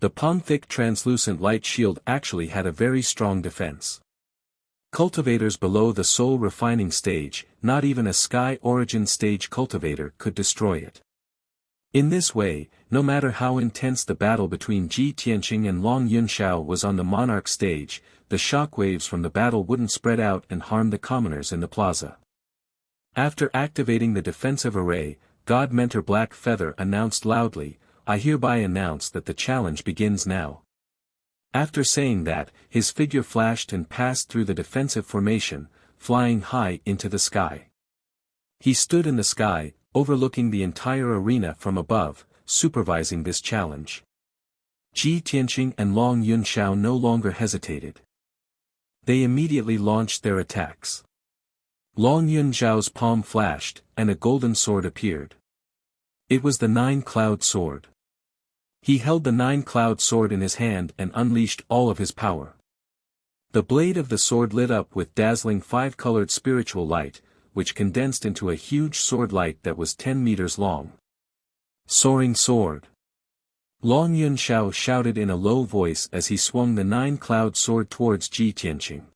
The palm-thick translucent light shield actually had a very strong defense. Cultivators below the soul refining stage, not even a sky origin stage cultivator could destroy it. In this way, no matter how intense the battle between Ji Tianqing and Long Yunxiao was on the monarch stage, the shockwaves from the battle wouldn't spread out and harm the commoners in the plaza. After activating the defensive array, God Mentor Black Feather announced loudly, "I hereby announce that the challenge begins now." After saying that, his figure flashed and passed through the defensive formation, flying high into the sky. He stood in the sky, overlooking the entire arena from above, supervising this challenge. Ji Tianqing and Long Yunxiao no longer hesitated. They immediately launched their attacks. Long Yunxiao's palm flashed, and a golden sword appeared. It was the Nine-Cloud Sword. He held the Nine-Cloud Sword in his hand and unleashed all of his power. The blade of the sword lit up with dazzling five-colored spiritual light, which condensed into a huge sword light that was 10 meters long. Soaring Sword. Long Yunxiao shouted in a low voice as he swung the Nine-Cloud Sword towards Ji Tianqing.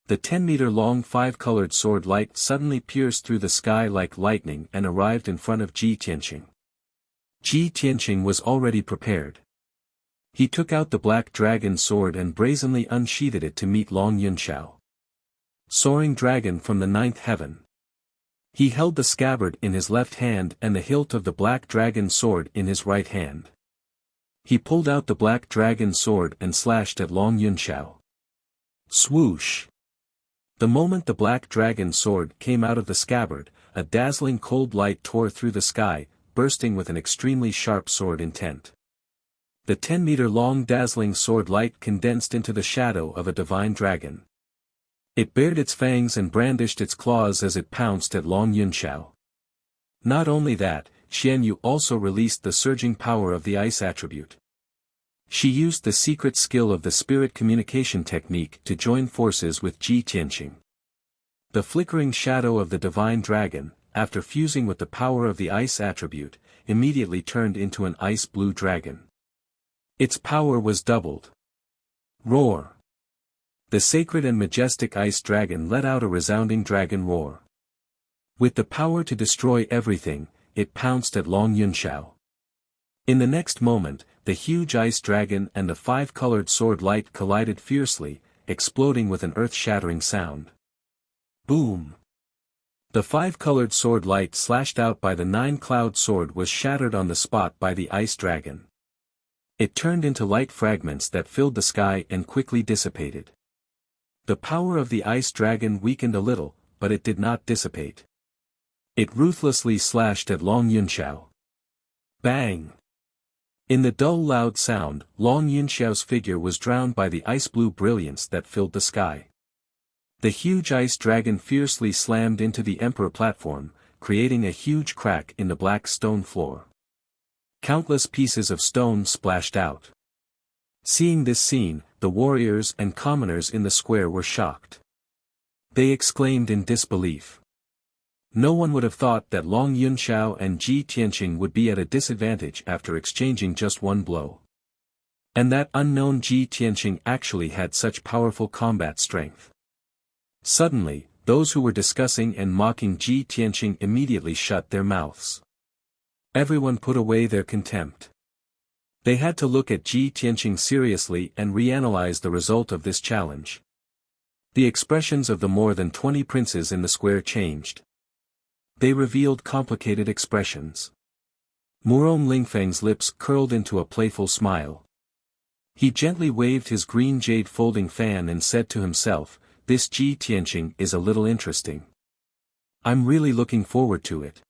The 10-meter-long five-colored sword light suddenly pierced through the sky like lightning and arrived in front of Ji Tianqing. Ji Tianqing was already prepared. He took out the black dragon sword and brazenly unsheathed it to meet Long Yunxiao. Soaring Dragon from the Ninth Heaven. He held the scabbard in his left hand and the hilt of the black dragon sword in his right hand. He pulled out the black dragon sword and slashed at Long Yunxiao. Swoosh! The moment the black dragon sword came out of the scabbard, a dazzling cold light tore through the sky, bursting with an extremely sharp sword intent. The 10-meter-long dazzling sword light condensed into the shadow of a divine dragon. It bared its fangs and brandished its claws as it pounced at Long Yunxiao. Not only that, Xianyu also released the surging power of the ice attribute. She used the secret skill of the spirit communication technique to join forces with Ji Tianqing. The flickering shadow of the divine dragon, after fusing with the power of the ice attribute, immediately turned into an ice-blue dragon. Its power was doubled. Roar! The sacred and majestic ice dragon let out a resounding dragon roar. With the power to destroy everything, it pounced at Long Yunxiao. In the next moment, the huge ice dragon and the five-colored sword light collided fiercely, exploding with an earth-shattering sound. Boom! The five-colored sword light slashed out by the Nine-Cloud Sword was shattered on the spot by the ice dragon. It turned into light fragments that filled the sky and quickly dissipated. The power of the ice dragon weakened a little, but it did not dissipate. It ruthlessly slashed at Long Yunxiao. Bang! In the dull loud sound, Long Yunxiao's figure was drowned by the ice-blue brilliance that filled the sky. The huge ice dragon fiercely slammed into the emperor platform, creating a huge crack in the black stone floor. Countless pieces of stone splashed out. Seeing this scene, the warriors and commoners in the square were shocked. They exclaimed in disbelief. No one would have thought that Long Yunxiao and Ji Tianqing would be at a disadvantage after exchanging just one blow. And that unknown Ji Tianqing actually had such powerful combat strength. Suddenly, those who were discussing and mocking Ji Tianqing immediately shut their mouths. Everyone put away their contempt. They had to look at Ji Tianqing seriously and reanalyze the result of this challenge. The expressions of the more than 20 princes in the square changed. They revealed complicated expressions. Murong Lingfeng's lips curled into a playful smile. He gently waved his green jade folding fan and said to himself, "This Ji Tianqing is a little interesting. I'm really looking forward to it."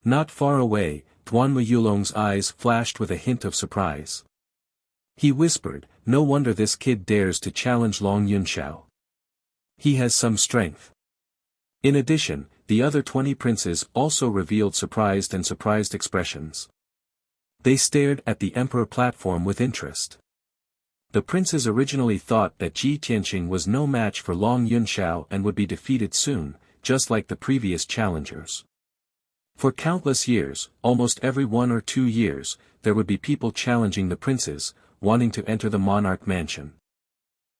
Not far away, Duanma Yulong's eyes flashed with a hint of surprise. He whispered, "No wonder this kid dares to challenge Long Yunxiao. He has some strength." In addition, the other 20 princes also revealed surprised expressions. They stared at the emperor platform with interest. The princes originally thought that Ji Tianqing was no match for Long Yunxiao and would be defeated soon, just like the previous challengers. For countless years, almost every 1 or 2 years, there would be people challenging the princes, wanting to enter the monarch mansion.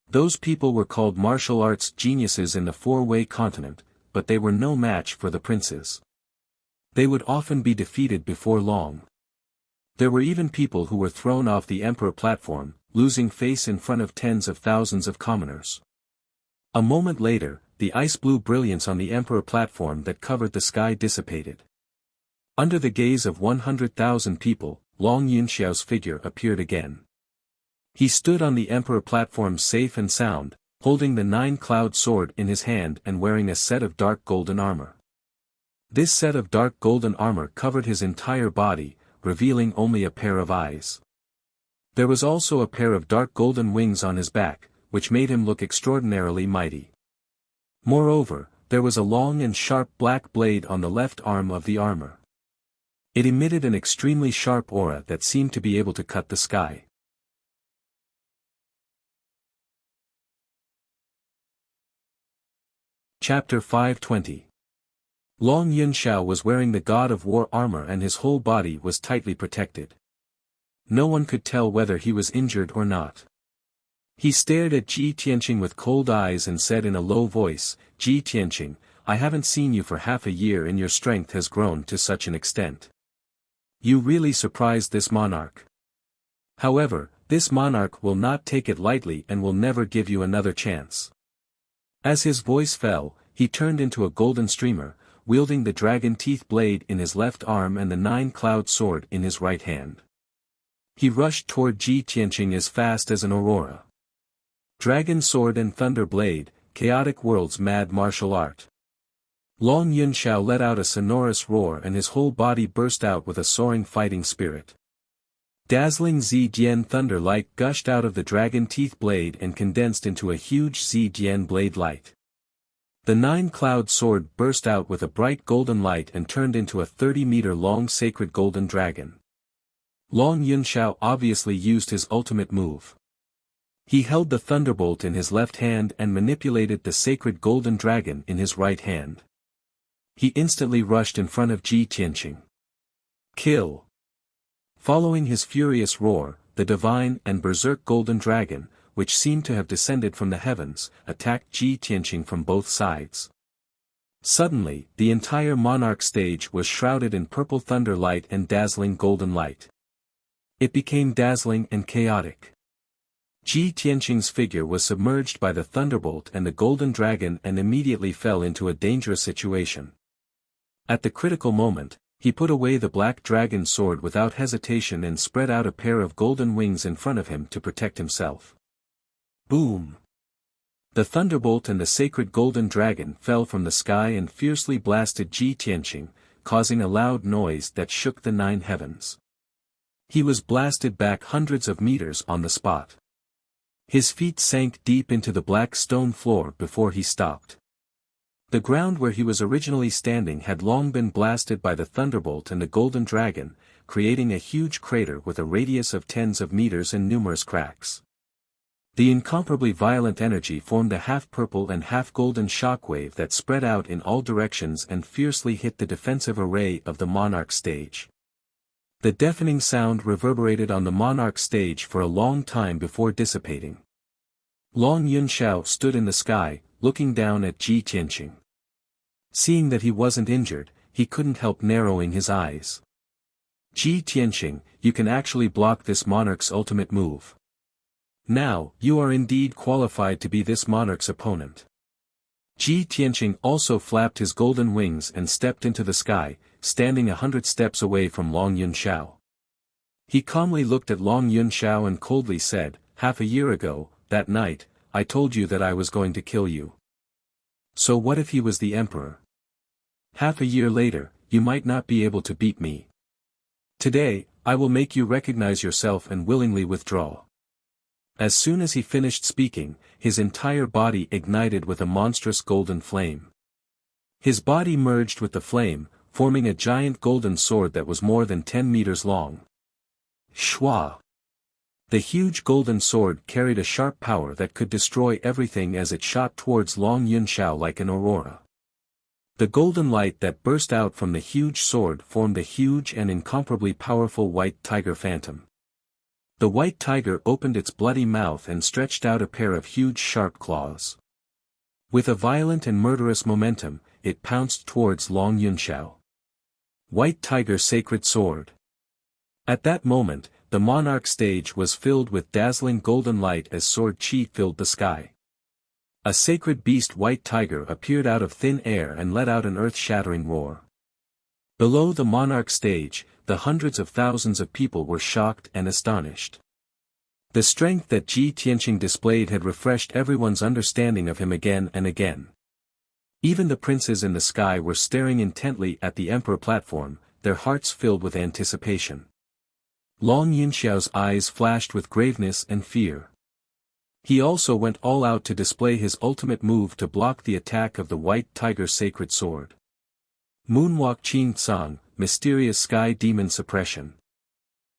Those people were called martial arts geniuses in the four-way continent, but they were no match for the princes. They would often be defeated before long. There were even people who were thrown off the emperor platform, losing face in front of tens of thousands of commoners. A moment later, the ice-blue brilliance on the emperor platform that covered the sky dissipated. Under the gaze of 100,000 people, Long Yunxiao's figure appeared again. He stood on the emperor platform safe and sound, holding the 9-cloud sword in his hand and wearing a set of dark golden armor. This set of dark golden armor covered his entire body, revealing only a pair of eyes. There was also a pair of dark golden wings on his back, which made him look extraordinarily mighty. Moreover, there was a long and sharp black blade on the left arm of the armor. It emitted an extremely sharp aura that seemed to be able to cut the sky. Chapter 520. Long Yunxiao was wearing the God of War armor and his whole body was tightly protected. No one could tell whether he was injured or not. He stared at Ji Tianqing with cold eyes and said in a low voice, "Ji Tianqing, I haven't seen you for half a year and your strength has grown to such an extent. You really surprised this monarch. However, this monarch will not take it lightly and will never give you another chance." As his voice fell, he turned into a golden streamer, wielding the dragon teeth blade in his left arm and the 9-cloud sword in his right hand. He rushed toward Ji Tianqing as fast as an aurora. Dragon sword and thunder blade, chaotic world's mad martial art. Long Yunxiao let out a sonorous roar and his whole body burst out with a soaring fighting spirit. Dazzling Zidian thunder light gushed out of the dragon teeth blade and condensed into a huge Zidian blade light. The 9-cloud sword burst out with a bright golden light and turned into a 30-meter-long sacred golden dragon. Long Yunxiao obviously used his ultimate move. He held the thunderbolt in his left hand and manipulated the sacred golden dragon in his right hand. He instantly rushed in front of Ji Tianqing. Kill! Following his furious roar, the divine and berserk golden dragon, which seemed to have descended from the heavens, attacked Ji Tianqing from both sides. Suddenly, the entire monarch stage was shrouded in purple thunder light and dazzling golden light. It became dazzling and chaotic. Ji Tianqing's figure was submerged by the thunderbolt and the golden dragon and immediately fell into a dangerous situation. At the critical moment, he put away the black dragon sword without hesitation and spread out a pair of golden wings in front of him to protect himself. Boom! The thunderbolt and the sacred golden dragon fell from the sky and fiercely blasted Ji Tianqing, causing a loud noise that shook the 9 heavens. He was blasted back hundreds of meters on the spot. His feet sank deep into the black stone floor before he stopped. The ground where he was originally standing had long been blasted by the thunderbolt and the golden dragon, creating a huge crater with a radius of tens of meters and numerous cracks. The incomparably violent energy formed a half-purple and half-golden shockwave that spread out in all directions and fiercely hit the defensive array of the monarch stage. The deafening sound reverberated on the monarch stage for a long time before dissipating. Long Yunxiao stood in the sky, looking down at Ji Tianqing. Seeing that he wasn't injured, he couldn't help narrowing his eyes. Ji Tianqing, you can actually block this monarch's ultimate move. Now, you are indeed qualified to be this monarch's opponent. Ji Tianqing also flapped his golden wings and stepped into the sky, standing 100 steps away from Long Yunxiao. He calmly looked at Long Yunxiao and coldly said, "Half a year ago, that night, I told you that I was going to kill you. So what if he was the emperor? Half a year later, you might not be able to beat me. Today, I will make you recognize yourself and willingly withdraw." As soon as he finished speaking, his entire body ignited with a monstrous golden flame. His body merged with the flame, forming a giant golden sword that was more than 10 meters long. Shwa! The huge golden sword carried a sharp power that could destroy everything as it shot towards Long Yunxiao like an aurora. The golden light that burst out from the huge sword formed a huge and incomparably powerful white tiger phantom. The white tiger opened its bloody mouth and stretched out a pair of huge sharp claws. With a violent and murderous momentum, it pounced towards Long Yunxiao. White Tiger Sacred Sword. At that moment, the monarch stage was filled with dazzling golden light as sword chi filled the sky. A sacred beast white tiger appeared out of thin air and let out an earth-shattering roar. Below the monarch stage, the hundreds of thousands of people were shocked and astonished. The strength that Ji Tianqing displayed had refreshed everyone's understanding of him again and again. Even the princes in the sky were staring intently at the emperor platform, their hearts filled with anticipation. Long Yunxiao's eyes flashed with graveness and fear. He also went all out to display his ultimate move to block the attack of the white tiger sacred sword. Moonwalk Qing Tsang, Mysterious Sky Demon Suppression.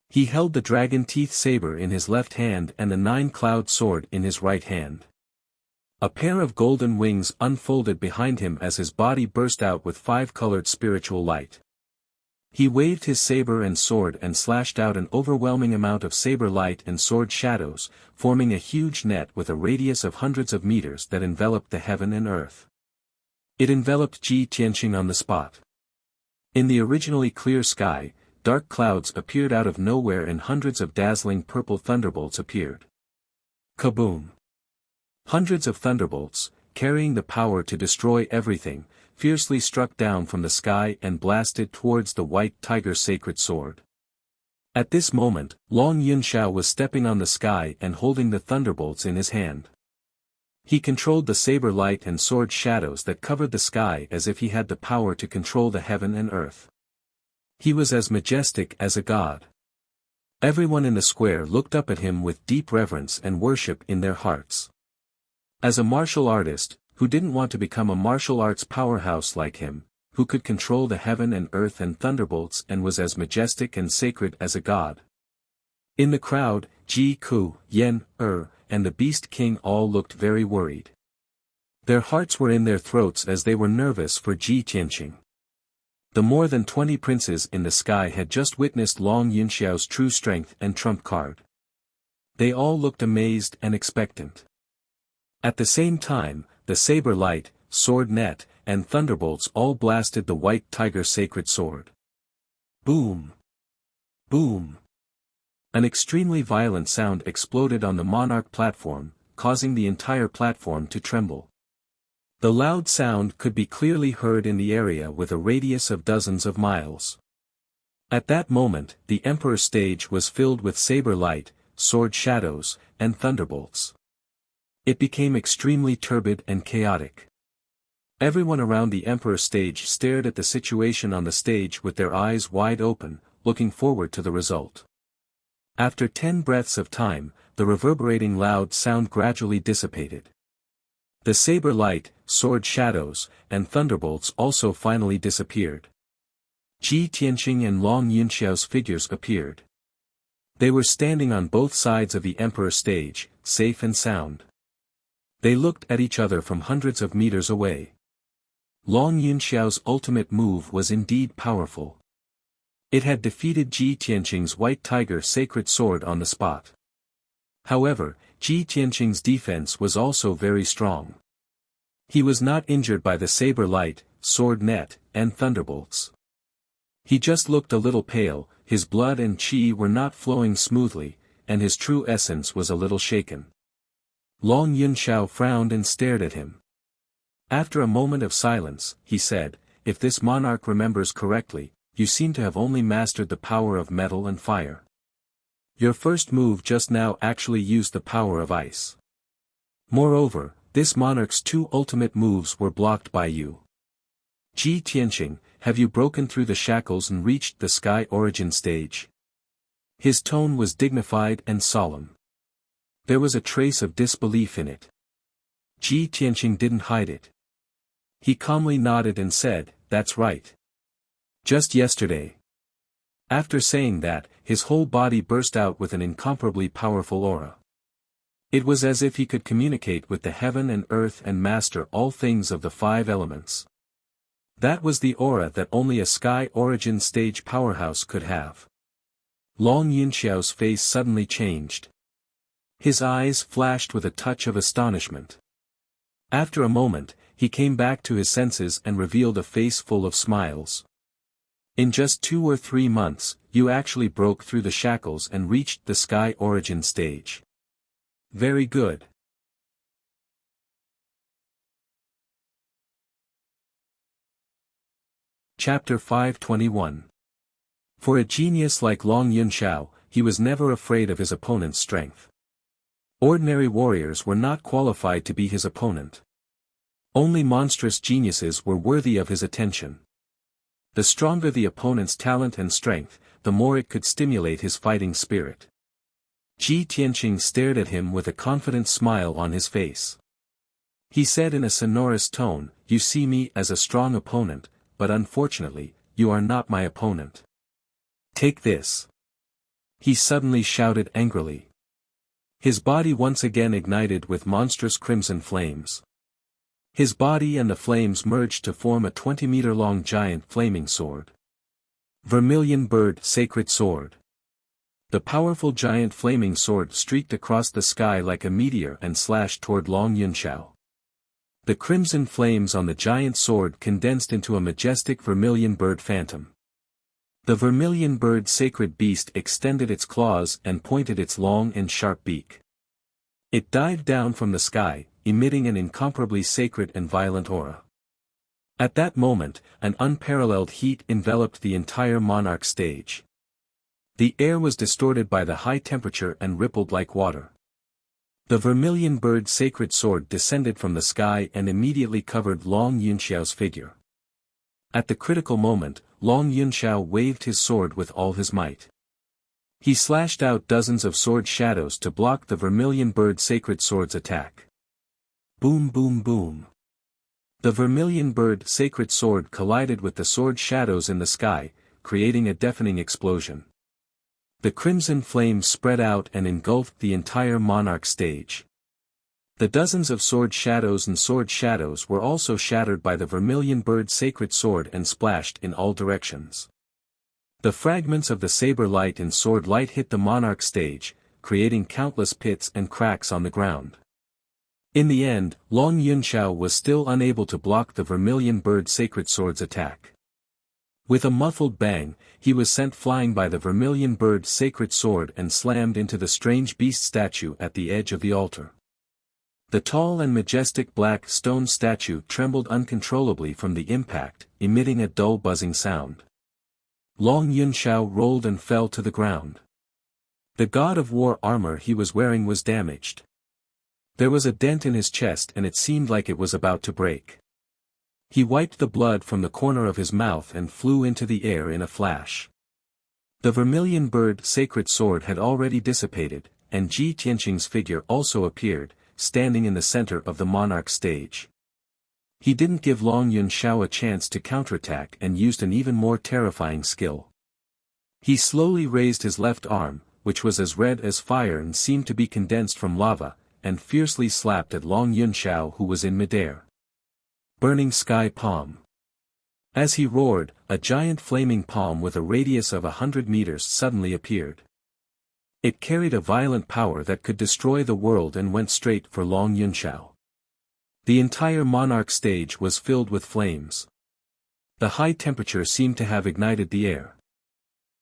He held the dragon teeth saber in his left hand and the 9-cloud sword in his right hand. A pair of golden wings unfolded behind him as his body burst out with 5-colored spiritual light. He waved his saber and sword and slashed out an overwhelming amount of saber light and sword shadows, forming a huge net with a radius of hundreds of meters that enveloped the heaven and earth. It enveloped Ji Tianqing on the spot. In the originally clear sky, dark clouds appeared out of nowhere and hundreds of dazzling purple thunderbolts appeared. Kaboom! Hundreds of thunderbolts, carrying the power to destroy everything, fiercely struck down from the sky and blasted towards the white tiger sacred sword. At this moment, Long Yunxiao was stepping on the sky and holding the thunderbolts in his hand. He controlled the saber light and sword shadows that covered the sky as if he had the power to control the heaven and earth. He was as majestic as a god. Everyone in the square looked up at him with deep reverence and worship in their hearts. As a martial artist, who didn't want to become a martial arts powerhouse like him, who could control the heaven and earth and thunderbolts and was as majestic and sacred as a god? In the crowd, Ji Ku, Yan, and the Beast King all looked very worried. Their hearts were in their throats as they were nervous for Ji Tianqing. The more than 20 princes in the sky had just witnessed Long Yunxiao's true strength and trump card. They all looked amazed and expectant. At the same time, the saber light, sword net, and thunderbolts all blasted the white tiger sacred sword. Boom! Boom! An extremely violent sound exploded on the monarch platform, causing the entire platform to tremble. The loud sound could be clearly heard in the area with a radius of dozens of miles. At that moment, the emperor's stage was filled with saber light, sword shadows, and thunderbolts. It became extremely turbid and chaotic. Everyone around the Emperor's stage stared at the situation on the stage with their eyes wide open, looking forward to the result. After 10 breaths of time, the reverberating loud sound gradually dissipated. The saber light, sword shadows, and thunderbolts also finally disappeared. Ji Tianqing and Long Yunxiao's figures appeared. They were standing on both sides of the Emperor's stage, safe and sound. They looked at each other from hundreds of meters away. Long Yunxiao's ultimate move was indeed powerful. It had defeated Ji Tianqing's White Tiger sacred sword on the spot. However, Ji Tianqing's defense was also very strong. He was not injured by the saber light, sword net, and thunderbolts. He just looked a little pale, his blood and qi were not flowing smoothly, and his true essence was a little shaken. Long Yunxiao frowned and stared at him. After a moment of silence, he said, "If this monarch remembers correctly, you seem to have only mastered the power of metal and fire. Your first move just now actually used the power of ice. Moreover, this monarch's 2 ultimate moves were blocked by you. Ji Tianqing, have you broken through the shackles and reached the sky origin stage?" His tone was dignified and solemn. There was a trace of disbelief in it. Ji Tianqing didn't hide it. He calmly nodded and said, "That's right. Just yesterday." After saying that, his whole body burst out with an incomparably powerful aura. It was as if he could communicate with the heaven and earth and master all things of the 5 elements. That was the aura that only a sky origin stage powerhouse could have. Long Yunxiao's face suddenly changed. His eyes flashed with a touch of astonishment. After a moment, he came back to his senses and revealed a face full of smiles. "In just 2 or 3 months, you actually broke through the shackles and reached the sky origin stage. Very good." Chapter 521. For a genius like Long Yunxiao, he was never afraid of his opponent's strength. Ordinary warriors were not qualified to be his opponent. Only monstrous geniuses were worthy of his attention. The stronger the opponent's talent and strength, the more it could stimulate his fighting spirit. Ji Tianqing stared at him with a confident smile on his face. He said in a sonorous tone, "You see me as a strong opponent, but unfortunately, you are not my opponent. Take this." He suddenly shouted angrily. His body once again ignited with monstrous crimson flames. His body and the flames merged to form a 20-meter-long giant flaming sword. Vermilion Bird Sacred Sword. The powerful giant flaming sword streaked across the sky like a meteor and slashed toward Long Yunxiao. The crimson flames on the giant sword condensed into a majestic vermilion bird phantom. The vermilion bird sacred beast extended its claws and pointed its long and sharp beak. It dived down from the sky, emitting an incomparably sacred and violent aura. At that moment, an unparalleled heat enveloped the entire monarch stage. The air was distorted by the high temperature and rippled like water. The vermilion bird sacred sword descended from the sky and immediately covered Long Yunxiao's figure. At the critical moment, Long Yunxiao waved his sword with all his might. He slashed out dozens of sword shadows to block the vermilion bird sacred sword's attack. Boom boom boom. The vermilion bird sacred sword collided with the sword shadows in the sky, creating a deafening explosion. The crimson flames spread out and engulfed the entire monarch stage. The dozens of sword shadows were also shattered by the vermilion bird sacred sword and splashed in all directions. The fragments of the saber light and sword light hit the monarch stage, creating countless pits and cracks on the ground. In the end, Long Yunxiao was still unable to block the vermilion bird sacred sword's attack. With a muffled bang, he was sent flying by the vermilion bird sacred sword and slammed into the strange beast statue at the edge of the altar. The tall and majestic black stone statue trembled uncontrollably from the impact, emitting a dull buzzing sound. Long Yunxiao rolled and fell to the ground. The god of war armor he was wearing was damaged. There was a dent in his chest and it seemed like it was about to break. He wiped the blood from the corner of his mouth and flew into the air in a flash. The vermilion bird sacred sword had already dissipated, and Ji Tianqing's figure also appeared, standing in the center of the monarch stage. He didn't give Long Yunxiao a chance to counterattack and used an even more terrifying skill. He slowly raised his left arm, which was as red as fire and seemed to be condensed from lava, and fiercely slapped at Long Yunxiao who was in midair. Burning Sky Palm. As he roared, a giant flaming palm with a radius of 100 meters suddenly appeared. It carried a violent power that could destroy the world and went straight for Long Yunxiao. The entire monarch stage was filled with flames. The high temperature seemed to have ignited the air.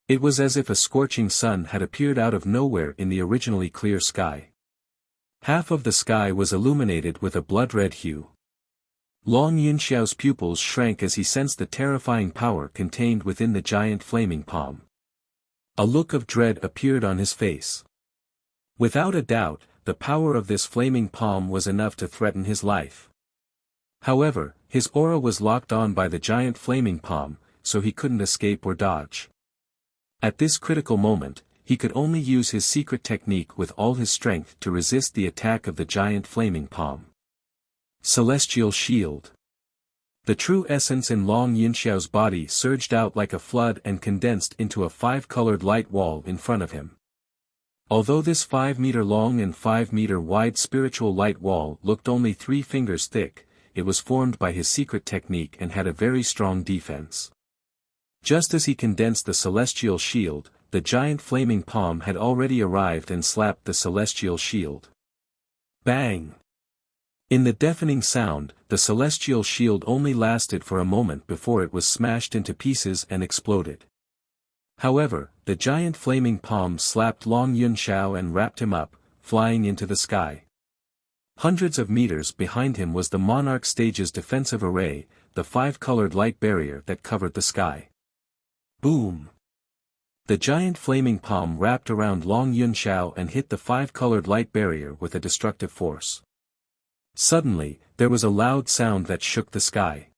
It was as if a scorching sun had appeared out of nowhere in the originally clear sky. Half of the sky was illuminated with a blood-red hue. Long Yunxiao's pupils shrank as he sensed the terrifying power contained within the giant flaming palm. A look of dread appeared on his face. Without a doubt, the power of this flaming palm was enough to threaten his life. However, his aura was locked on by the giant flaming palm, so he couldn't escape or dodge. At this critical moment, he could only use his secret technique with all his strength to resist the attack of the giant flaming palm. Celestial Shield. The true essence in Long Yunxiao's body surged out like a flood and condensed into a 5-colored light wall in front of him. Although this 5-meter-long and 5-meter-wide spiritual light wall looked only 3 fingers thick, it was formed by his secret technique and had a very strong defense. Just as he condensed the celestial shield, the giant flaming palm had already arrived and slapped the celestial shield. Bang! In the deafening sound, the celestial shield only lasted for a moment before it was smashed into pieces and exploded. However, the giant flaming palm slapped Long Yunxiao and wrapped him up, flying into the sky. Hundreds of meters behind him was the monarch stage's defensive array, the 5-colored light barrier that covered the sky. Boom! The giant flaming palm wrapped around Long Yunxiao and hit the 5-colored light barrier with a destructive force. Suddenly, there was a loud sound that shook the sky.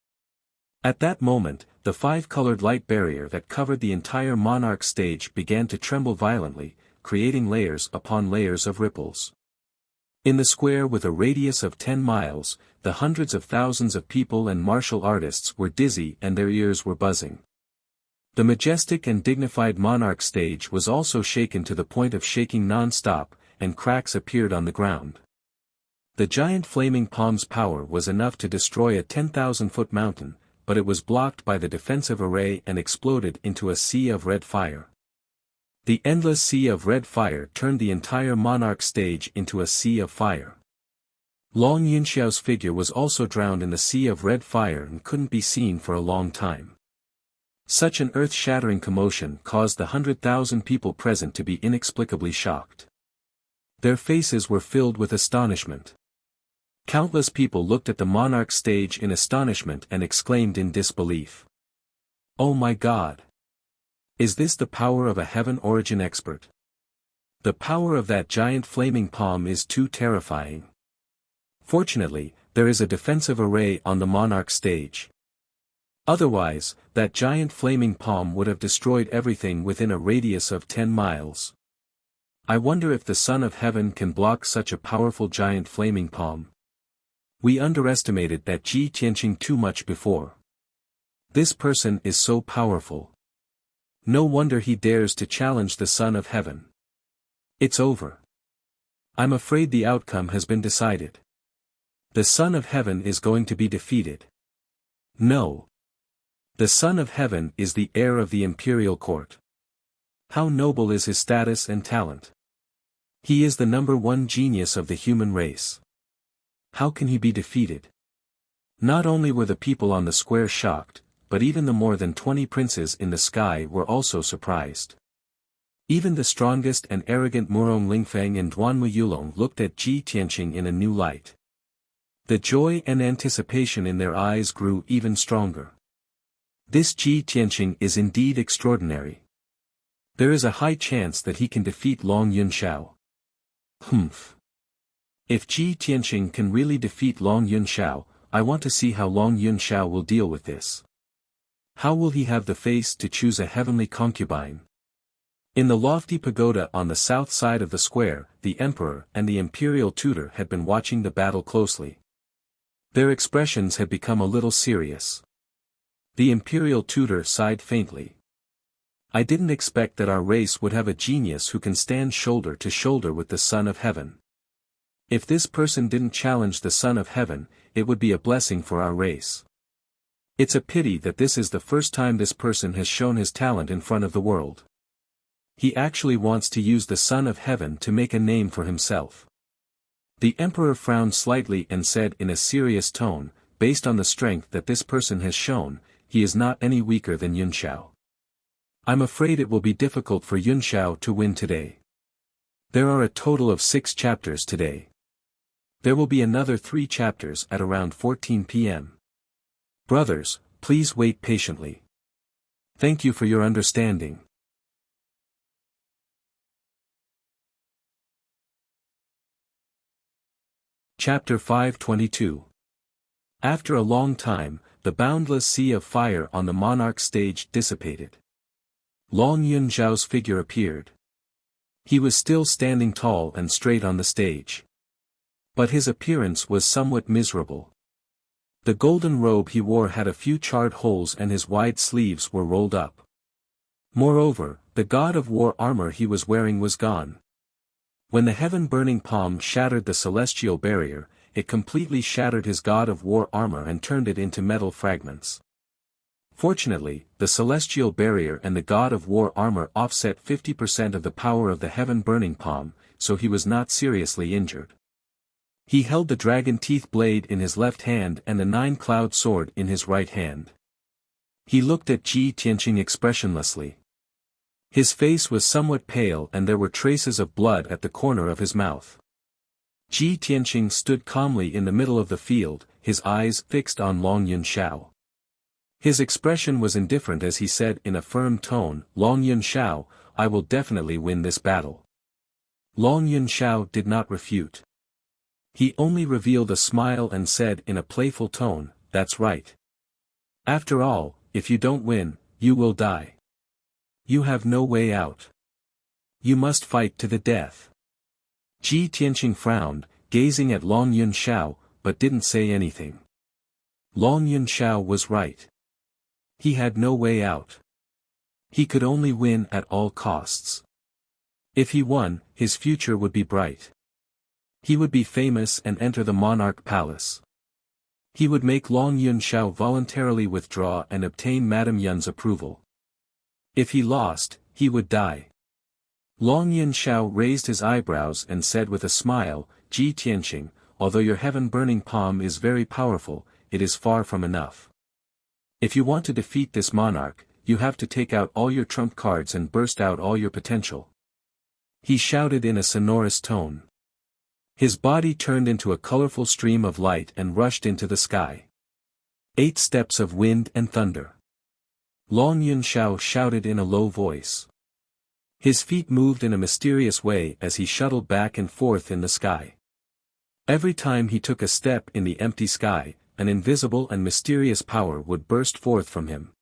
At that moment, the 5-colored light barrier that covered the entire monarch stage began to tremble violently, creating layers upon layers of ripples. In the square with a radius of 10 miles, the hundreds of thousands of people and martial artists were dizzy and their ears were buzzing. The majestic and dignified monarch stage was also shaken to the point of shaking non-stop, and cracks appeared on the ground. The giant flaming palm's power was enough to destroy a 10,000-foot mountain, but it was blocked by the defensive array and exploded into a sea of red fire. The endless sea of red fire turned the entire monarch stage into a sea of fire. Long Yunxiao's figure was also drowned in the sea of red fire and couldn't be seen for a long time. Such an earth-shattering commotion caused the 100,000 people present to be inexplicably shocked. Their faces were filled with astonishment. Countless people looked at the monarch stage in astonishment and exclaimed in disbelief. "Oh my God! Is this the power of a heaven origin expert? The power of that giant flaming palm is too terrifying." Fortunately, there is a defensive array on the monarch stage. Otherwise, that giant flaming palm would have destroyed everything within a radius of 10 miles. I wonder if the Son of Heaven can block such a powerful giant flaming palm. We underestimated that Ji Tianqing too much before. This person is so powerful. No wonder he dares to challenge the Son of Heaven. It's over. I'm afraid the outcome has been decided. The Son of Heaven is going to be defeated. No. The Son of Heaven is the heir of the imperial court. How noble is his status and talent. He is the #1 genius of the human race. How can he be defeated? Not only were the people on the square shocked, but even the more than 20 princes in the sky were also surprised. Even the strongest and arrogant Murong Lingfeng and Duanmu Yulong looked at Ji Tianqing in a new light. The joy and anticipation in their eyes grew even stronger. This Ji Tianqing is indeed extraordinary. There is a high chance that he can defeat Long Yunxiao. Humph. If Ji Tianqing can really defeat Long Yunxiao, I want to see how Long Yunxiao will deal with this. How will he have the face to choose a heavenly concubine? In the lofty pagoda on the south side of the square, the emperor and the imperial tutor had been watching the battle closely. Their expressions had become a little serious. The imperial tutor sighed faintly. I didn't expect that our race would have a genius who can stand shoulder to shoulder with the Son of Heaven. If this person didn't challenge the Son of Heaven, it would be a blessing for our race. It's a pity that this is the first time this person has shown his talent in front of the world. He actually wants to use the Son of Heaven to make a name for himself. The emperor frowned slightly and said in a serious tone, based on the strength that this person has shown, he is not any weaker than Yunxiao. I'm afraid it will be difficult for Yunxiao to win today. There are a total of 6 chapters today. There will be another 3 chapters at around 14 p.m. Brothers, please wait patiently. Thank you for your understanding. Chapter 522. After a long time, the boundless sea of fire on the monarch stage dissipated. Long Yunxiao's figure appeared. He was still standing tall and straight on the stage. But his appearance was somewhat miserable. The golden robe he wore had a few charred holes and his wide sleeves were rolled up. Moreover, the god of war armor he was wearing was gone. When the heaven-burning palm shattered the celestial barrier, it completely shattered his god of war armor and turned it into metal fragments. Fortunately, the celestial barrier and the god of war armor offset 50% of the power of the heaven-burning palm, so he was not seriously injured. He held the dragon teeth blade in his left hand and the 9-cloud sword in his right hand. He looked at Ji Tianqing expressionlessly. His face was somewhat pale and there were traces of blood at the corner of his mouth. Ji Tianqing stood calmly in the middle of the field, his eyes fixed on Long Yunxiao. His expression was indifferent as he said in a firm tone, Long Yunxiao, I will definitely win this battle. Long Yunxiao did not refute. He only revealed a smile and said in a playful tone, that's right. After all, if you don't win, you will die. You have no way out. You must fight to the death. Ji Tianqing frowned, gazing at Long Yunxiao, but didn't say anything. Long Yunxiao was right. He had no way out. He could only win at all costs. If he won, his future would be bright. He would be famous and enter the monarch palace. He would make Long Yunxiao voluntarily withdraw and obtain Madame Yun's approval. If he lost, he would die. Long Yunxiao raised his eyebrows and said with a smile, Ji Tianqing, although your heaven-burning palm is very powerful, it is far from enough. If you want to defeat this monarch, you have to take out all your trump cards and burst out all your potential. He shouted in a sonorous tone. His body turned into a colorful stream of light and rushed into the sky. 8 steps of wind and thunder. Long Yunxiao shouted in a low voice. His feet moved in a mysterious way as he shuttled back and forth in the sky. Every time he took a step in the empty sky, an invisible and mysterious power would burst forth from him.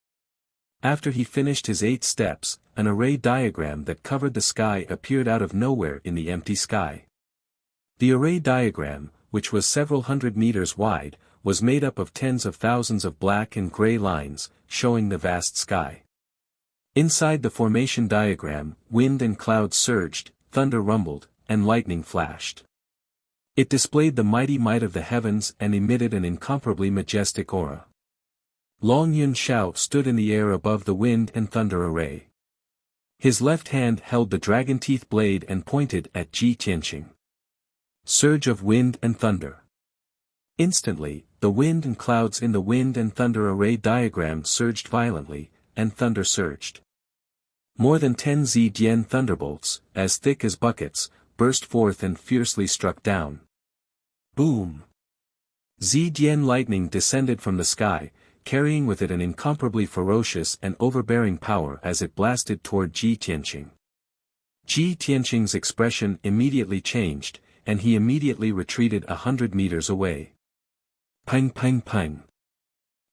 After he finished his 8 steps, an array diagram that covered the sky appeared out of nowhere in the empty sky. The array diagram, which was several hundred meters wide, was made up of tens of thousands of black and gray lines, showing the vast sky. Inside the formation diagram, wind and clouds surged, thunder rumbled, and lightning flashed. It displayed the mighty might of the heavens and emitted an incomparably majestic aura. Long Yunxiao stood in the air above the wind and thunder array. His left hand held the dragon teeth blade and pointed at Ji Tianqing. Surge of wind and thunder. Instantly, the wind and clouds in the wind and thunder array diagram surged violently, and thunder surged. More than 10 Zhidian thunderbolts, as thick as buckets, burst forth and fiercely struck down. Boom! Zhidian lightning descended from the sky, carrying with it an incomparably ferocious and overbearing power as it blasted toward Ji Tianqing. Ji Tianqing's expression immediately changed, and he immediately retreated 100 meters away. Pang pang pang.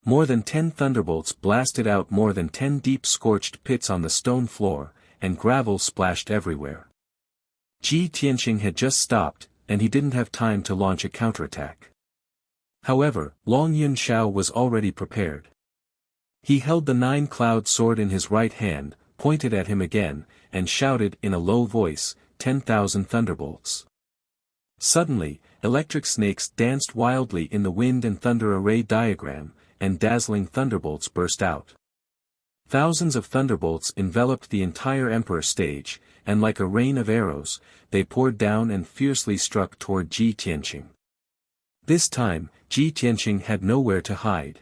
More than 10 thunderbolts blasted out more than 10 deep scorched pits on the stone floor, and gravel splashed everywhere. Ji Tianqing had just stopped, and he didn't have time to launch a counterattack. However, Long Yunxiao was already prepared. He held the 9-cloud sword in his right hand, pointed at him again, and shouted in a low voice, 10,000 thunderbolts. Suddenly, electric snakes danced wildly in the wind and thunder array diagram, and dazzling thunderbolts burst out. Thousands of thunderbolts enveloped the entire emperor stage, and like a rain of arrows, they poured down and fiercely struck toward Ji Tianqing. This time, Ji Tianqing had nowhere to hide.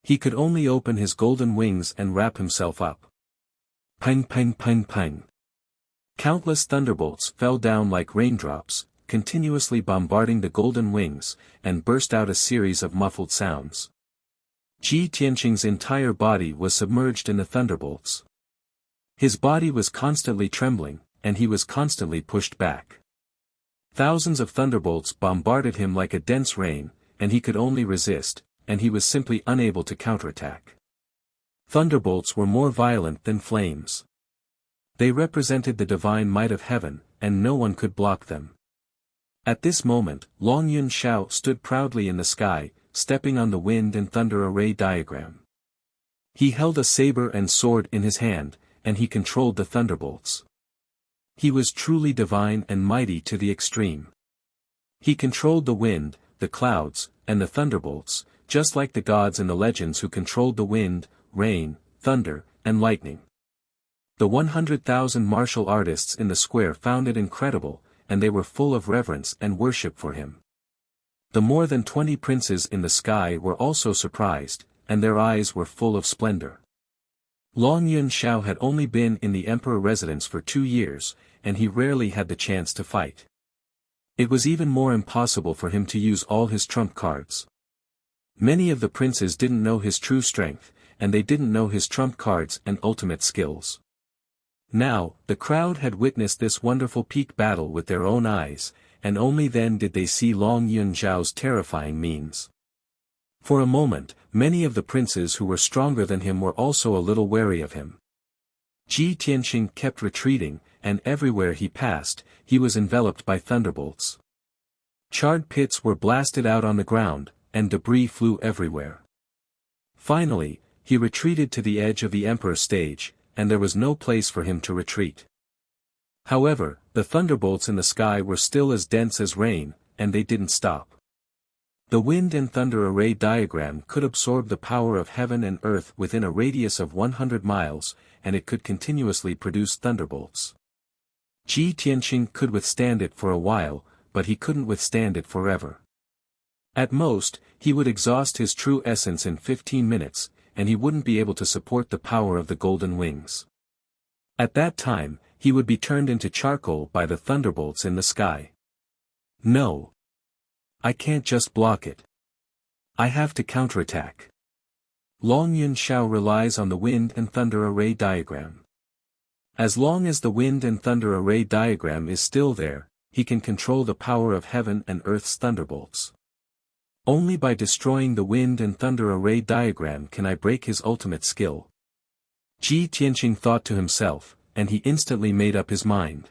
He could only open his golden wings and wrap himself up. Pang pang pang pang. Countless thunderbolts fell down like raindrops, continuously bombarding the golden wings, and burst out a series of muffled sounds. Ji Tianqing's entire body was submerged in the thunderbolts. His body was constantly trembling, and he was constantly pushed back. Thousands of thunderbolts bombarded him like a dense rain, and he could only resist, and he was simply unable to counterattack. Thunderbolts were more violent than flames. They represented the divine might of heaven, and no one could block them. At this moment, Long Yunxiao stood proudly in the sky, stepping on the wind and thunder array diagram. He held a saber and sword in his hand, and he controlled the thunderbolts. He was truly divine and mighty to the extreme. He controlled the wind, the clouds, and the thunderbolts, just like the gods in the legends who controlled the wind, rain, thunder, and lightning. The 100,000 martial artists in the square found it incredible, and they were full of reverence and worship for him. The more than 20 princes in the sky were also surprised, and their eyes were full of splendor. Long Yunxiao had only been in the emperor residence for 2 years, and he rarely had the chance to fight. It was even more impossible for him to use all his trump cards. Many of the princes didn't know his true strength, and they didn't know his trump cards and ultimate skills. Now, the crowd had witnessed this wonderful peak battle with their own eyes, and only then did they see Long Yunxiao's terrifying means. For a moment, many of the princes who were stronger than him were also a little wary of him. Ji Tianqing kept retreating, and everywhere he passed, he was enveloped by thunderbolts. Charred pits were blasted out on the ground, and debris flew everywhere. Finally, he retreated to the edge of the emperor stage, and there was no place for him to retreat. However, the thunderbolts in the sky were still as dense as rain, and they didn't stop. The wind and thunder array diagram could absorb the power of heaven and earth within a radius of 100 miles, and it could continuously produce thunderbolts. Ji Tianqing could withstand it for a while, but he couldn't withstand it forever. At most, he would exhaust his true essence in 15 minutes, and he wouldn't be able to support the power of the golden wings. At that time, he would be turned into charcoal by the thunderbolts in the sky. No. I can't just block it. I have to counterattack. Long Yunxiao relies on the wind and thunder array diagram. As long as the wind and thunder array diagram is still there, he can control the power of heaven and earth's thunderbolts. Only by destroying the wind and thunder array diagram can I break his ultimate skill. Ji Tianqing thought to himself, and he instantly made up his mind.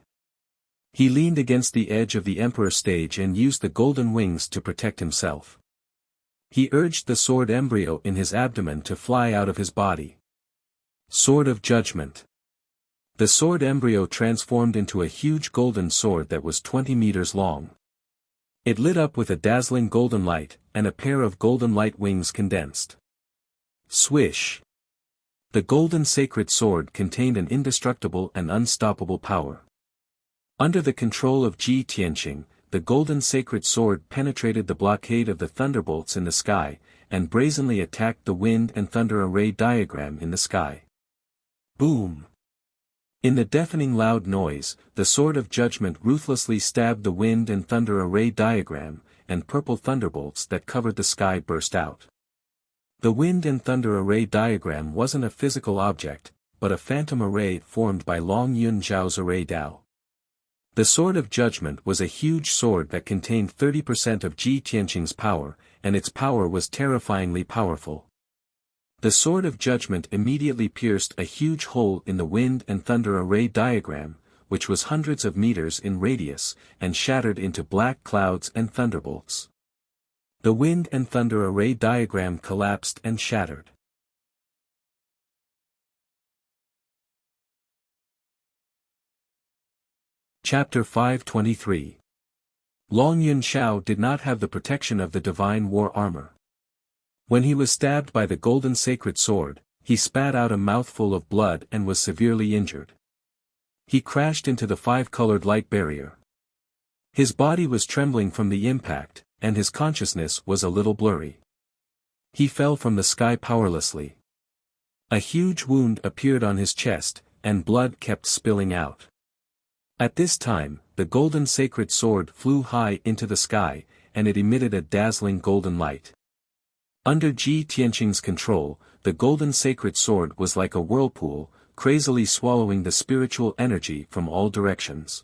He leaned against the edge of the emperor stage and used the golden wings to protect himself. He urged the sword embryo in his abdomen to fly out of his body. Sword of Judgment. The sword embryo transformed into a huge golden sword that was 20 meters long. It lit up with a dazzling golden light, and a pair of golden light wings condensed. Swish! The golden sacred sword contained an indestructible and unstoppable power. Under the control of Ji Tianqing, the golden sacred sword penetrated the blockade of the thunderbolts in the sky, and brazenly attacked the wind and thunder array diagram in the sky. Boom! In the deafening loud noise, the sword of judgment ruthlessly stabbed the wind and thunder array diagram, and purple thunderbolts that covered the sky burst out. The wind and thunder array diagram wasn't a physical object, but a phantom array formed by Long Yunxiao's array Dao. The Sword of Judgment was a huge sword that contained 30% of Ji Tianqing's power, and its power was terrifyingly powerful. The Sword of Judgment immediately pierced a huge hole in the wind and thunder array diagram, which was hundreds of meters in radius, and shattered into black clouds and thunderbolts. The wind and thunder array diagram collapsed and shattered. Chapter 523. Long Yun Shao did not have the protection of the divine war armor. When he was stabbed by the golden sacred sword, he spat out a mouthful of blood and was severely injured. He crashed into the five-colored light barrier. His body was trembling from the impact, and his consciousness was a little blurry. He fell from the sky powerlessly. A huge wound appeared on his chest, and blood kept spilling out. At this time, the golden sacred sword flew high into the sky, and it emitted a dazzling golden light. Under Ji Tianqing's control, the golden sacred sword was like a whirlpool, crazily swallowing the spiritual energy from all directions.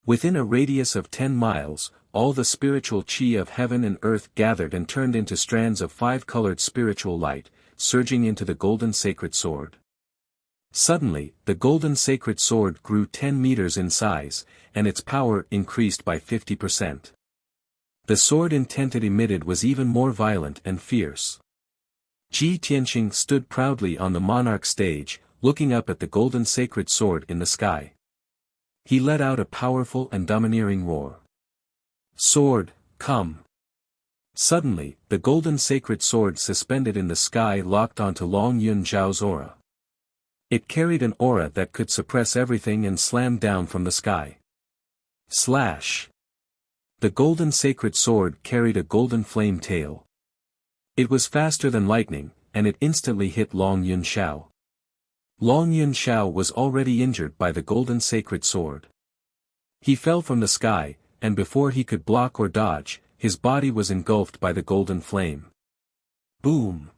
Within a radius of 10 miles, all the spiritual chi of heaven and earth gathered and turned into strands of five-colored spiritual light, surging into the golden sacred sword. Suddenly, the golden sacred sword grew 10 meters in size, and its power increased by 50%. The sword intent it emitted was even more violent and fierce. Ji Tianqing stood proudly on the monarch stage, looking up at the golden sacred sword in the sky. He let out a powerful and domineering roar. "Sword, come!" Suddenly, the golden sacred sword suspended in the sky locked onto Long Yun Zhao's aura. It carried an aura that could suppress everything and slammed down from the sky. Slash! The golden sacred sword carried a golden flame tail. It was faster than lightning, and it instantly hit Long Yun Shao. Long Yun Shao was already injured by the golden sacred sword. He fell from the sky, and before he could block or dodge, his body was engulfed by the golden flame. Boom!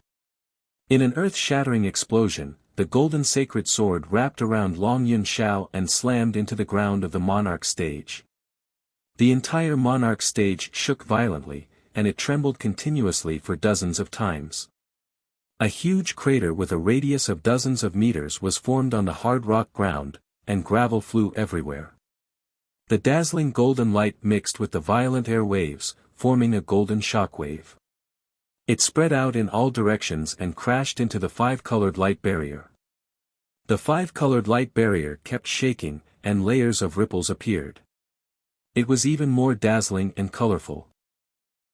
In an earth-shattering explosion, the golden sacred sword wrapped around Long Yun Shao and slammed into the ground of the monarch stage. The entire monarch stage shook violently, and it trembled continuously for dozens of times. A huge crater with a radius of dozens of meters was formed on the hard rock ground, and gravel flew everywhere. The dazzling golden light mixed with the violent air waves, forming a golden shockwave. It spread out in all directions and crashed into the five-colored light barrier. The five-colored light barrier kept shaking, and layers of ripples appeared. It was even more dazzling and colorful.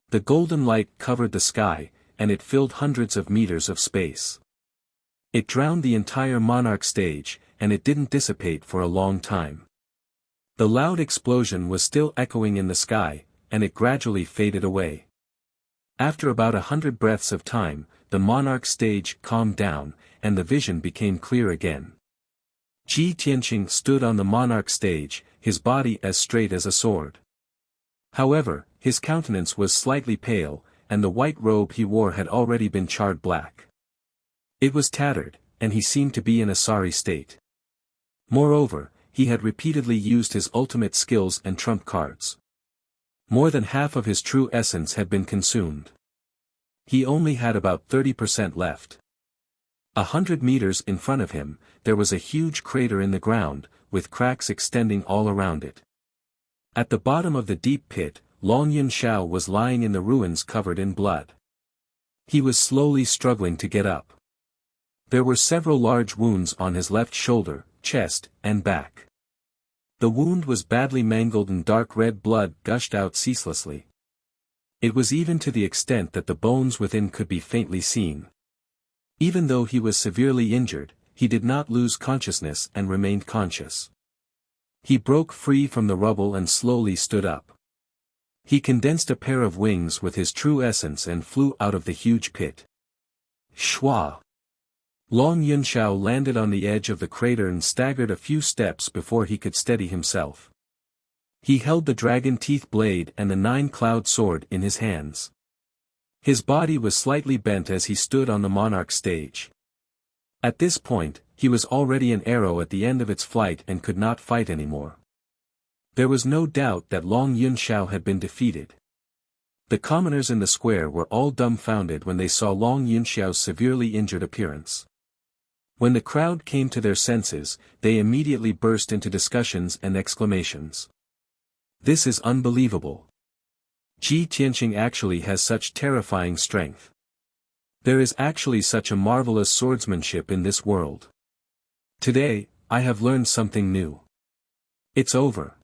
The golden light covered the sky, and it filled hundreds of meters of space. It drowned the entire monarch stage, and it didn't dissipate for a long time. The loud explosion was still echoing in the sky, and it gradually faded away. After about 100 breaths of time, the monarch stage calmed down, and the vision became clear again. Ji Tianqing stood on the monarch stage, his body as straight as a sword. However, his countenance was slightly pale, and the white robe he wore had already been charred black. It was tattered, and he seemed to be in a sorry state. Moreover, he had repeatedly used his ultimate skills and trump cards. More than half of his true essence had been consumed. He only had about 30% left. 100 meters in front of him, there was a huge crater in the ground, with cracks extending all around it. At the bottom of the deep pit, Long Yun Shao was lying in the ruins covered in blood. He was slowly struggling to get up. There were several large wounds on his left shoulder, chest, and back. The wound was badly mangled and dark red blood gushed out ceaselessly. It was even to the extent that the bones within could be faintly seen. Even though he was severely injured, he did not lose consciousness and remained conscious. He broke free from the rubble and slowly stood up. He condensed a pair of wings with his true essence and flew out of the huge pit. Shwa! Long Yun Shao landed on the edge of the crater and staggered a few steps before he could steady himself. He held the dragon teeth blade and the nine-cloud sword in his hands. His body was slightly bent as he stood on the monarch stage. At this point, he was already an arrow at the end of its flight and could not fight anymore. There was no doubt that Long Yunxiao had been defeated. The commoners in the square were all dumbfounded when they saw Long Yunxiao's severely injured appearance. When the crowd came to their senses, they immediately burst into discussions and exclamations. This is unbelievable. Ji Tianqing actually has such terrifying strength. There is actually such a marvelous swordsmanship in this world. Today, I have learned something new. It's over.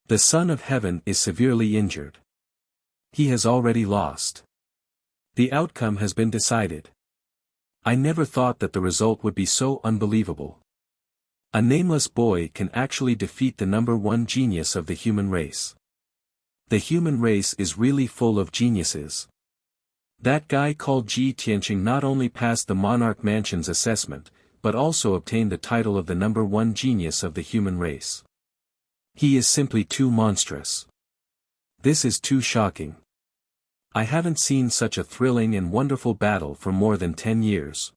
The Son of Heaven is severely injured. He has already lost. The outcome has been decided. I never thought that the result would be so unbelievable. A nameless boy can actually defeat the #1 genius of the human race. The human race is really full of geniuses. That guy called Ji Tianqing not only passed the Monarch Mansion's assessment, but also obtained the title of the #1 genius of the human race. He is simply too monstrous. This is too shocking. I haven't seen such a thrilling and wonderful battle for more than 10 years.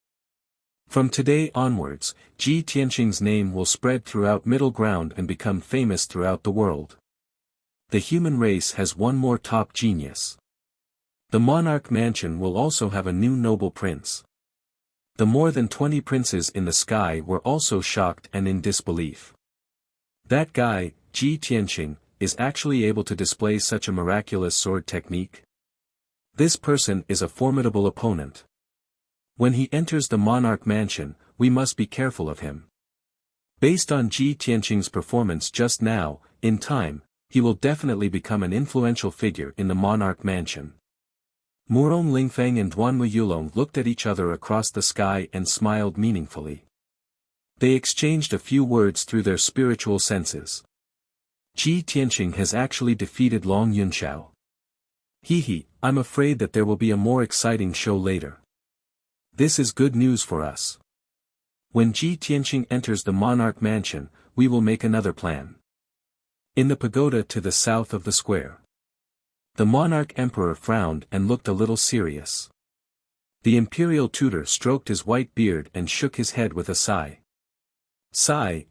From today onwards, Ji Tianqing's name will spread throughout Middle Ground and become famous throughout the world. The human race has one more top genius. The Monarch Mansion will also have a new noble prince. The more than 20 princes in the sky were also shocked and in disbelief. That guy, Ji Tianqing, is actually able to display such a miraculous sword technique? This person is a formidable opponent. When he enters the Monarch Mansion, we must be careful of him. Based on Ji Tianqing's performance just now, in time, he will definitely become an influential figure in the Monarch Mansion. Murong Lingfeng and Duanwu Yulong looked at each other across the sky and smiled meaningfully. They exchanged a few words through their spiritual senses. Ji Tianqing has actually defeated Long Yunxiao. I'm afraid that there will be a more exciting show later. This is good news for us. When Ji Tianqing enters the Monarch Mansion, we will make another plan. In the pagoda to the south of the square. The monarch emperor frowned and looked a little serious. The imperial tutor stroked his white beard and shook his head with a sigh.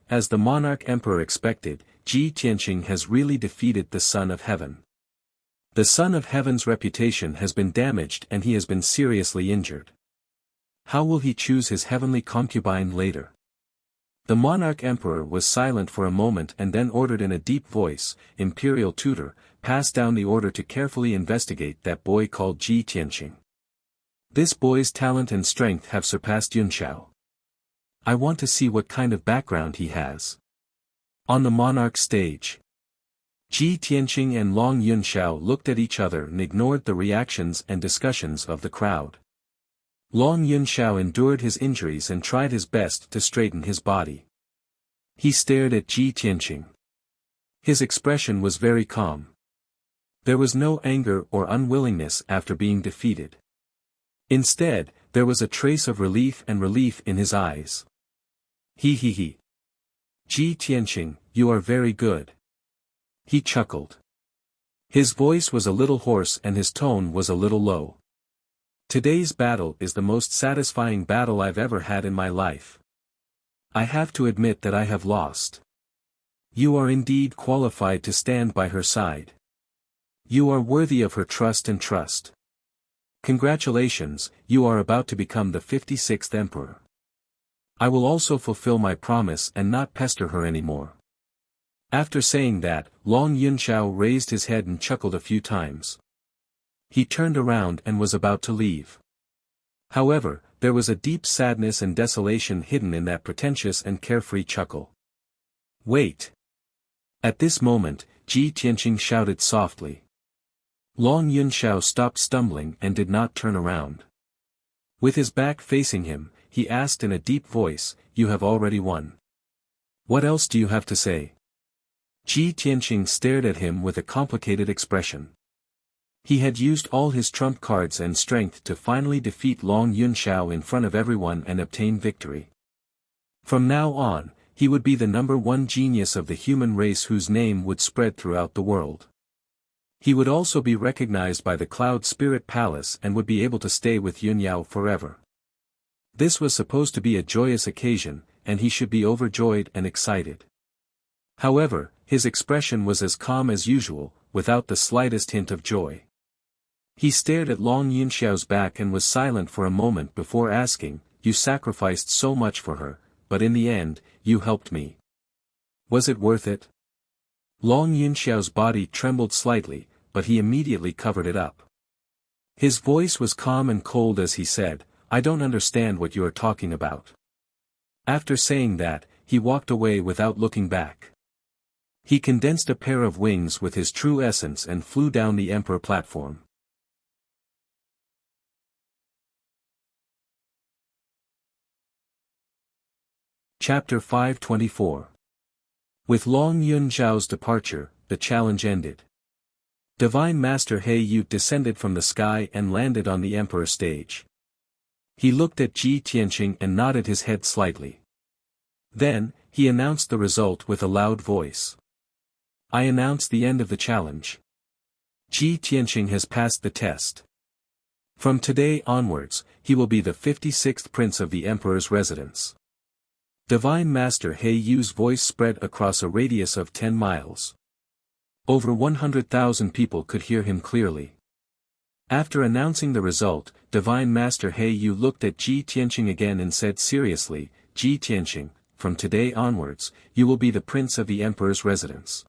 As the monarch emperor expected, Ji Tianqing has really defeated the Son of Heaven. The Son of Heaven's reputation has been damaged and he has been seriously injured. How will he choose his heavenly concubine later? The monarch emperor was silent for a moment and then ordered in a deep voice, Imperial tutor, pass down the order to carefully investigate that boy called Ji Tianqing. This boy's talent and strength have surpassed Yunxiao. I want to see what kind of background he has. On the monarch stage. Ji Tianqing and Long Yunxiao looked at each other and ignored the reactions and discussions of the crowd. Long Yunxiao endured his injuries and tried his best to straighten his body. He stared at Ji Tianqing. His expression was very calm. There was no anger or unwillingness after being defeated. Instead, there was a trace of relief in his eyes. Ji Tianqing, you are very good. He chuckled. His voice was a little hoarse and his tone was a little low. Today's battle is the most satisfying battle I've ever had in my life. I have to admit that I have lost. You are indeed qualified to stand by her side. You are worthy of her trust and trust. Congratulations, you are about to become the 56th emperor. I will also fulfill my promise and not pester her anymore. After saying that, Long Yunxiao raised his head and chuckled a few times. He turned around and was about to leave. However, there was a deep sadness and desolation hidden in that pretentious and carefree chuckle. Wait! At this moment, Ji Tianqing shouted softly. Long Yunxiao stopped stumbling and did not turn around. With his back facing him, he asked in a deep voice, "You have already won. What else do you have to say?" Ji Tianqing stared at him with a complicated expression. He had used all his trump cards and strength to finally defeat Long Yunxiao in front of everyone and obtain victory. From now on, he would be the #1 genius of the human race whose name would spread throughout the world. He would also be recognized by the Cloud Spirit Palace and would be able to stay with Yunyao forever. This was supposed to be a joyous occasion, and he should be overjoyed and excited. However, his expression was as calm as usual, without the slightest hint of joy. He stared at Long Yunxiao's back and was silent for a moment before asking, "You sacrificed so much for her, but in the end, you helped me. Was it worth it?" Long Yunxiao's body trembled slightly, but he immediately covered it up. His voice was calm and cold as he said, "I don't understand what you are talking about." After saying that, he walked away without looking back. He condensed a pair of wings with his true essence and flew down the emperor platform. Chapter 524. With Long Yunxiao's departure, the challenge ended. Divine Master He Yu descended from the sky and landed on the emperor stage. He looked at Ji Tianqing and nodded his head slightly. Then, he announced the result with a loud voice. "I announce the end of the challenge. Ji Tianqing has passed the test. From today onwards, he will be the 56th prince of the emperor's residence." Divine Master He Yu's voice spread across a radius of 10 miles. Over 100,000 people could hear him clearly. After announcing the result, Divine Master He Yu looked at Ji Tianqing again and said seriously, "Ji Tianqing, from today onwards, you will be the prince of the emperor's residence.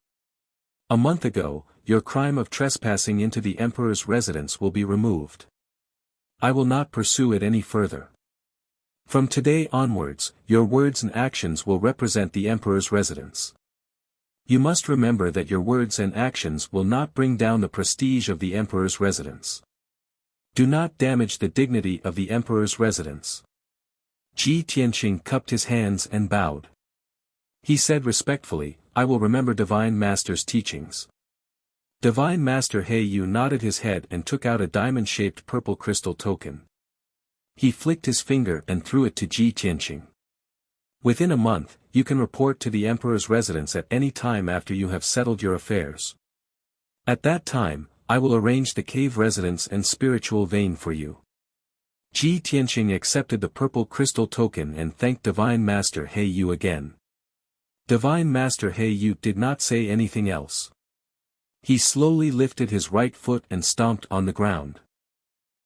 A month ago, your crime of trespassing into the emperor's residence will be removed. I will not pursue it any further. From today onwards, your words and actions will represent the emperor's residence. You must remember that your words and actions will not bring down the prestige of the emperor's residence. Do not damage the dignity of the emperor's residence." Ji Tianqing cupped his hands and bowed. He said respectfully, "I will remember Divine Master's teachings." Divine Master He Yu nodded his head and took out a diamond-shaped purple crystal token. He flicked his finger and threw it to Ji Tianqing. "Within a month, you can report to the emperor's residence at any time after you have settled your affairs. At that time, I will arrange the cave residence and spiritual vein for you." Ji Tianqing accepted the purple crystal token and thanked Divine Master He Yu again. Divine Master He Yu did not say anything else. He slowly lifted his right foot and stomped on the ground.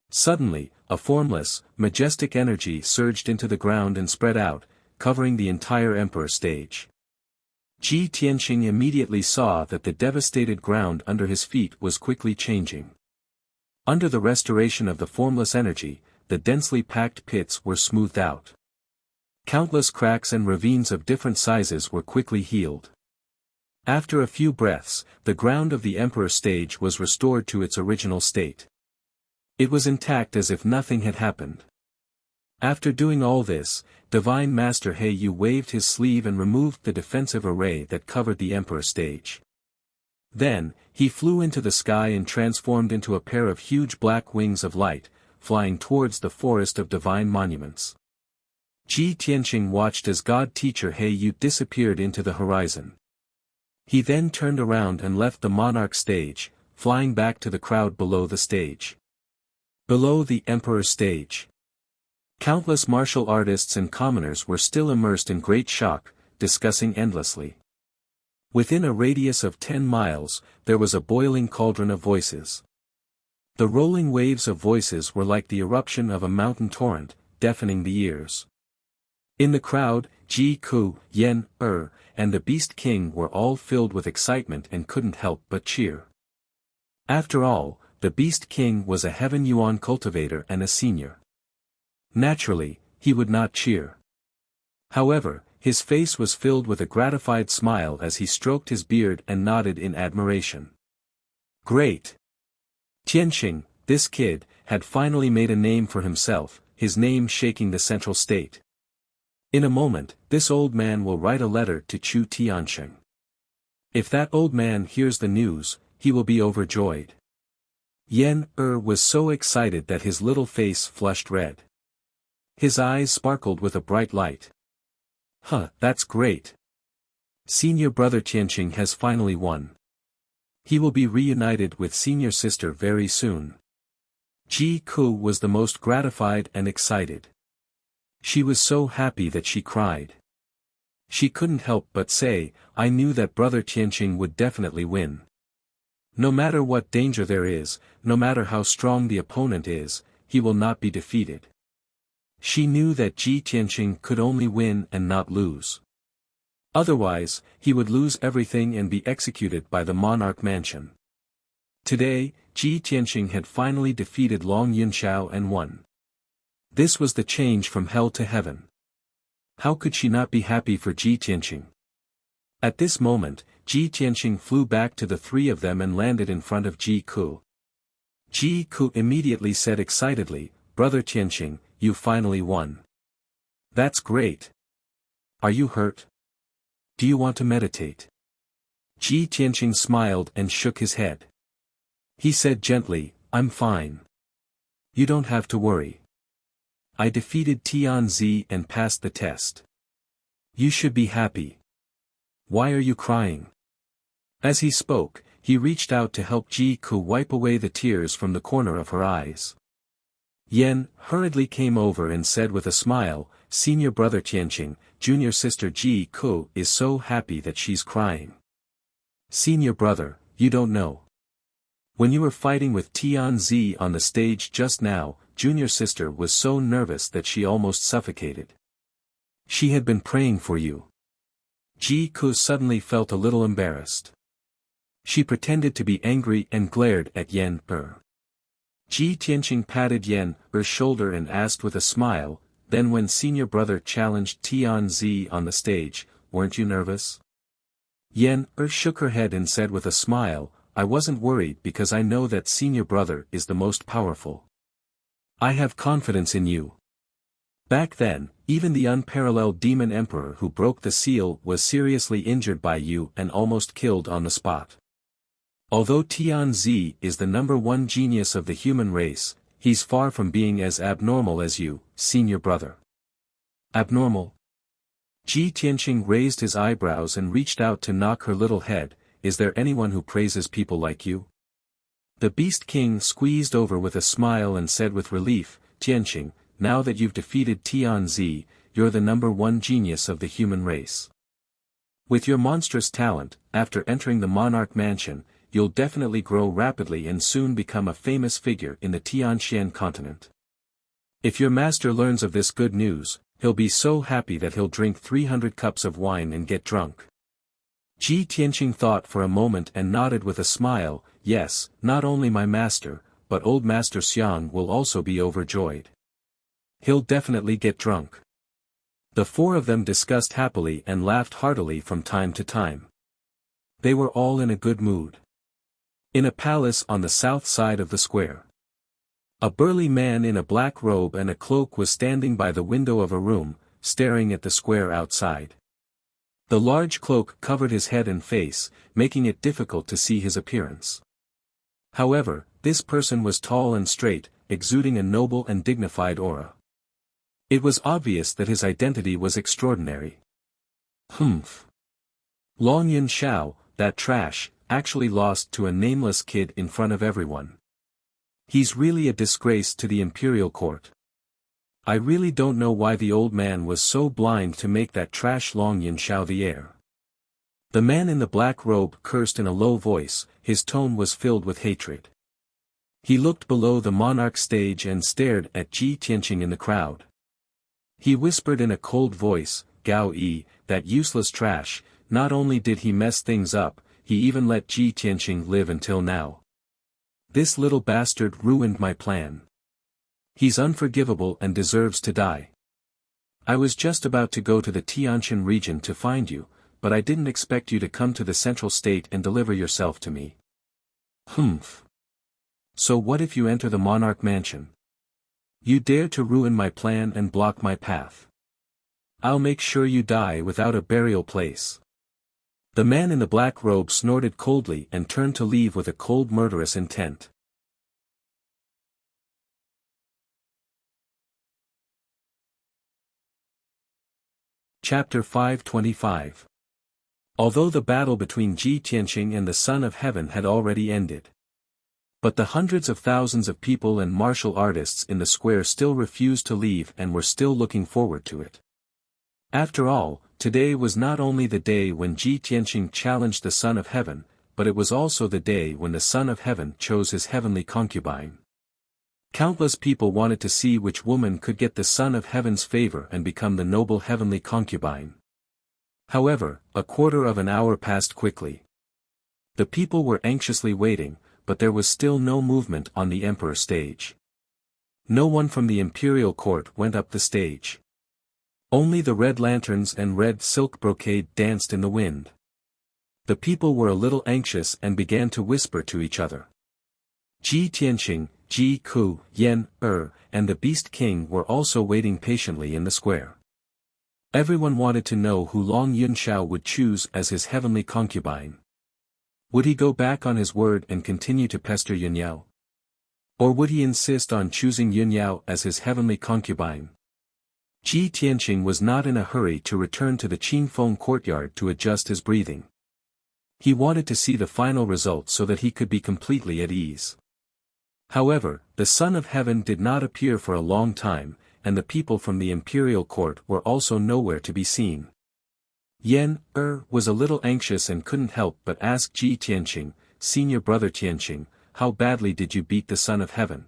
Suddenly, a formless, majestic energy surged into the ground and spread out, covering the entire emperor stage. Ji Tianqing immediately saw that the devastated ground under his feet was quickly changing. Under the restoration of the formless energy, the densely packed pits were smoothed out. Countless cracks and ravines of different sizes were quickly healed. After a few breaths, the ground of the emperor stage was restored to its original state. It was intact as if nothing had happened. After doing all this, Divine Master He Yu waved his sleeve and removed the defensive array that covered the emperor stage. Then, he flew into the sky and transformed into a pair of huge black wings of light, flying towards the forest of divine monuments. Ji Tianqing watched as God Teacher He Yu disappeared into the horizon. He then turned around and left the monarch stage, flying back to the crowd below the stage. Below the emperor's stage, countless martial artists and commoners were still immersed in great shock, discussing endlessly. Within a radius of 10 miles, there was a boiling cauldron of voices. The rolling waves of voices were like the eruption of a mountain torrent, deafening the ears. In the crowd, Ji Ku, Yan, and the Beast King were all filled with excitement and couldn't help but cheer. After all, the Beast King was a Heaven Yuan cultivator and a senior. Naturally, he would not cheer. However, his face was filled with a gratified smile as he stroked his beard and nodded in admiration. Great! Tianqing, this kid, had finally made a name for himself, his name shaking the central state. In a moment, this old man will write a letter to Chu Tianqing. If that old man hears the news, he will be overjoyed. Yan was so excited that his little face flushed red. His eyes sparkled with a bright light. That's great. Senior brother Tianqing has finally won. He will be reunited with senior sister very soon. Ji Ku was the most gratified and excited. She was so happy that she cried. She couldn't help but say, I knew that Brother Tianqing would definitely win. No matter what danger there is, no matter how strong the opponent is, he will not be defeated. She knew that Ji Tianqing could only win and not lose. Otherwise, he would lose everything and be executed by the monarch mansion. Today, Ji Tianqing had finally defeated Long Yunxiao and won. This was the change from hell to heaven. How could she not be happy for Ji Tianqing? At this moment, Ji Tianqing flew back to the three of them and landed in front of Ji Ku. Ji Ku immediately said excitedly, Brother Tianqing, you finally won. That's great. Are you hurt? Do you want to meditate? Ji Tianqing smiled and shook his head. He said gently, I'm fine. You don't have to worry. I defeated Tianzi and passed the test. You should be happy. Why are you crying? As he spoke, he reached out to help Ji Ku wipe away the tears from the corner of her eyes. Yan hurriedly came over and said with a smile, Senior Brother Tianqing, Junior Sister Ji Ku is so happy that she's crying. Senior Brother, you don't know. When you were fighting with Tianzi on the stage just now, Junior Sister was so nervous that she almost suffocated. She had been praying for you. Ji Ku suddenly felt a little embarrassed. She pretended to be angry and glared at Yan Er. Ji Tianqing patted Yan Er's shoulder and asked with a smile, then when Senior Brother challenged Tianzi on the stage, weren't you nervous? Yan Er shook her head and said with a smile, I wasn't worried because I know that Senior Brother is the most powerful. I have confidence in you. Back then, even the unparalleled Demon Emperor who broke the seal was seriously injured by you and almost killed on the spot. Although Tianzi is the #1 genius of the human race, he's far from being as abnormal as you, Senior Brother. Abnormal? Ji Tianqing raised his eyebrows and reached out to knock her little head, is there anyone who praises people like you? The Beast King squeezed over with a smile and said with relief, Tianqing, now that you've defeated Tianzi, you're the #1 genius of the human race. With your monstrous talent, after entering the monarch mansion, you'll definitely grow rapidly and soon become a famous figure in the Tianxian continent. If your master learns of this good news, he'll be so happy that he'll drink 300 cups of wine and get drunk. Ji Tianqing thought for a moment and nodded with a smile, yes, not only my master, but old Master Xiang will also be overjoyed. He'll definitely get drunk. The four of them discussed happily and laughed heartily from time to time. They were all in a good mood. In a palace on the south side of the square. A burly man in a black robe and a cloak was standing by the window of a room, staring at the square outside. The large cloak covered his head and face, making it difficult to see his appearance. However, this person was tall and straight, exuding a noble and dignified aura. It was obvious that his identity was extraordinary. Humph. Long Yunxiao, that trash, actually lost to a nameless kid in front of everyone. He's really a disgrace to the imperial court. I really don't know why the old man was so blind to make that trash Long Yunxiao the heir. The man in the black robe cursed in a low voice, his tone was filled with hatred. He looked below the monarch stage and stared at Ji Tianqing in the crowd. He whispered in a cold voice, Gao Yi, that useless trash, not only did he mess things up, he even let Ji Tianqing live until now. This little bastard ruined my plan. He's unforgivable and deserves to die. I was just about to go to the Tianjin region to find you, but I didn't expect you to come to the central state and deliver yourself to me. Humph. So what if you enter the monarch mansion? You dare to ruin my plan and block my path. I'll make sure you die without a burial place. The man in the black robe snorted coldly and turned to leave with a cold murderous intent. Chapter 525. Although the battle between Ji Tianqing and the Son of Heaven had already ended. But the hundreds of thousands of people and martial artists in the square still refused to leave and were still looking forward to it. After all, Today was not only the day when Ji Tianqing challenged the Son of Heaven, but it was also the day when the Son of Heaven chose his heavenly concubine. Countless people wanted to see which woman could get the Son of Heaven's favor and become the noble heavenly concubine. However, a quarter of an hour passed quickly. The people were anxiously waiting, but there was still no movement on the emperor stage. No one from the imperial court went up the stage. Only the red lanterns and red silk brocade danced in the wind. The people were a little anxious and began to whisper to each other. Ji Tianqing, Ji Ku, Yan, and the Beast King were also waiting patiently in the square. Everyone wanted to know who Long Yunxiao would choose as his heavenly concubine. Would he go back on his word and continue to pester Yunyao? Or would he insist on choosing Yunyao as his heavenly concubine? Ji Tianqing was not in a hurry to return to the Qingfeng courtyard to adjust his breathing. He wanted to see the final result so that he could be completely at ease. However, the Son of Heaven did not appear for a long time, and the people from the imperial court were also nowhere to be seen. Yan, was a little anxious and couldn't help but ask Ji Tianqing, "Senior brother Tianqing, how badly did you beat the Son of Heaven?"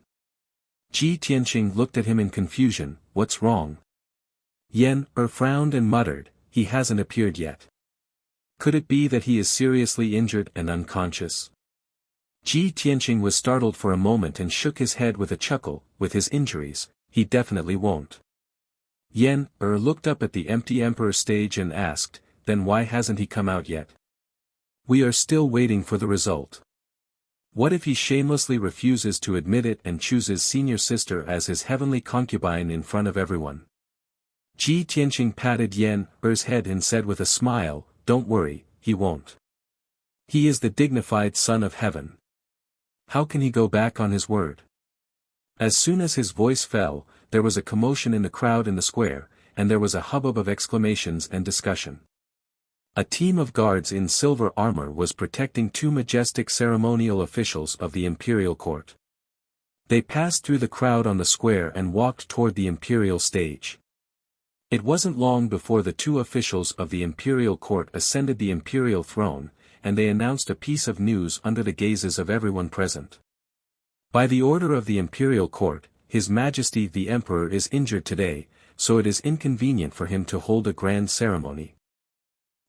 Ji Tianqing looked at him in confusion. "What's wrong?" Yan, frowned and muttered, "He hasn't appeared yet. Could it be that he is seriously injured and unconscious?" Ji Tianqing was startled for a moment and shook his head with a chuckle. "With his injuries, he definitely won't." Yan, looked up at the empty emperor stage and asked, "Then why hasn't he come out yet?" "We are still waiting for the result. What if he shamelessly refuses to admit it and chooses senior sister as his heavenly concubine in front of everyone?" Ji Tianqing patted Yan's head and said with a smile, "Don't worry, he won't. He is the dignified Son of Heaven. How can he go back on his word?" As soon as his voice fell, there was a commotion in the crowd in the square, and there was a hubbub of exclamations and discussion. A team of guards in silver armor was protecting two majestic ceremonial officials of the imperial court. They passed through the crowd on the square and walked toward the imperial stage. It wasn't long before the two officials of the imperial court ascended the imperial throne, and they announced a piece of news under the gazes of everyone present. By the order of the imperial court, His Majesty the Emperor is injured today, so it is inconvenient for him to hold a grand ceremony.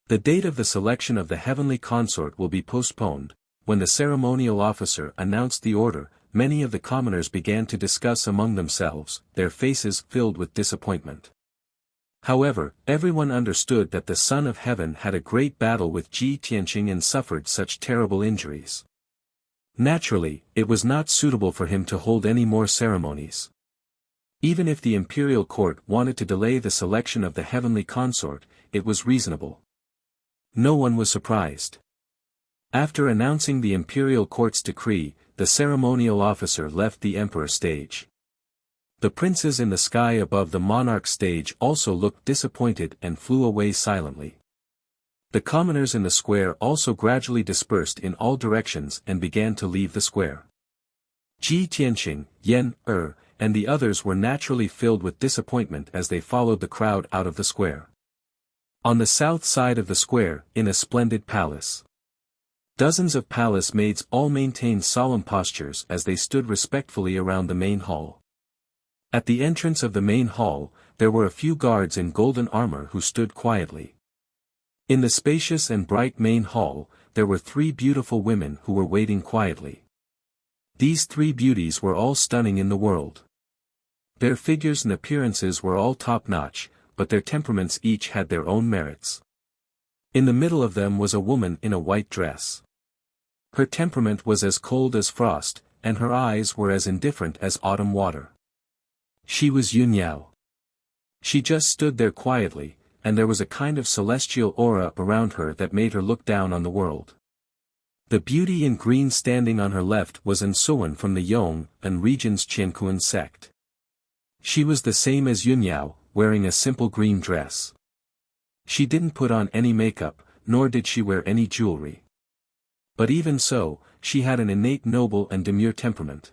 The date of the selection of the heavenly consort will be postponed. When the ceremonial officer announced the order, many of the commoners began to discuss among themselves, their faces filled with disappointment. However, everyone understood that the Son of Heaven had a great battle with Ji Tianqing and suffered such terrible injuries. Naturally, it was not suitable for him to hold any more ceremonies. Even if the imperial court wanted to delay the selection of the heavenly consort, it was reasonable. No one was surprised. After announcing the imperial court's decree, the ceremonial officer left the emperor stage. The princes in the sky above the monarch stage also looked disappointed and flew away silently. The commoners in the square also gradually dispersed in all directions and began to leave the square. Ji Tianqing, Yan, and the others were naturally filled with disappointment as they followed the crowd out of the square. On the south side of the square, in a splendid palace. Dozens of palace maids all maintained solemn postures as they stood respectfully around the main hall. At the entrance of the main hall, there were a few guards in golden armor who stood quietly. In the spacious and bright main hall, there were 3 beautiful women who were waiting quietly. These 3 beauties were all stunning in the world. Their figures and appearances were all top-notch, but their temperaments each had their own merits. In the middle of them was a woman in a white dress. Her temperament was as cold as frost, and her eyes were as indifferent as autumn water. She was Yunyao. She just stood there quietly, and there was a kind of celestial aura around her that made her look down on the world. The beauty in green standing on her left was Ansuan from the Yong and region's Qiankuan sect. She was the same as Yunyao, wearing a simple green dress. She didn't put on any makeup, nor did she wear any jewelry. But even so, she had an innate noble and demure temperament.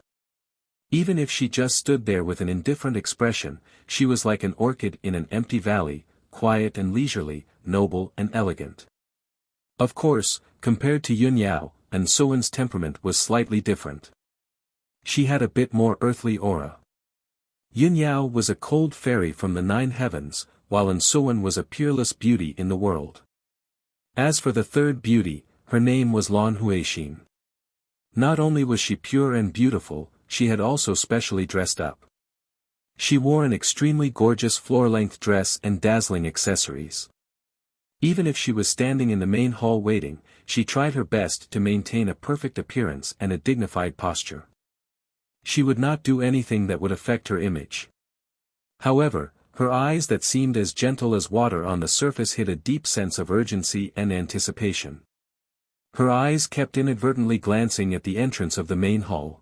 Even if she just stood there with an indifferent expression, she was like an orchid in an empty valley, quiet and leisurely, noble and elegant. Of course, compared to Yun Yao, An Soan's temperament was slightly different. She had a bit more earthly aura. Yun Yao was a cold fairy from the 9 heavens, while An Soan was a peerless beauty in the world. As for the third beauty, her name was Lan Huixin. Not only was she pure and beautiful, she had also specially dressed up. She wore an extremely gorgeous floor-length dress and dazzling accessories. Even if she was standing in the main hall waiting, she tried her best to maintain a perfect appearance and a dignified posture. She would not do anything that would affect her image. However, her eyes that seemed as gentle as water on the surface hid a deep sense of urgency and anticipation. Her eyes kept inadvertently glancing at the entrance of the main hall.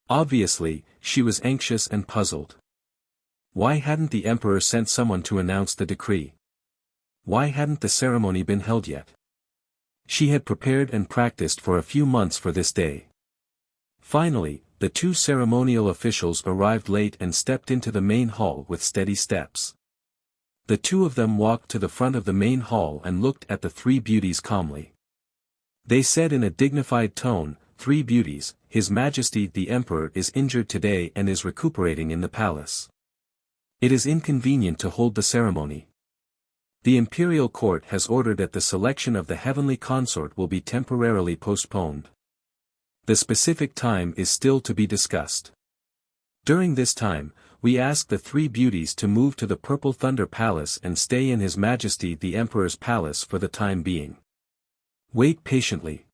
Obviously, she was anxious and puzzled. Why hadn't the emperor sent someone to announce the decree? Why hadn't the ceremony been held yet? She had prepared and practiced for a few months for this day. Finally, the 2 ceremonial officials arrived late and stepped into the main hall with steady steps. The 2 of them walked to the front of the main hall and looked at the 3 beauties calmly. They said in a dignified tone, "3 beauties, His Majesty the Emperor is injured today and is recuperating in the palace. It is inconvenient to hold the ceremony. The imperial court has ordered that the selection of the heavenly consort will be temporarily postponed. The specific time is still to be discussed. During this time, we ask the 3 beauties to move to the Purple Thunder Palace and stay in His Majesty the Emperor's palace for the time being. Wait patiently."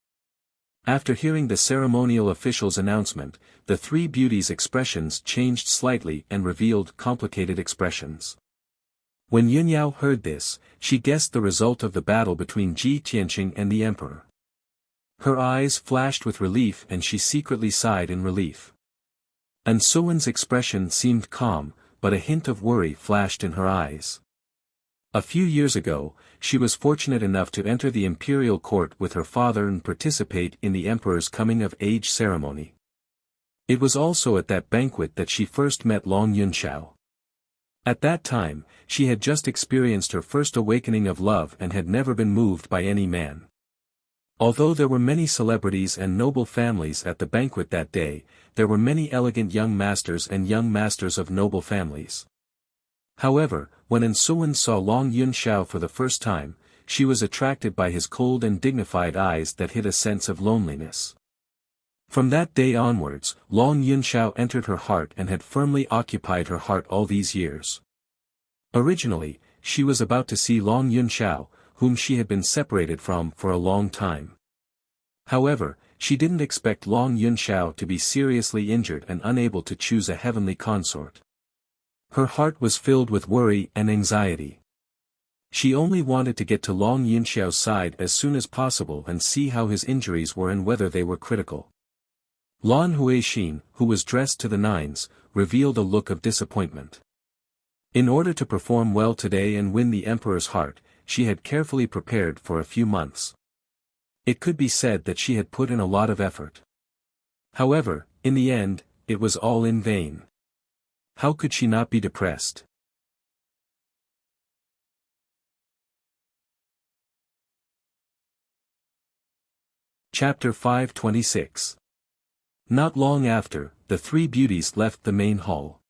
After hearing the ceremonial official's announcement, the 3 beauties' expressions changed slightly and revealed complicated expressions. When Yun Yao heard this, she guessed the result of the battle between Ji Tianqing and the emperor. Her eyes flashed with relief and she secretly sighed in relief. An Soan's expression seemed calm, but a hint of worry flashed in her eyes. A few years ago, she was fortunate enough to enter the imperial court with her father and participate in the emperor's coming-of-age ceremony. It was also at that banquet that she first met Long Yunxiao. At that time, she had just experienced her first awakening of love and had never been moved by any man. Although there were many celebrities and noble families at the banquet that day, there were many elegant young masters and young masters of noble families. However, when An Soan saw Long Yunxiao for the first time, she was attracted by his cold and dignified eyes that hid a sense of loneliness. From that day onwards, Long Yunxiao entered her heart and had firmly occupied her heart all these years. Originally, she was about to see Long Yunxiao, whom she had been separated from for a long time. However, she didn't expect Long Yunxiao to be seriously injured and unable to choose a heavenly consort. Her heart was filled with worry and anxiety. She only wanted to get to Long Yunxiao's side as soon as possible and see how his injuries were and whether they were critical. Lan Huixin, who was dressed to the nines, revealed a look of disappointment. In order to perform well today and win the emperor's heart, she had carefully prepared for a few months. It could be said that she had put in a lot of effort. However, in the end, it was all in vain. How could she not be depressed? Chapter 526. Not long after, the 3 beauties left the main hall.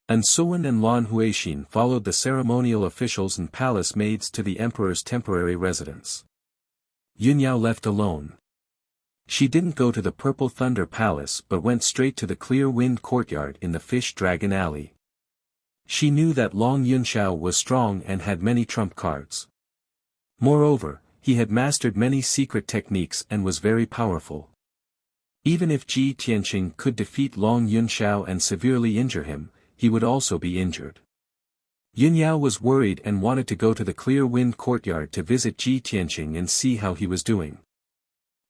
An Soan and Lan Huixin followed the ceremonial officials and palace maids to the emperor's temporary residence. Yun Yao left alone. She didn't go to the Purple Thunder Palace but went straight to the Clear Wind Courtyard in the Fish Dragon Alley. She knew that Long Yunxiao was strong and had many trump cards. Moreover, he had mastered many secret techniques and was very powerful. Even if Ji Tianqing could defeat Long Yunxiao and severely injure him, he would also be injured. Yun Yao was worried and wanted to go to the Clear Wind Courtyard to visit Ji Tianqing and see how he was doing.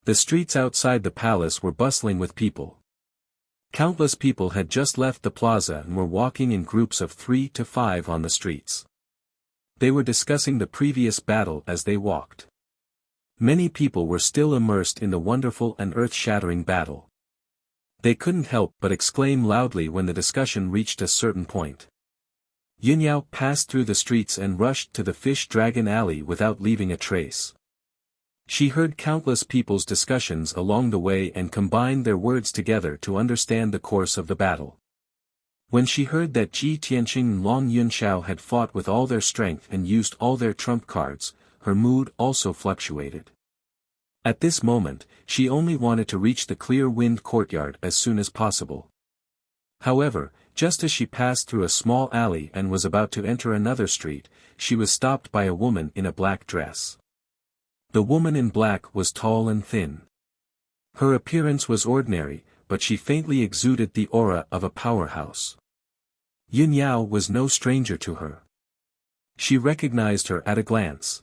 The streets outside the palace were bustling with people. Countless people had just left the plaza and were walking in groups of 3 to 5 on the streets. They were discussing the previous battle as they walked. Many people were still immersed in the wonderful and earth-shattering battle. They couldn't help but exclaim loudly when the discussion reached a certain point. Yunyao passed through the streets and rushed to the Fish Dragon Alley without leaving a trace. She heard countless people's discussions along the way and combined their words together to understand the course of the battle. When she heard that Ji Tianqing and Long Yunxiao had fought with all their strength and used all their trump cards, her mood also fluctuated. At this moment, she only wanted to reach the clear-wind courtyard as soon as possible. However, just as she passed through a small alley and was about to enter another street, she was stopped by a woman in a black dress. The woman in black was tall and thin. Her appearance was ordinary, but she faintly exuded the aura of a powerhouse. Yunyao was no stranger to her. She recognized her at a glance.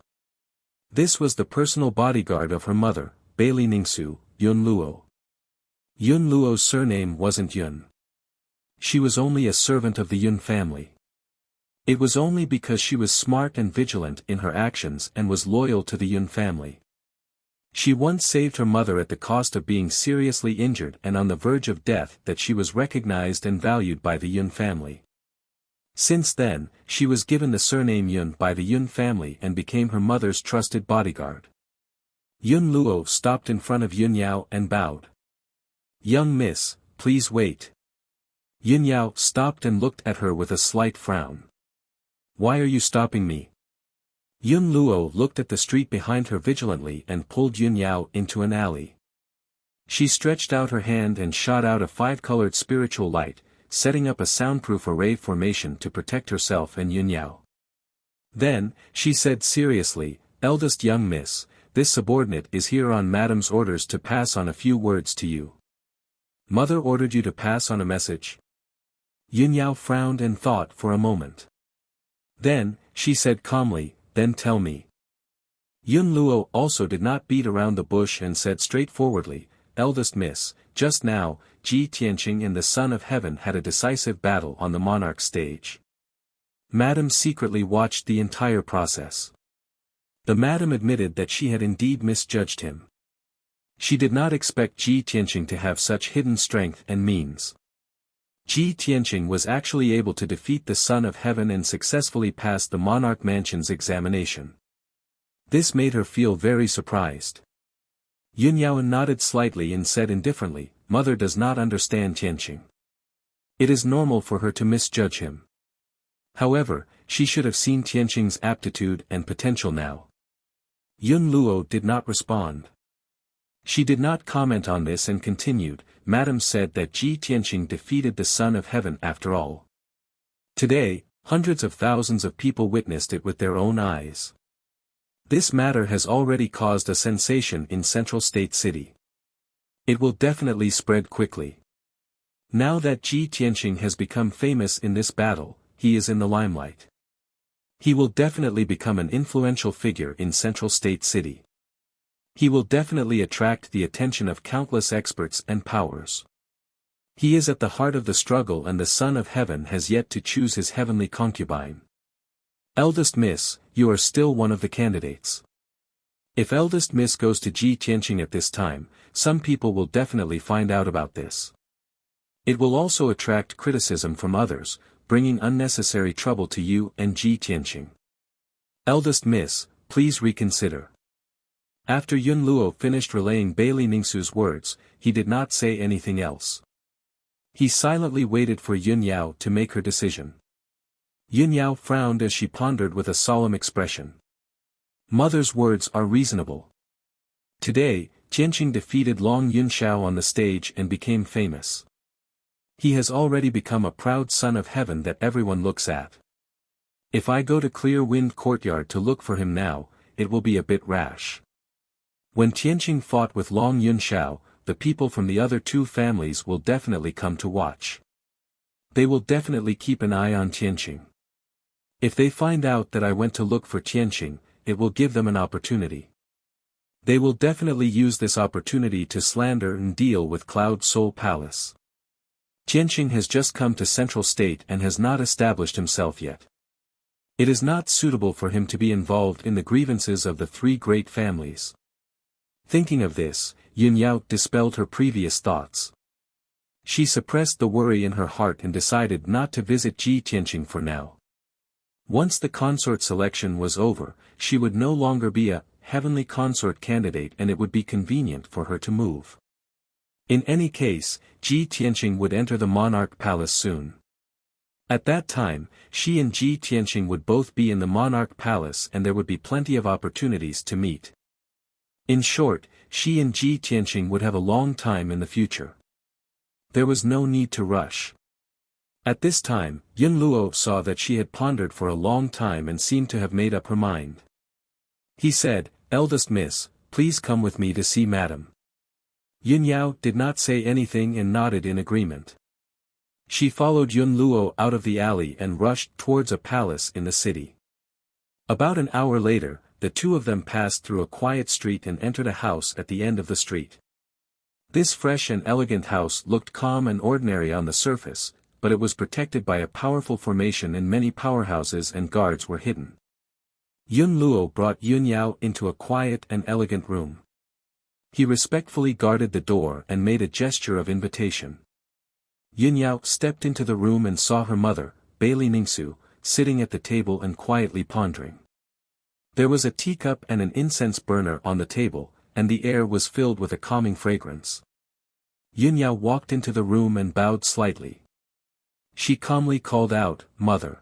This was the personal bodyguard of her mother, Bailey Ningsu, Yun Luo. Yun Luo's surname wasn't Yun. She was only a servant of the Yun family. It was only because she was smart and vigilant in her actions and was loyal to the Yun family. She once saved her mother at the cost of being seriously injured and on the verge of death that she was recognized and valued by the Yun family. Since then, she was given the surname Yun by the Yun family and became her mother's trusted bodyguard. Yun Luo stopped in front of Yunyao and bowed. "Young miss, please wait." Yunyao stopped and looked at her with a slight frown. "Why are you stopping me?" Yun Luo looked at the street behind her vigilantly and pulled Yunyao into an alley. She stretched out her hand and shot out a 5-colored spiritual light, setting up a soundproof array formation to protect herself and Yunyao. Then, she said seriously, "Eldest young miss, this subordinate is here on Madam's orders to pass on a few words to you." "Mother ordered you to pass on a message?" Yunyao frowned and thought for a moment. Then, she said calmly, "Then tell me." Yun Luo also did not beat around the bush and said straightforwardly, "Eldest miss, just now, Ji Tianqing and the Son of Heaven had a decisive battle on the monarch stage." Madam secretly watched the entire process. The madam admitted that she had indeed misjudged him. She did not expect Ji Tianqing to have such hidden strength and means. Ji Tianqing was actually able to defeat the Son of Heaven and successfully pass the Monarch Mansion's examination. This made her feel very surprised. Yunyao nodded slightly and said indifferently, "Mother does not understand Tianqing. It is normal for her to misjudge him. However, she should have seen Tianqing's aptitude and potential now." Yun Luo did not respond. She did not comment on this and continued, "Madam said that Ji Tianqing defeated the Son of Heaven after all. Today, hundreds of thousands of people witnessed it with their own eyes. This matter has already caused a sensation in Central State City. It will definitely spread quickly. Now that Ji Tianqing has become famous in this battle, he is in the limelight. He will definitely become an influential figure in Central State City. He will definitely attract the attention of countless experts and powers. He is at the heart of the struggle and the Son of Heaven has yet to choose his heavenly concubine. Eldest Miss, you are still one of the candidates. If Eldest Miss goes to Ji Tianqing at this time, some people will definitely find out about this. It will also attract criticism from others, bringing unnecessary trouble to you and Ji Tianqing. Eldest Miss, please reconsider." After Yun Luo finished relaying Bailey Ningsu's words, he did not say anything else. He silently waited for Yunyao to make her decision. Yunyao frowned as she pondered with a solemn expression. Mother's words are reasonable. Today, Tianqing defeated Long Yunxiao on the stage and became famous. He has already become a proud Son of Heaven that everyone looks at. If I go to Clear Wind Courtyard to look for him now, it will be a bit rash. When Tianqing fought with Long Yunxiao, the people from the other two families will definitely come to watch. They will definitely keep an eye on Tianqing. If they find out that I went to look for Tianqing, it will give them an opportunity. They will definitely use this opportunity to slander and deal with Cloud Soul Palace. Tianqing has just come to Central State and has not established himself yet. It is not suitable for him to be involved in the grievances of the three great families. Thinking of this, Yunyao dispelled her previous thoughts. She suppressed the worry in her heart and decided not to visit Ji Tianqing for now. Once the consort selection was over, she would no longer be a heavenly consort candidate and it would be convenient for her to move. In any case, Ji Tianqing would enter the monarch palace soon. At that time, she and Ji Tianqing would both be in the monarch palace and there would be plenty of opportunities to meet. In short, she and Ji Tianqing would have a long time in the future. There was no need to rush. At this time, Yun Luo saw that she had pondered for a long time and seemed to have made up her mind. He said, "Eldest miss, please come with me to see madam." Yun Yao did not say anything and nodded in agreement. She followed Yun Luo out of the alley and rushed towards a palace in the city. About an hour later, the two of them passed through a quiet street and entered a house at the end of the street. This fresh and elegant house looked calm and ordinary on the surface, but it was protected by a powerful formation and many powerhouses and guards were hidden. Yun Luo brought Yun Yao into a quiet and elegant room. He respectfully guarded the door and made a gesture of invitation. Yun Yao stepped into the room and saw her mother, Bailey Ningsu, sitting at the table and quietly pondering. There was a teacup and an incense burner on the table, and the air was filled with a calming fragrance. Yun Yao walked into the room and bowed slightly. She calmly called out, "Mother."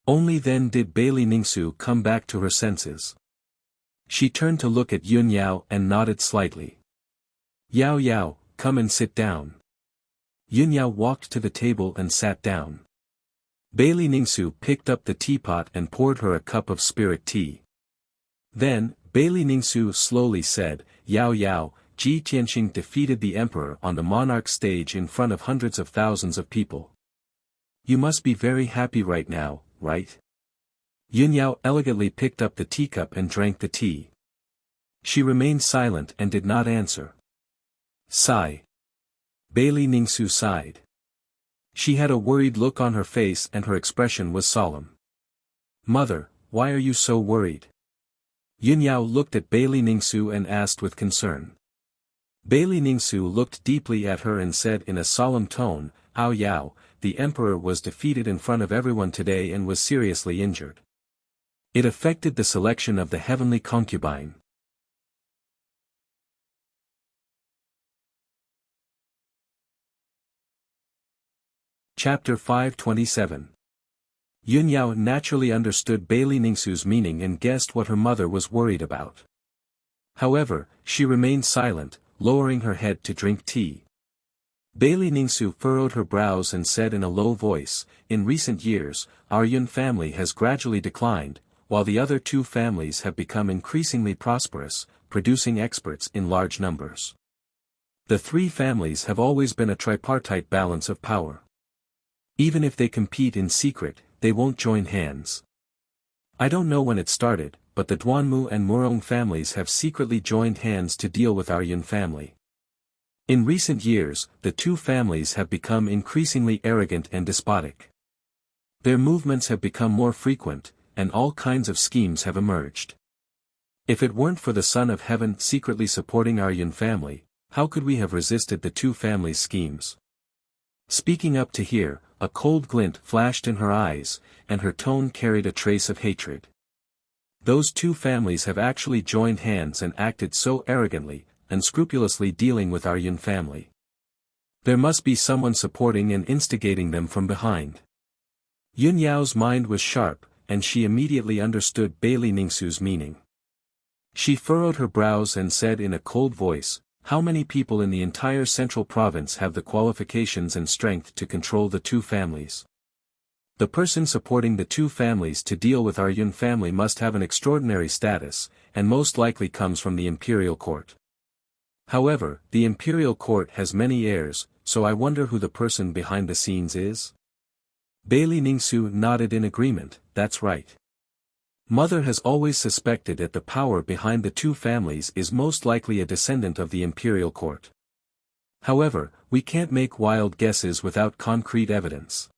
Only then did Bailey Ningsu come back to her senses. She turned to look at Yun Yao and nodded slightly. "Yao Yao, come and sit down." Yun Yao walked to the table and sat down. Bailey Ningsu picked up the teapot and poured her a cup of spirit tea. Then, Bailey Ningsu slowly said, "Yao Yao, Ji Tianqing defeated the emperor on the monarch stage in front of hundreds of thousands of people. You must be very happy right now, right?" Yun Yao elegantly picked up the teacup and drank the tea. She remained silent and did not answer. Sigh. Bailey Ningsu sighed. She had a worried look on her face and her expression was solemn. "Mother, why are you so worried?" Yun Yao looked at Bailey Ningsu and asked with concern. Bailey Ningsu looked deeply at her and said in a solemn tone, "Ao Yao, the emperor was defeated in front of everyone today and was seriously injured. It affected the selection of the heavenly concubine." Chapter 527. Yun Yao naturally understood Bailey Ningsu's meaning and guessed what her mother was worried about. However, she remained silent, lowering her head to drink tea. Bailey Ningsu furrowed her brows and said in a low voice, "In recent years, our Yun family has gradually declined, while the other two families have become increasingly prosperous, producing experts in large numbers. The three families have always been a tripartite balance of power. Even if they compete in secret, they won't join hands. I don't know when it started, but the Duanmu and Murong families have secretly joined hands to deal with our Yun family. In recent years, the two families have become increasingly arrogant and despotic. Their movements have become more frequent, and all kinds of schemes have emerged. If it weren't for the Son of Heaven secretly supporting our Yun family, how could we have resisted the two families' schemes?" Speaking up to here, a cold glint flashed in her eyes, and her tone carried a trace of hatred. Those two families have actually joined hands and acted so arrogantly, unscrupulously dealing with our Yun family. There must be someone supporting and instigating them from behind. Yun Yao's mind was sharp, and she immediately understood Bailey Ningsu's meaning. She furrowed her brows and said in a cold voice, "How many people in the entire central province have the qualifications and strength to control the two families? The person supporting the two families to deal with our Yun family must have an extraordinary status, and most likely comes from the imperial court. However, the imperial court has many heirs, so I wonder who the person behind the scenes is?" Bailey Ningsu nodded in agreement, "That's right. Mother has always suspected that the power behind the two families is most likely a descendant of the imperial court. However, we can't make wild guesses without concrete evidence."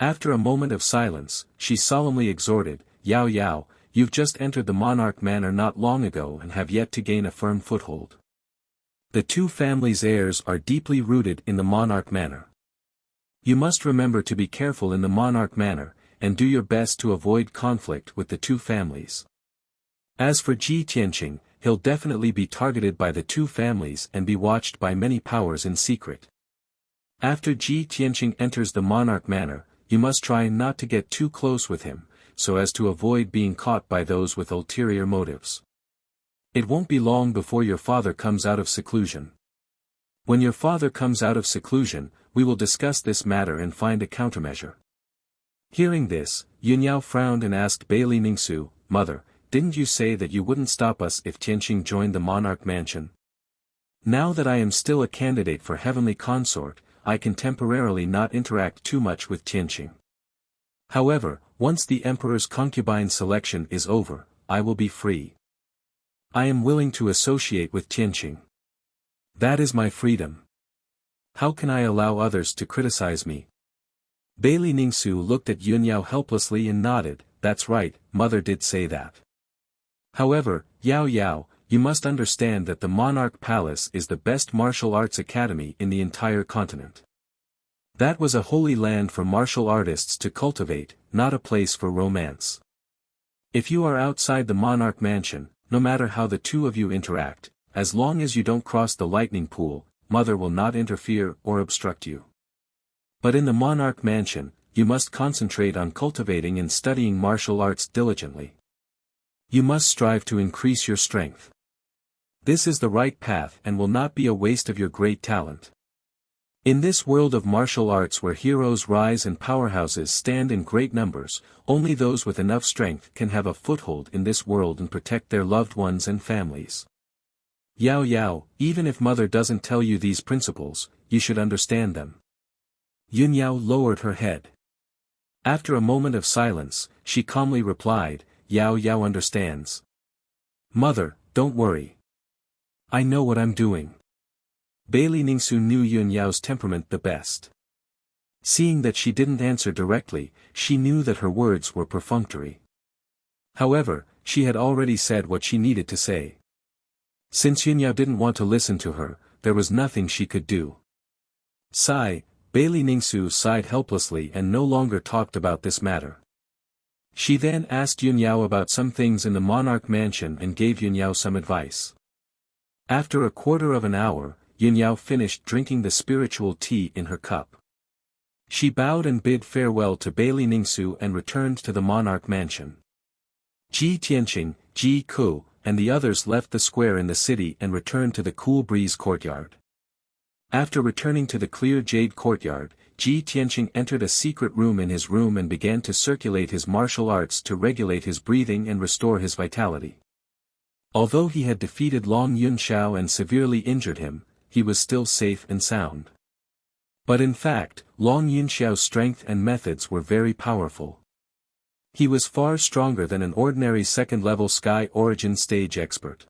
After a moment of silence, she solemnly exhorted, "Yao Yao, you've just entered the monarch manor not long ago and have yet to gain a firm foothold. The two families' heirs are deeply rooted in the monarch manor. You must remember to be careful in the monarch manor, and do your best to avoid conflict with the two families. As for Ji Tianqing, he'll definitely be targeted by the two families and be watched by many powers in secret. After Ji Tianqing enters the monarch manor, you must try not to get too close with him, so as to avoid being caught by those with ulterior motives. It won't be long before your father comes out of seclusion. When your father comes out of seclusion, we will discuss this matter and find a countermeasure. Hearing this, Yunyao frowned and asked Bailey Ningsu, "Mother, didn't you say that you wouldn't stop us if Tianqing joined the monarch mansion? Now that I am still a candidate for heavenly consort, I can temporarily not interact too much with Tianqing. However, once the emperor's concubine selection is over, I will be free. I am willing to associate with Tianqing. That is my freedom. How can I allow others to criticize me?" Bailey Ningsu looked at Yunyao helplessly and nodded. "That's right, mother did say that. However, Yao Yao, you must understand that the Monarch Palace is the best martial arts academy in the entire continent. That was a holy land for martial artists to cultivate, not a place for romance. If you are outside the Monarch Mansion, no matter how the two of you interact, as long as you don't cross the lightning pool, mother will not interfere or obstruct you. But in the Monarch Mansion, you must concentrate on cultivating and studying martial arts diligently. You must strive to increase your strength. This is the right path and will not be a waste of your great talent. In this world of martial arts where heroes rise and powerhouses stand in great numbers, only those with enough strength can have a foothold in this world and protect their loved ones and families. Yao Yao, even if mother doesn't tell you these principles, you should understand them." Yunyao lowered her head. After a moment of silence, she calmly replied, "Yao Yao understands. Mother, don't worry. I know what I'm doing." Bailey Ningsu knew Yunyao's temperament the best. Seeing that she didn't answer directly, she knew that her words were perfunctory. However, she had already said what she needed to say. Since Yunyao didn't want to listen to her, there was nothing she could do. Sigh, Bailey Ningsu sighed helplessly and no longer talked about this matter. She then asked Yunyao about some things in the Monarch Mansion and gave Yunyao some advice. After a quarter of an hour, Yunyao finished drinking the spiritual tea in her cup. She bowed and bid farewell to Bailey Ningsu and returned to the Monarch Mansion. Ji Tianqing, Ji Ku, and the others left the square in the city and returned to the Cool Breeze courtyard. After returning to the clear jade courtyard, Ji Tianqing entered a secret room in his room and began to circulate his martial arts to regulate his breathing and restore his vitality. Although he had defeated Long Yunxiao and severely injured him, he was still safe and sound. But in fact, Long Yunxiao's strength and methods were very powerful. He was far stronger than an ordinary second-level Sky Origin stage expert.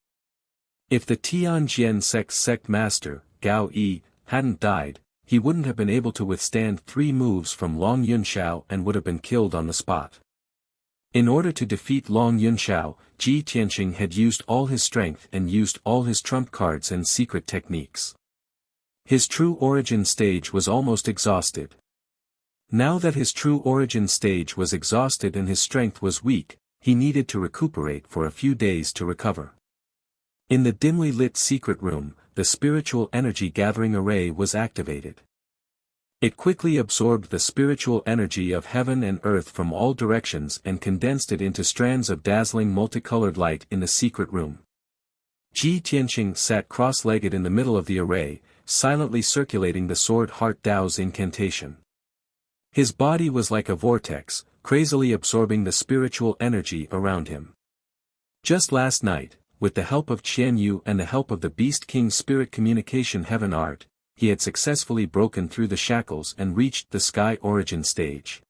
If the Tianjian sect master, Gao Yi, hadn't died, he wouldn't have been able to withstand 3 moves from Long Yunxiao and would have been killed on the spot. In order to defeat Long Yunxiao, Ji Tianqing had used all his strength and used all his trump cards and secret techniques. His true origin stage was almost exhausted. Now that his true origin stage was exhausted and his strength was weak, he needed to recuperate for a few days to recover. In the dimly lit secret room, the spiritual energy gathering array was activated. It quickly absorbed the spiritual energy of heaven and earth from all directions and condensed it into strands of dazzling multicolored light in the secret room. Ji Tianqing sat cross-legged in the middle of the array, silently circulating the Sword Heart Dao's incantation. His body was like a vortex, crazily absorbing the spiritual energy around him. Just last night, with the help of Qian Yu and the help of the Beast King's spirit communication heaven art, he had successfully broken through the shackles and reached the Sky Origin stage.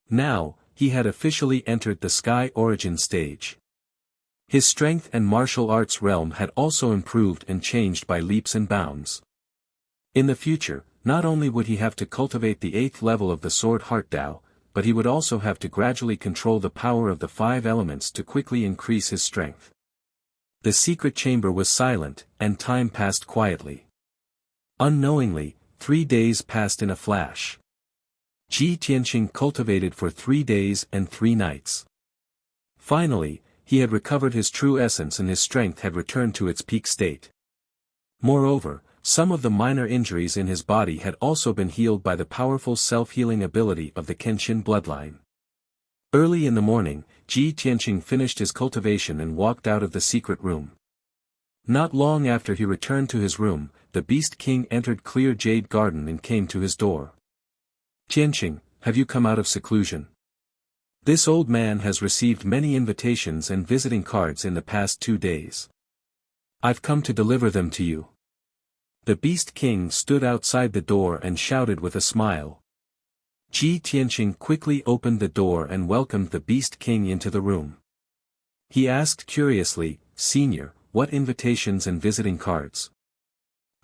Now, he had officially entered the Sky Origin stage. His strength and martial arts realm had also improved and changed by leaps and bounds. In the future, not only would he have to cultivate the 8th level of the Sword Heart Dao, but he would also have to gradually control the power of the 5 elements to quickly increase his strength. The secret chamber was silent, and time passed quietly. Unknowingly, 3 days passed in a flash. Ji Tianqing cultivated for 3 days and 3 nights. Finally, he had recovered his true essence and his strength had returned to its peak state. Moreover, some of the minor injuries in his body had also been healed by the powerful self-healing ability of the Kenshin bloodline. Early in the morning, Ji Tianqing finished his cultivation and walked out of the secret room. Not long after he returned to his room, the Beast King entered Clear Jade Garden and came to his door. "Tianqing, have you come out of seclusion? This old man has received many invitations and visiting cards in the past 2 days. I've come to deliver them to you." The Beast King stood outside the door and shouted with a smile. Ji Tianqing quickly opened the door and welcomed the Beast King into the room. He asked curiously, "Senior, what invitations and visiting cards?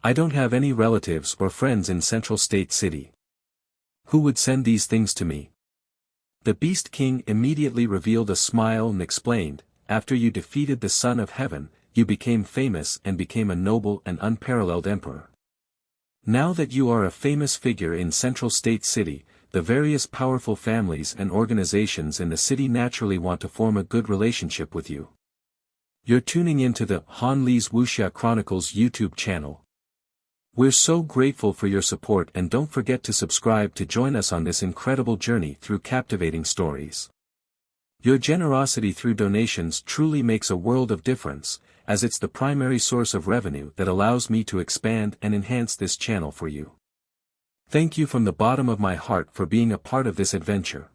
I don't have any relatives or friends in Central State City. Who would send these things to me?" The Beast King immediately revealed a smile and explained, "After you defeated the Son of Heaven, you became famous and became a noble and unparalleled emperor. Now that you are a famous figure in Central State City, the various powerful families and organizations in the city naturally want to form a good relationship with you. You're tuning into the Han Li's Wuxia Chronicles YouTube channel. We're so grateful for your support and don't forget to subscribe to join us on this incredible journey through captivating stories. Your generosity through donations truly makes a world of difference, as it's the primary source of revenue that allows me to expand and enhance this channel for you. Thank you from the bottom of my heart for being a part of this adventure.